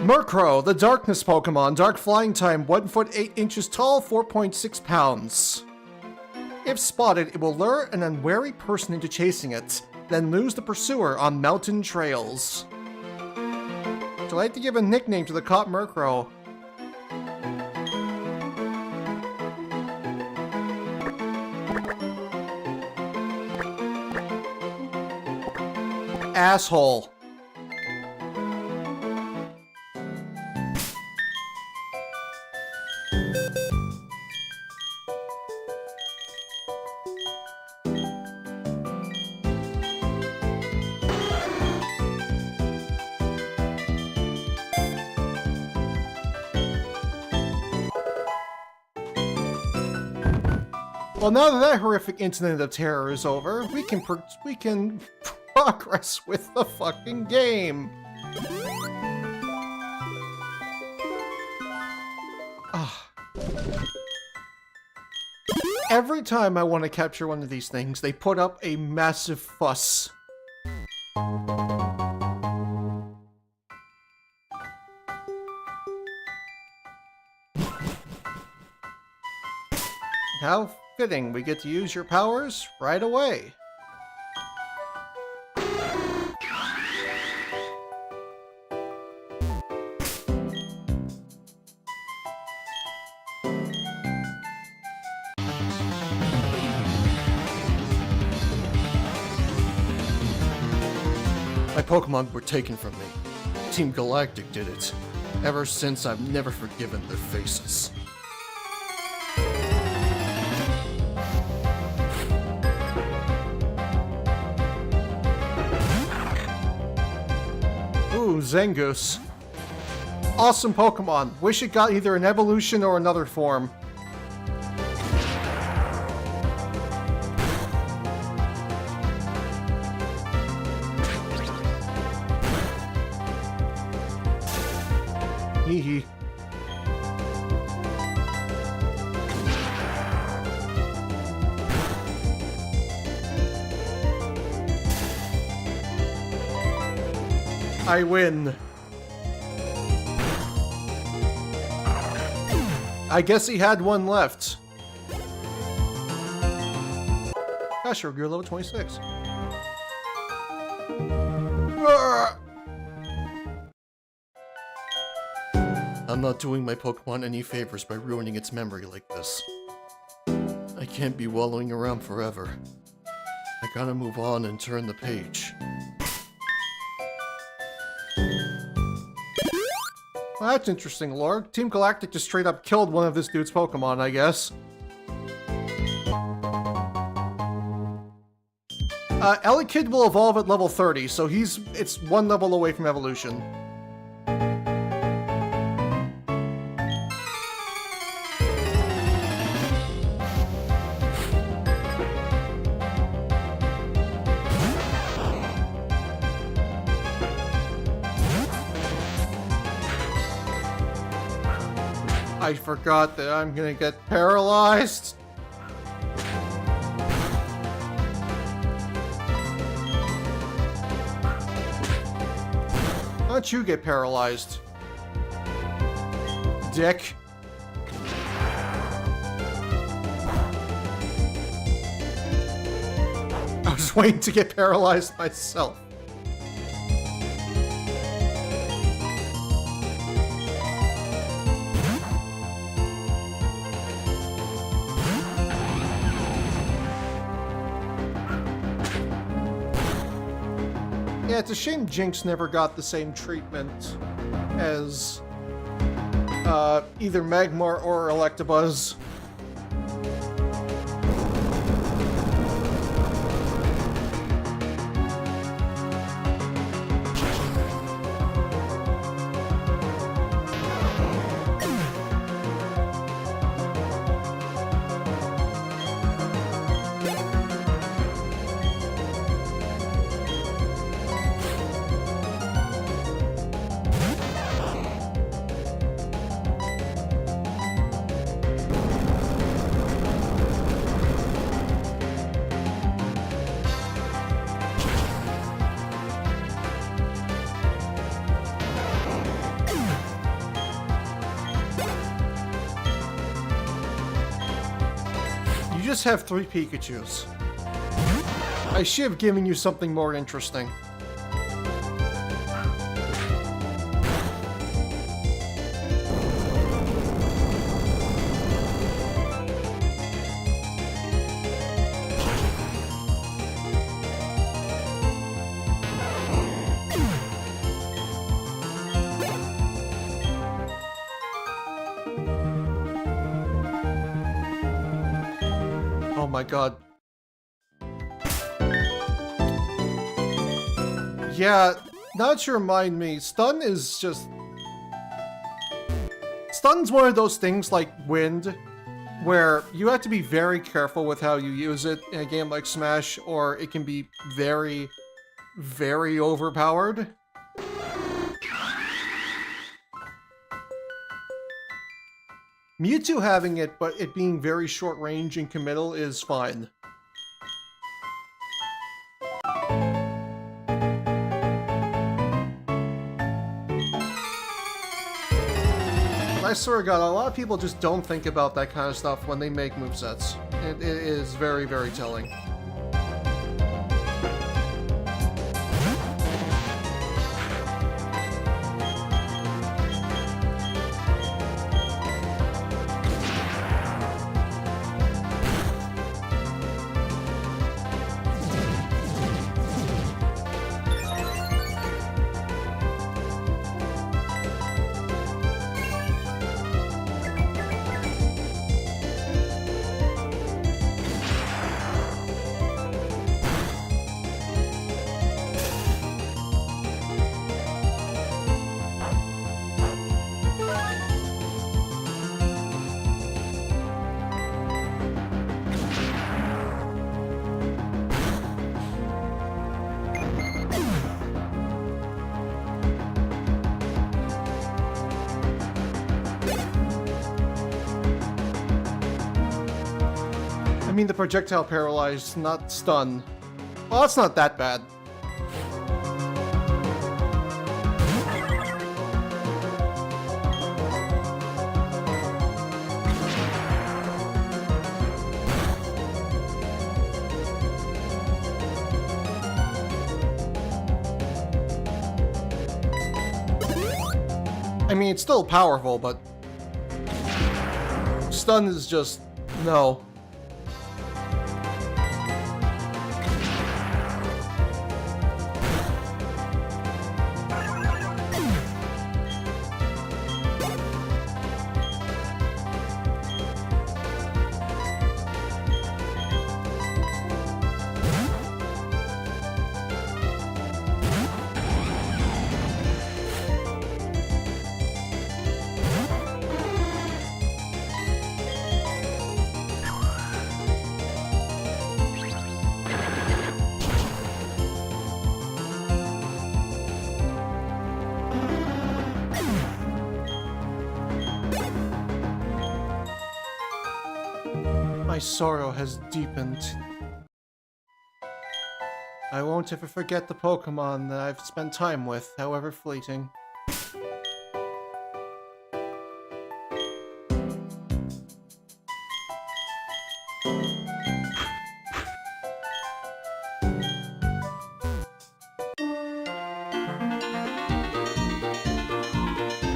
Murkrow, the Darkness Pokemon. Dark Flying Time, 1 foot 8 inches tall, 4.6 pounds. If spotted, it will lure an unwary person into chasing it, then lose the pursuer on mountain trails. Would you like to give a nickname to the caught Murkrow? Asshole. Well, now that that horrific incident of terror is over, we can progress with the fucking game. Every time I want to capture one of these things, they put up a massive fuss. How fitting, we get to use your powers right away. My Pokemon were taken from me. Team Galactic did it. Ever since, I've never forgiven their faces. Ooh, Zangoose. Awesome Pokemon. Wish it got either an evolution or another form. Hee hee. I win. I guess he had one left. Gosh, you're level 26. I'm not doing my Pokemon any favors by ruining its memory like this. I can't be wallowing around forever. I gotta move on and turn the page. Well, that's interesting, lore. Team Galactic just straight up killed one of this dude's Pokemon, I guess. Elekid will evolve at level 30, so it's one level away from evolution. I forgot that I'm gonna get paralyzed. Why don't you get paralyzed, dick? I was waiting to get paralyzed myself. Yeah, it's a shame Jinx never got the same treatment as either Magmar or Electabuzz. You just have 3 Pikachus. I should have given you something more interesting. Oh my god. Yeah, now that you remind me, Stun is just... Stun's one of those things like Wind, where you have to be very careful with how you use it in a game like Smash, or it can be very, very overpowered. Mewtwo having it, but it being very short range and committal is fine. I swear to God, a lot of people just don't think about that kind of stuff when they make movesets. It is very, very telling. I mean the projectile paralyzed, not stun. Well, it's not that bad. I mean, it's still powerful, but stun is just no. My sorrow has deepened. I won't ever forget the Pokemon that I've spent time with, however fleeting.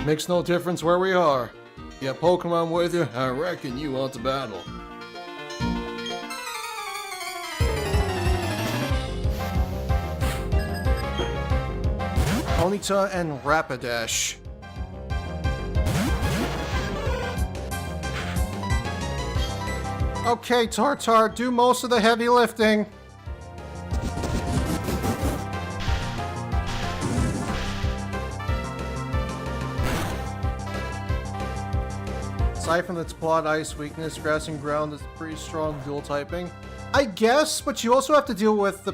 Makes no difference where we are. You have Pokemon with you, I reckon you want to battle. Ponyta and Rapidash. Okay, Tartar, do most of the heavy lifting. Aside from its plot ice weakness, grass and ground is pretty strong dual typing. I guess, but you also have to deal with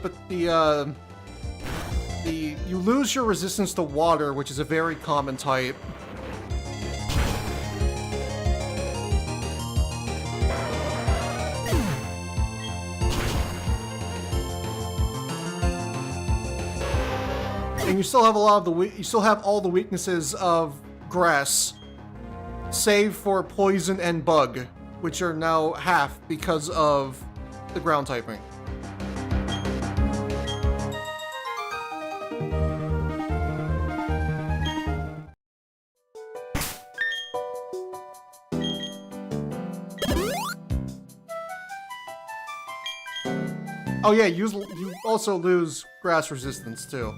you lose your resistance to water, which is a very common type. And you still have a lot of you still have all the weaknesses of grass, save for poison and bug, which are now half because of the ground typing. Oh yeah, you also lose grass resistance too.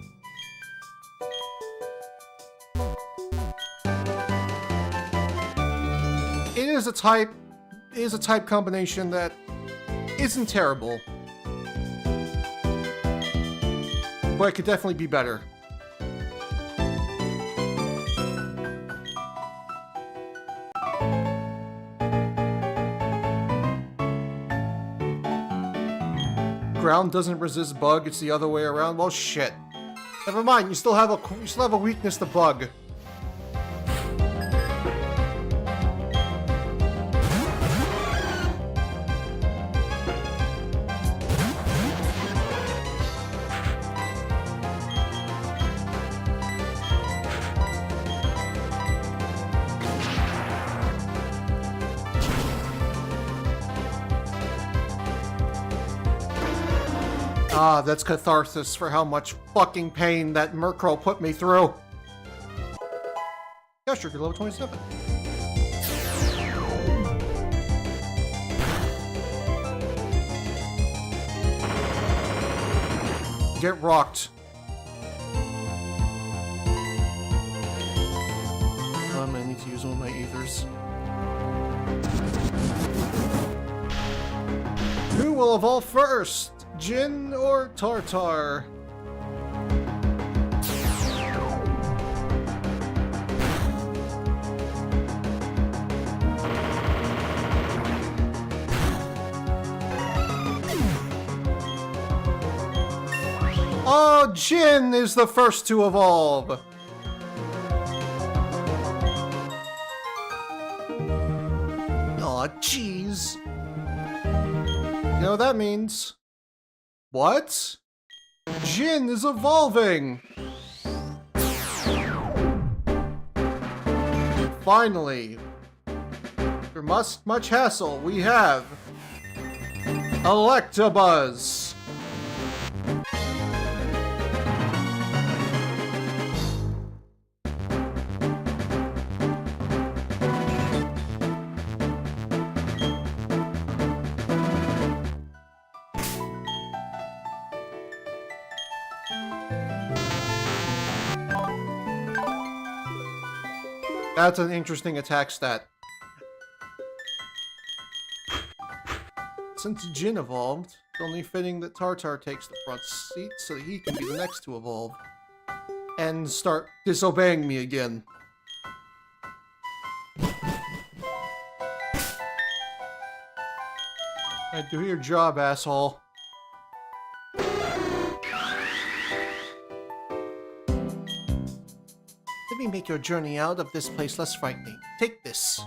It is a type combination that isn't terrible, but it could definitely be better. Ground doesn't resist bug, it's the other way around. Well, shit. Never mind, you still have a weakness to bug. Ah, that's catharsis for how much fucking pain that Murkrow put me through. Yeah, sure, you're level 27. Get rocked. I need to use one of my ethers. Who will evolve first? Jin or Tartar? Oh, Jin is the first to evolve! Aw, jeez. know what that means. What? Jin is evolving! Finally, after much hassle, we have Electabuzz. That's an interesting attack stat. Since Jin evolved, it's only fitting that Tartar takes the front seat so that he can be the next to evolve. And start disobeying me again. Do your job, asshole. Let me make your journey out of this place less frightening. Take this.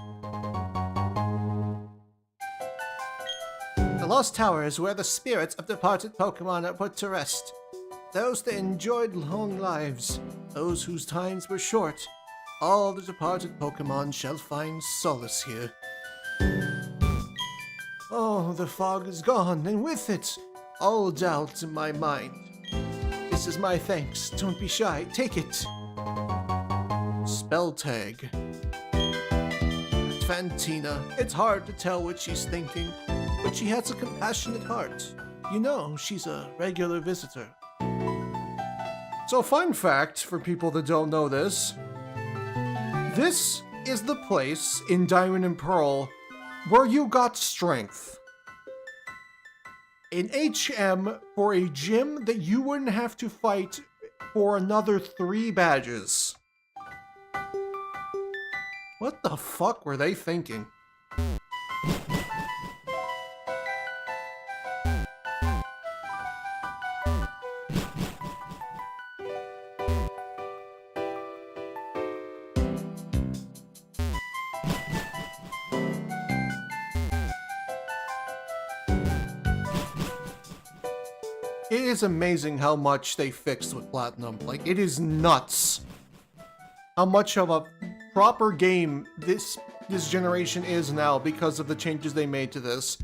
The Lost Tower is where the spirits of departed Pokemon are put to rest. Those that enjoyed long lives, those whose times were short, all the departed Pokemon shall find solace here. Oh, the fog is gone, and with it, all doubt in my mind. This is my thanks. Don't be shy. Take it. Spell tag. Fantina. It's hard to tell what she's thinking, but she has a compassionate heart. You know, she's a regular visitor. So, fun fact for people that don't know this. This is the place in Diamond and Pearl where you got strength. An HM for a gym that you wouldn't have to fight for another 3 badges. What the fuck were they thinking? It is amazing how much they fixed with Platinum. Like, it is nuts how much of a proper game this generation is now because of the changes they made to this.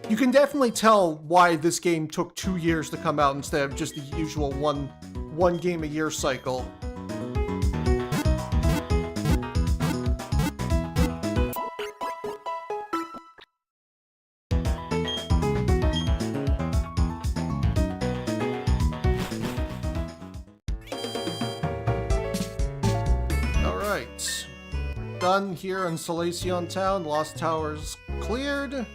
You can definitely tell why this game took 2 years to come out instead of just the usual one game a year cycle. Done here in Solaceon Town. Lost Tower's cleared.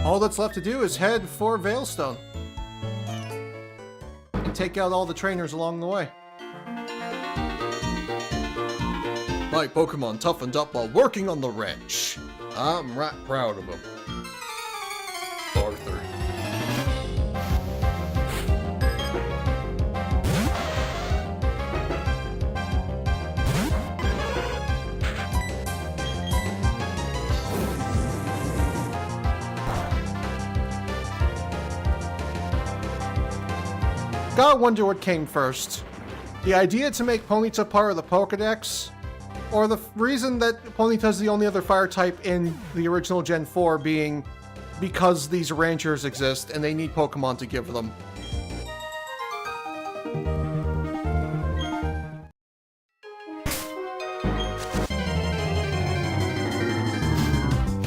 All that's left to do is head for Veilstone and take out all the trainers along the way. My Pokemon toughened up while working on the wrench. I'm right proud of him. Arthur. Gotta wonder what came first. The idea to make Ponyta part of the Pokedex, or the reason that Ponyta's the only other fire type in the original Gen 4 being because these ranchers exist and they need Pokemon to give them.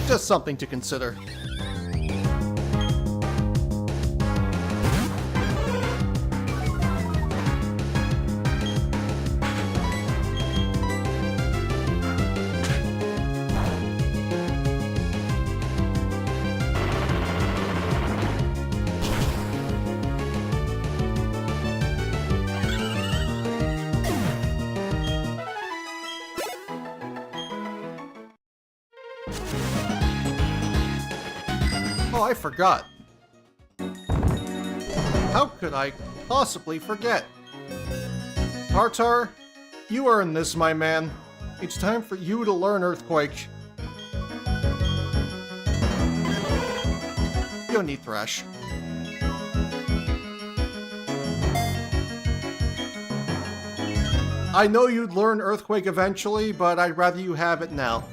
Just something to consider. Oh, I forgot. How could I possibly forget? Tartar, you earned this, my man. It's time for you to learn Earthquake. don't need Thresh. I know you'd learn Earthquake eventually, but I'd rather you have it now.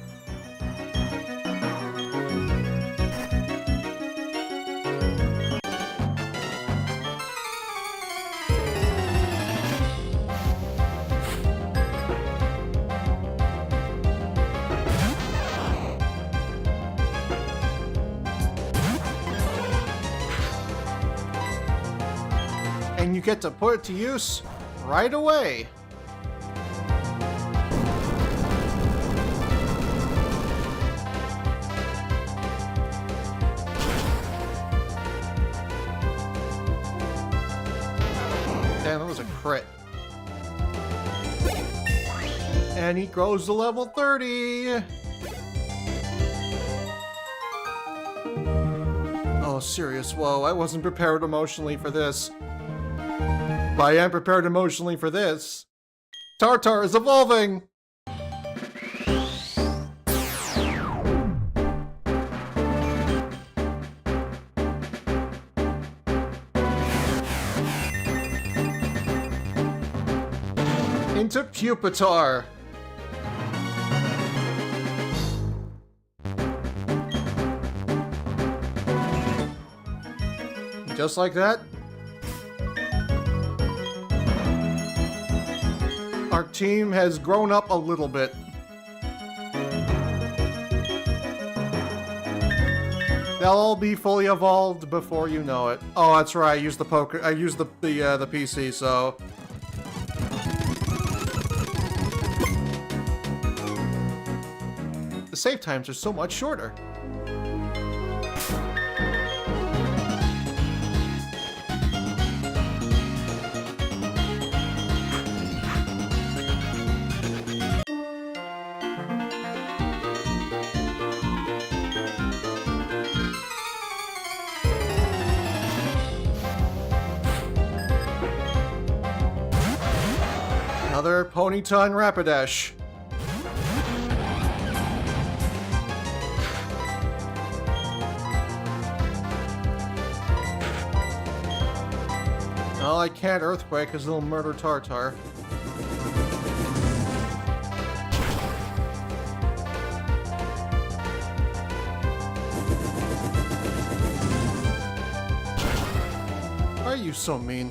And you get to put it to use right away. Damn, that was a crit. And he grows to level 30. Oh, serious. Whoa, I wasn't prepared emotionally for this. But I am prepared emotionally for this. Tartar is evolving! Into Pupitar. Just like that. Our team has grown up a little bit. They'll all be fully evolved before you know it. Oh, that's right. I used the PC, so the save times are so much shorter. Another Ponyta and Rapidash. Well, I can't Earthquake because it'll murder Tartar. Why are you so mean?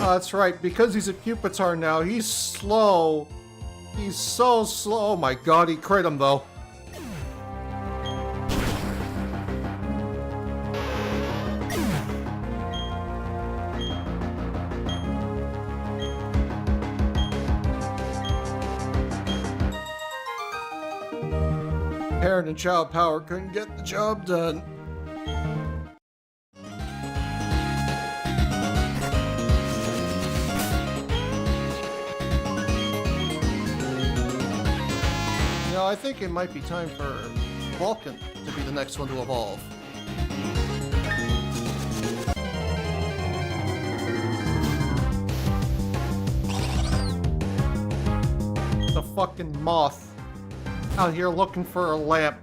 Oh, that's right, because he's a Pupitar now, he's slow. He's so slow. Oh my god, he crit him though. Parent and child power couldn't get the job done. I think it might be time for Vulcan to be the next one to evolve. The fucking moth out here looking for a lamp.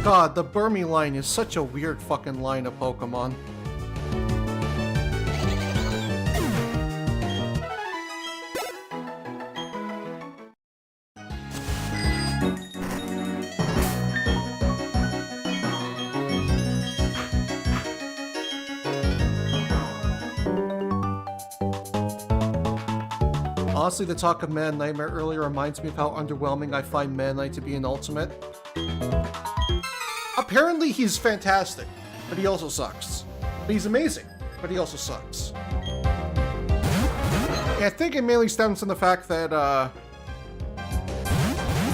God, the Burmy line is such a weird fucking line of Pokemon. Honestly, the talk of Man Nightmare earlier reminds me of how underwhelming I find Man Knight to be in Ultimate. Apparently he's fantastic, but he also sucks. But he's amazing, but he also sucks. And I think it mainly stems from the fact that,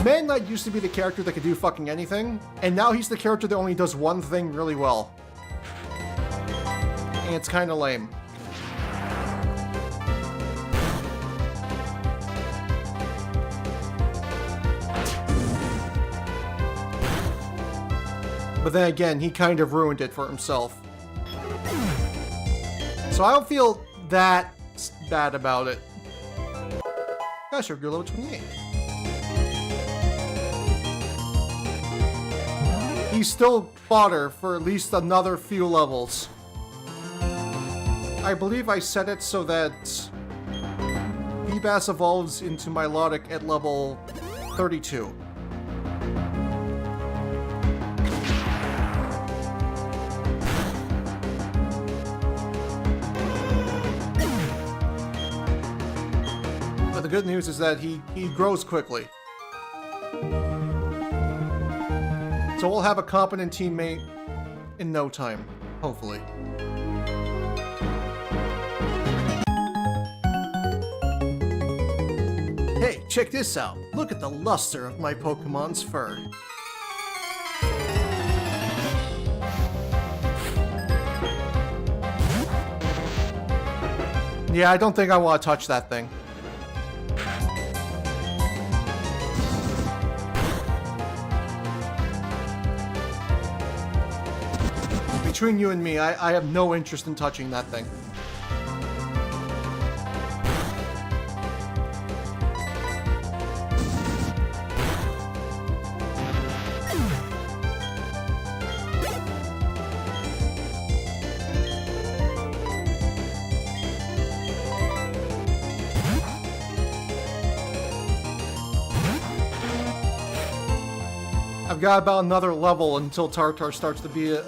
Man Knight used to be the character that could do fucking anything, and now he's the character that only does one thing really well. And it's kinda lame. But then again, he kind of ruined it for himself. So I don't feel that bad about it. Gosh, you're level 28. He's still fodder for at least another few levels. I believe I set it so that Feebas evolves into Milotic at level 32. But the good news is that he grows quickly. So we'll have a competent teammate in no time, hopefully. Hey, check this out. Look at the luster of my Pokemon's fur. Yeah, I don't think I want to touch that thing. Between you and me, I have no interest in touching that thing. I've got about another level until Tartar starts to be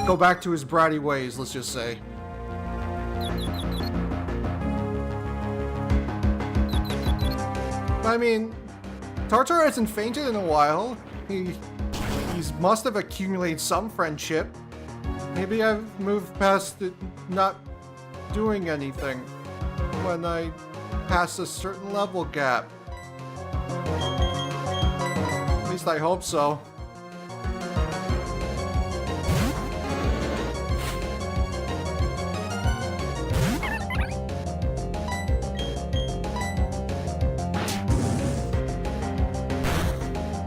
go back to his bratty ways, let's just say. I mean, Tartar hasn't fainted in a while. He must have accumulated some friendship. Maybe I've moved past it not doing anything when I pass a certain level gap. At least I hope so.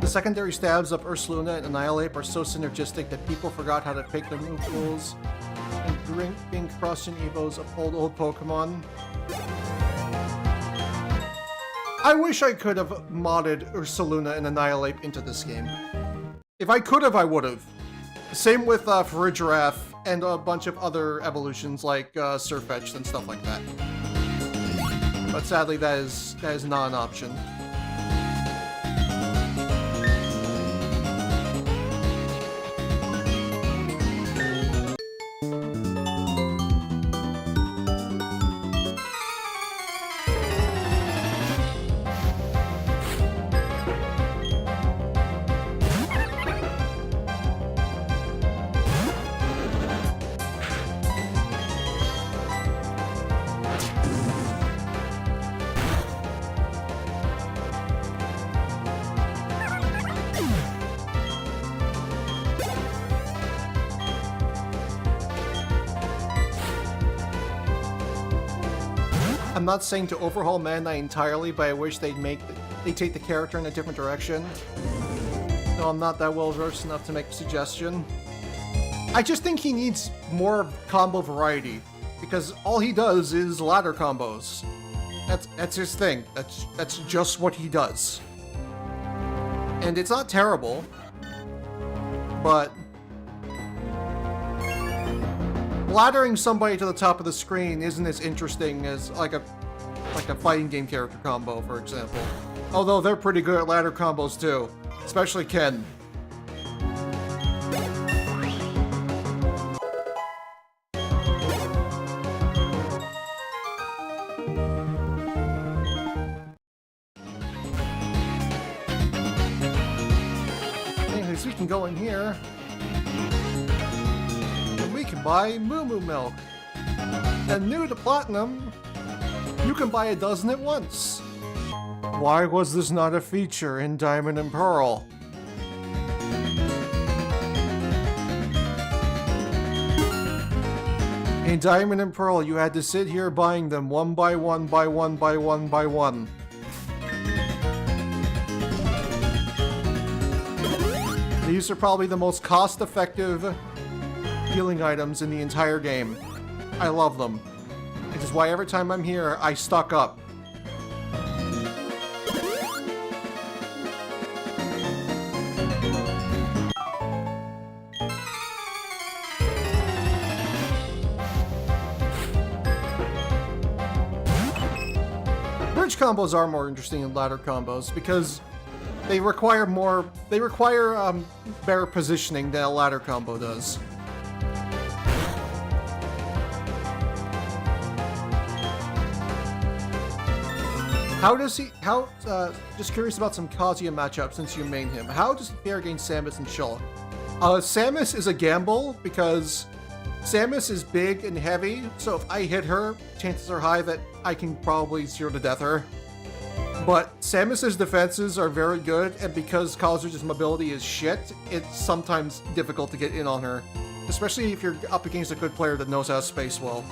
The secondary stabs of Ursaluna and Annihilate are so synergistic that people forgot how to pick their move rules and being crossed in Evos of old Pokemon. I wish I could have modded Ursaluna and Annihilate into this game. If I could have, I would have. Same with Farigiraf and a bunch of other evolutions like Sirfetch'd and stuff like that. But sadly, that is not an option. I'm not saying to overhaul Meta Knight entirely, but I wish they'd take the character in a different direction. No, I'm not that well versed enough to make a suggestion. I just think he needs more combo variety, because all he does is ladder combos. That's his thing. That's just what he does. And it's not terrible, but laddering somebody to the top of the screen isn't as interesting as like a fighting game character combo, for example. Although they're pretty good at ladder combos too, especially Ken. Anyways, we can go in here. We can buy Moo Moo Milk. And new to Platinum, you can buy a dozen at once. Why was this not a feature in Diamond and Pearl? In Diamond and Pearl, you had to sit here buying them one by one by one by one by one. These are probably the most cost-effective healing items in the entire game. I love them. Which is why every time I'm here, I stock up. Bridge combos are more interesting than ladder combos because they require better positioning than a ladder combo does. Just curious about some Kazuya matchup since you main him. How does he fare against Samus and Shulk? Samus is a gamble because Samus is big and heavy, so if I hit her, chances are high that I can probably 0 to death her. But Samus's defenses are very good, and because Kazuya's mobility is shit, it's sometimes difficult to get in on her. Especially if you're up against a good player that knows how to space well.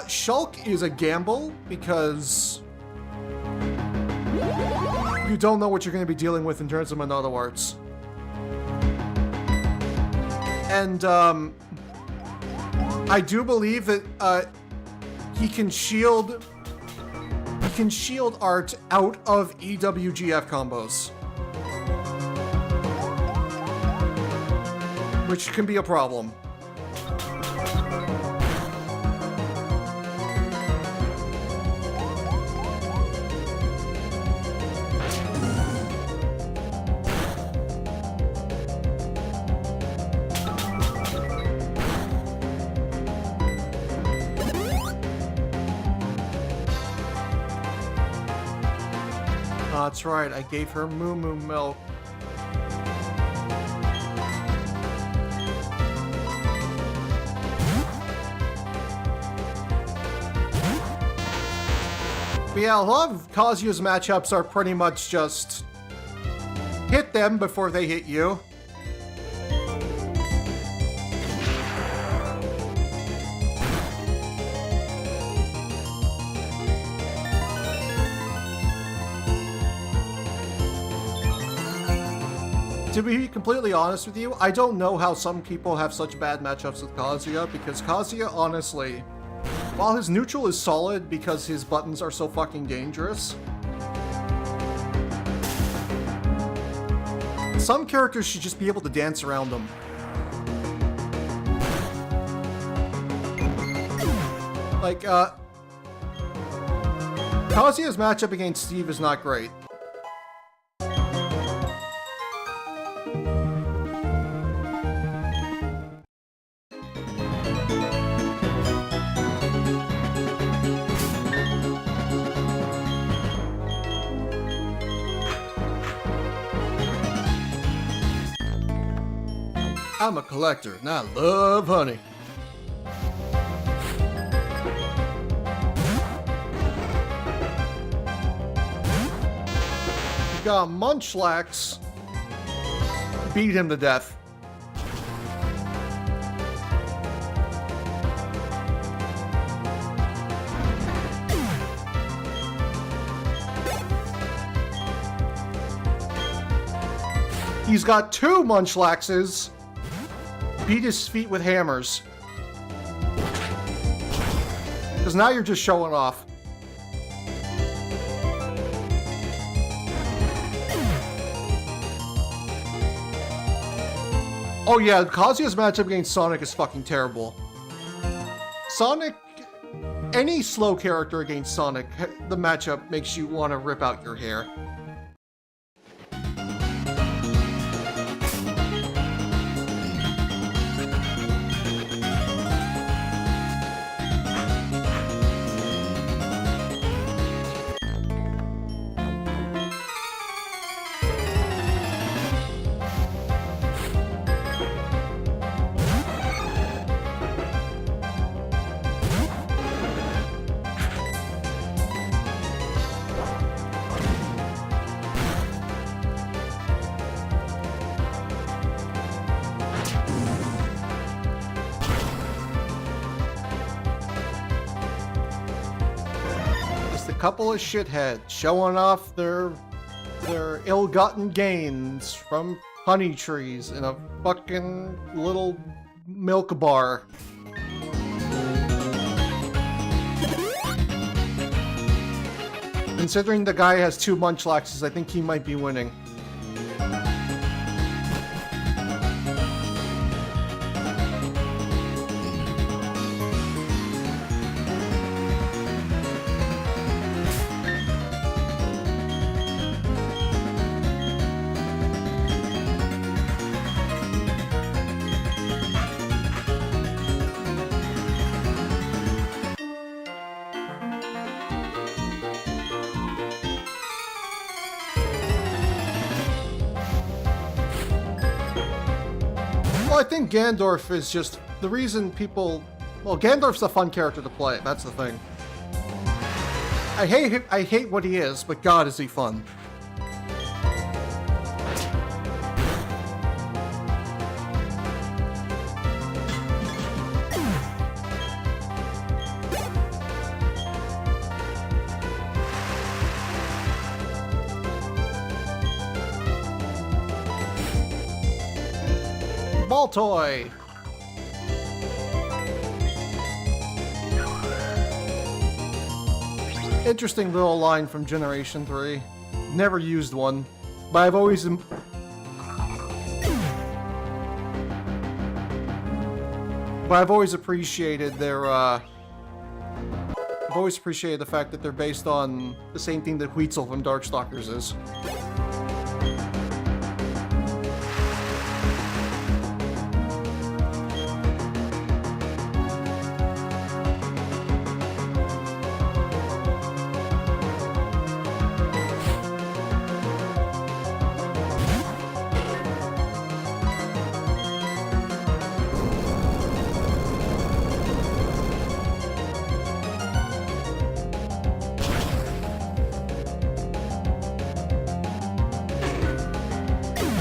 Shulk is a gamble because you don't know what you're going to be dealing with in terms of Monado Arts. And, I do believe that, he can shield art out of EWGF combos. Which can be a problem. That's right, I gave her Moo Moo milk. But yeah, a lot of Kazuya's matchups are pretty much just hit them before they hit you. To be completely honest with you, I don't know how some people have such bad matchups with Kazuya, because Kazuya, honestly, while his neutral is solid because his buttons are so fucking dangerous, some characters should just be able to dance around them. Like, Kazuya's matchup against Steve is not great. I'm a collector, and I love honey. You got Munchlax. Beat him to death. He's got 2 Munchlaxes. Beat his feet with hammers. Because now you're just showing off. Oh yeah, Kazuya's matchup against Sonic is fucking terrible. Sonic... Any slow character against Sonic, the matchup makes you want to rip out your hair. Couple of shitheads showing off their ill-gotten gains from honey trees in a fucking little milk bar. Considering the guy has 2 Munchlaxes, I think he might be winning. Well, I think Gandorf is just the reason people... Well, Gandorf's a fun character to play, that's the thing. I hate what he is, but God is he fun. Ball toy! Interesting little line from Generation 3. Never used one, but I've always appreciated their I've always appreciated the fact that they're based on the same thing that Weetzel from Darkstalkers is.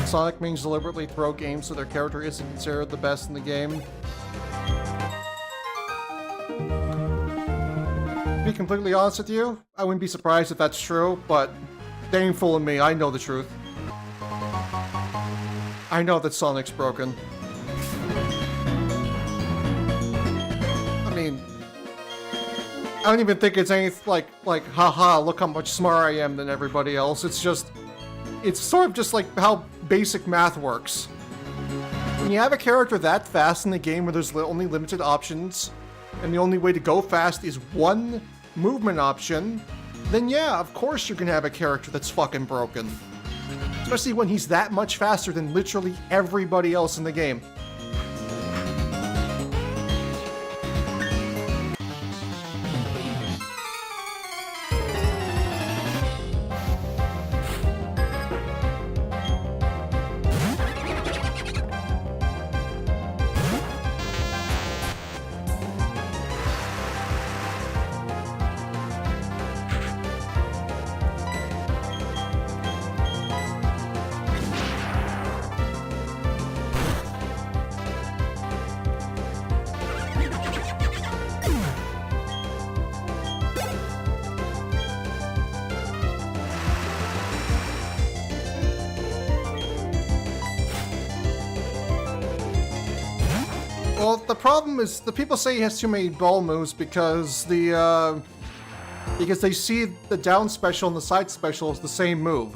Sonic means deliberately throw games so their character isn't considered the best in the game. To be completely honest with you, I wouldn't be surprised if that's true, but they ain't fooling me, I know the truth. I know that Sonic's broken. I mean, I don't even think it's anything like, haha, look how much smarter I am than everybody else. It's just, it's sort of just like how basic math works. When you have a character that fast in the game where there's only limited options, and the only way to go fast is one movement option, then yeah, of course you're gonna have a character that's fucking broken. Especially when he's that much faster than literally everybody else in the game. Well, the problem is the people say he has too many ball moves because they see the down special and the side special as the same move.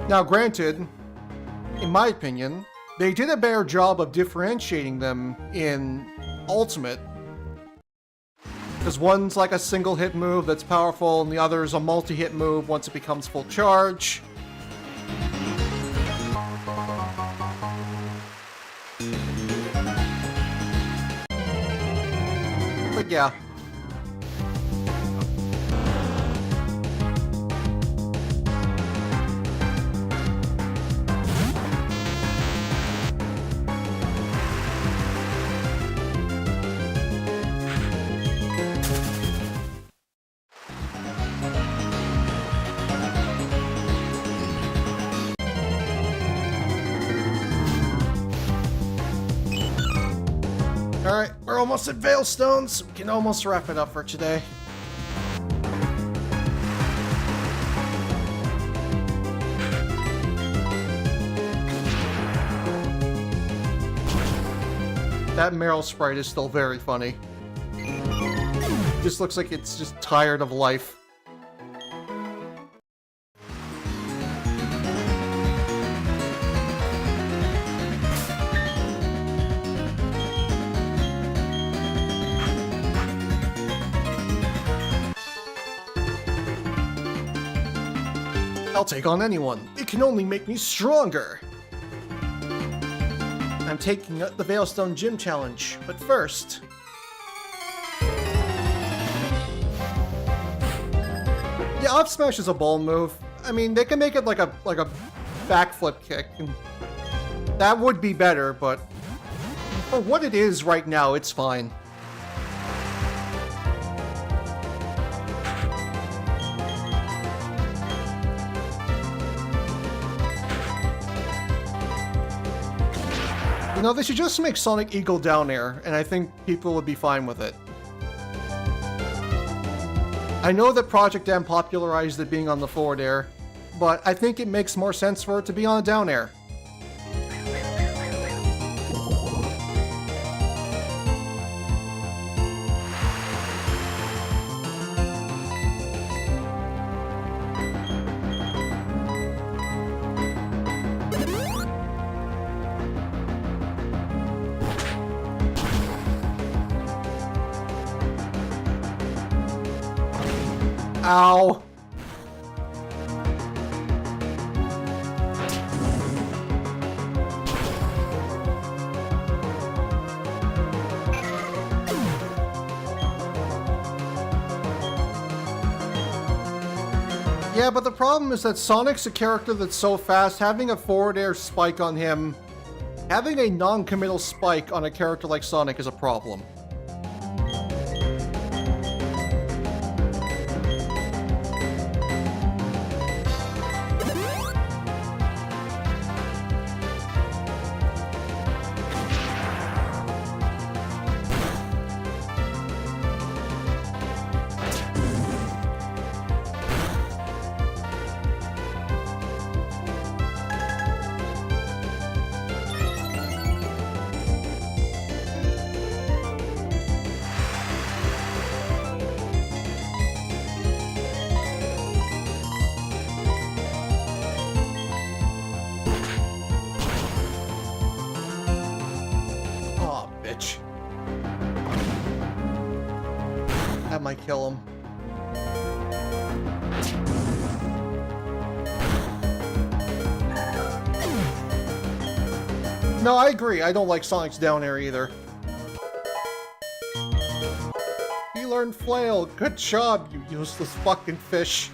Now, granted, in my opinion, they did a better job of differentiating them in Ultimate. Because one's like a single hit move that's powerful, and the other's a multi-hit move once it becomes full charge. But yeah. Alright, we're almost at Veilstones. We can almost wrap it up for today. that Meryl sprite is still very funny. Just looks like it's just tired of life. I'll take on anyone. It can only make me stronger. I'm taking the Veilstone Gym Challenge, but first... Yeah, up smash is a bold move. I mean, they can make it like a backflip kick, and that would be better, but for what it is right now, it's fine. You know, they should just make Sonic Eagle down air, and I think people would be fine with it. I know that Project M popularized it being on the forward air, but I think it makes more sense for it to be on a down air. Ow. Yeah, but the problem is that Sonic's a character that's so fast, having a forward air spike on him, having a non-committal spike on a character like Sonic is a problem. That might kill him. No, I agree. I don't like Sonic's down air either. You learned Flail. Good job, you useless fucking fish.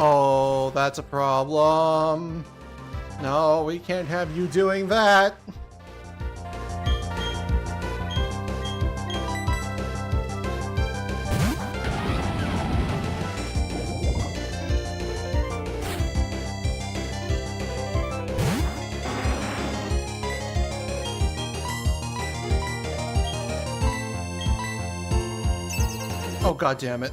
Oh, that's a problem. No, we can't have you doing that. Oh, God damn it.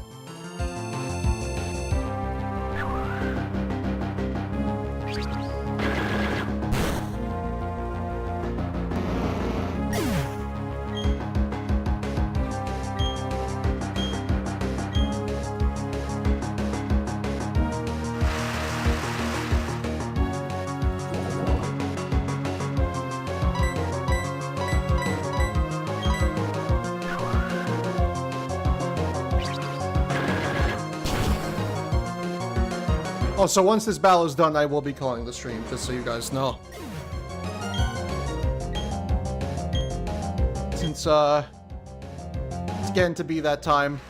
Oh, so once this battle is done, I will be calling the stream, just so you guys know. Since, it's getting to be that time.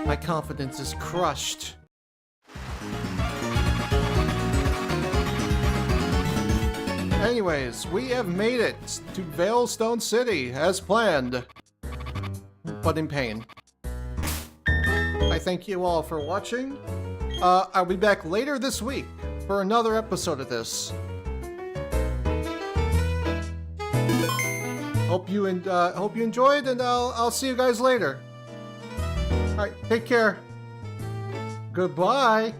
My confidence is crushed. Anyways, we have made it to Veilstone City as planned, but in pain. I thank you all for watching. I'll be back later this week for another episode of this. Hope you enjoyed, and I'll see you guys later. All right, take care. Goodbye.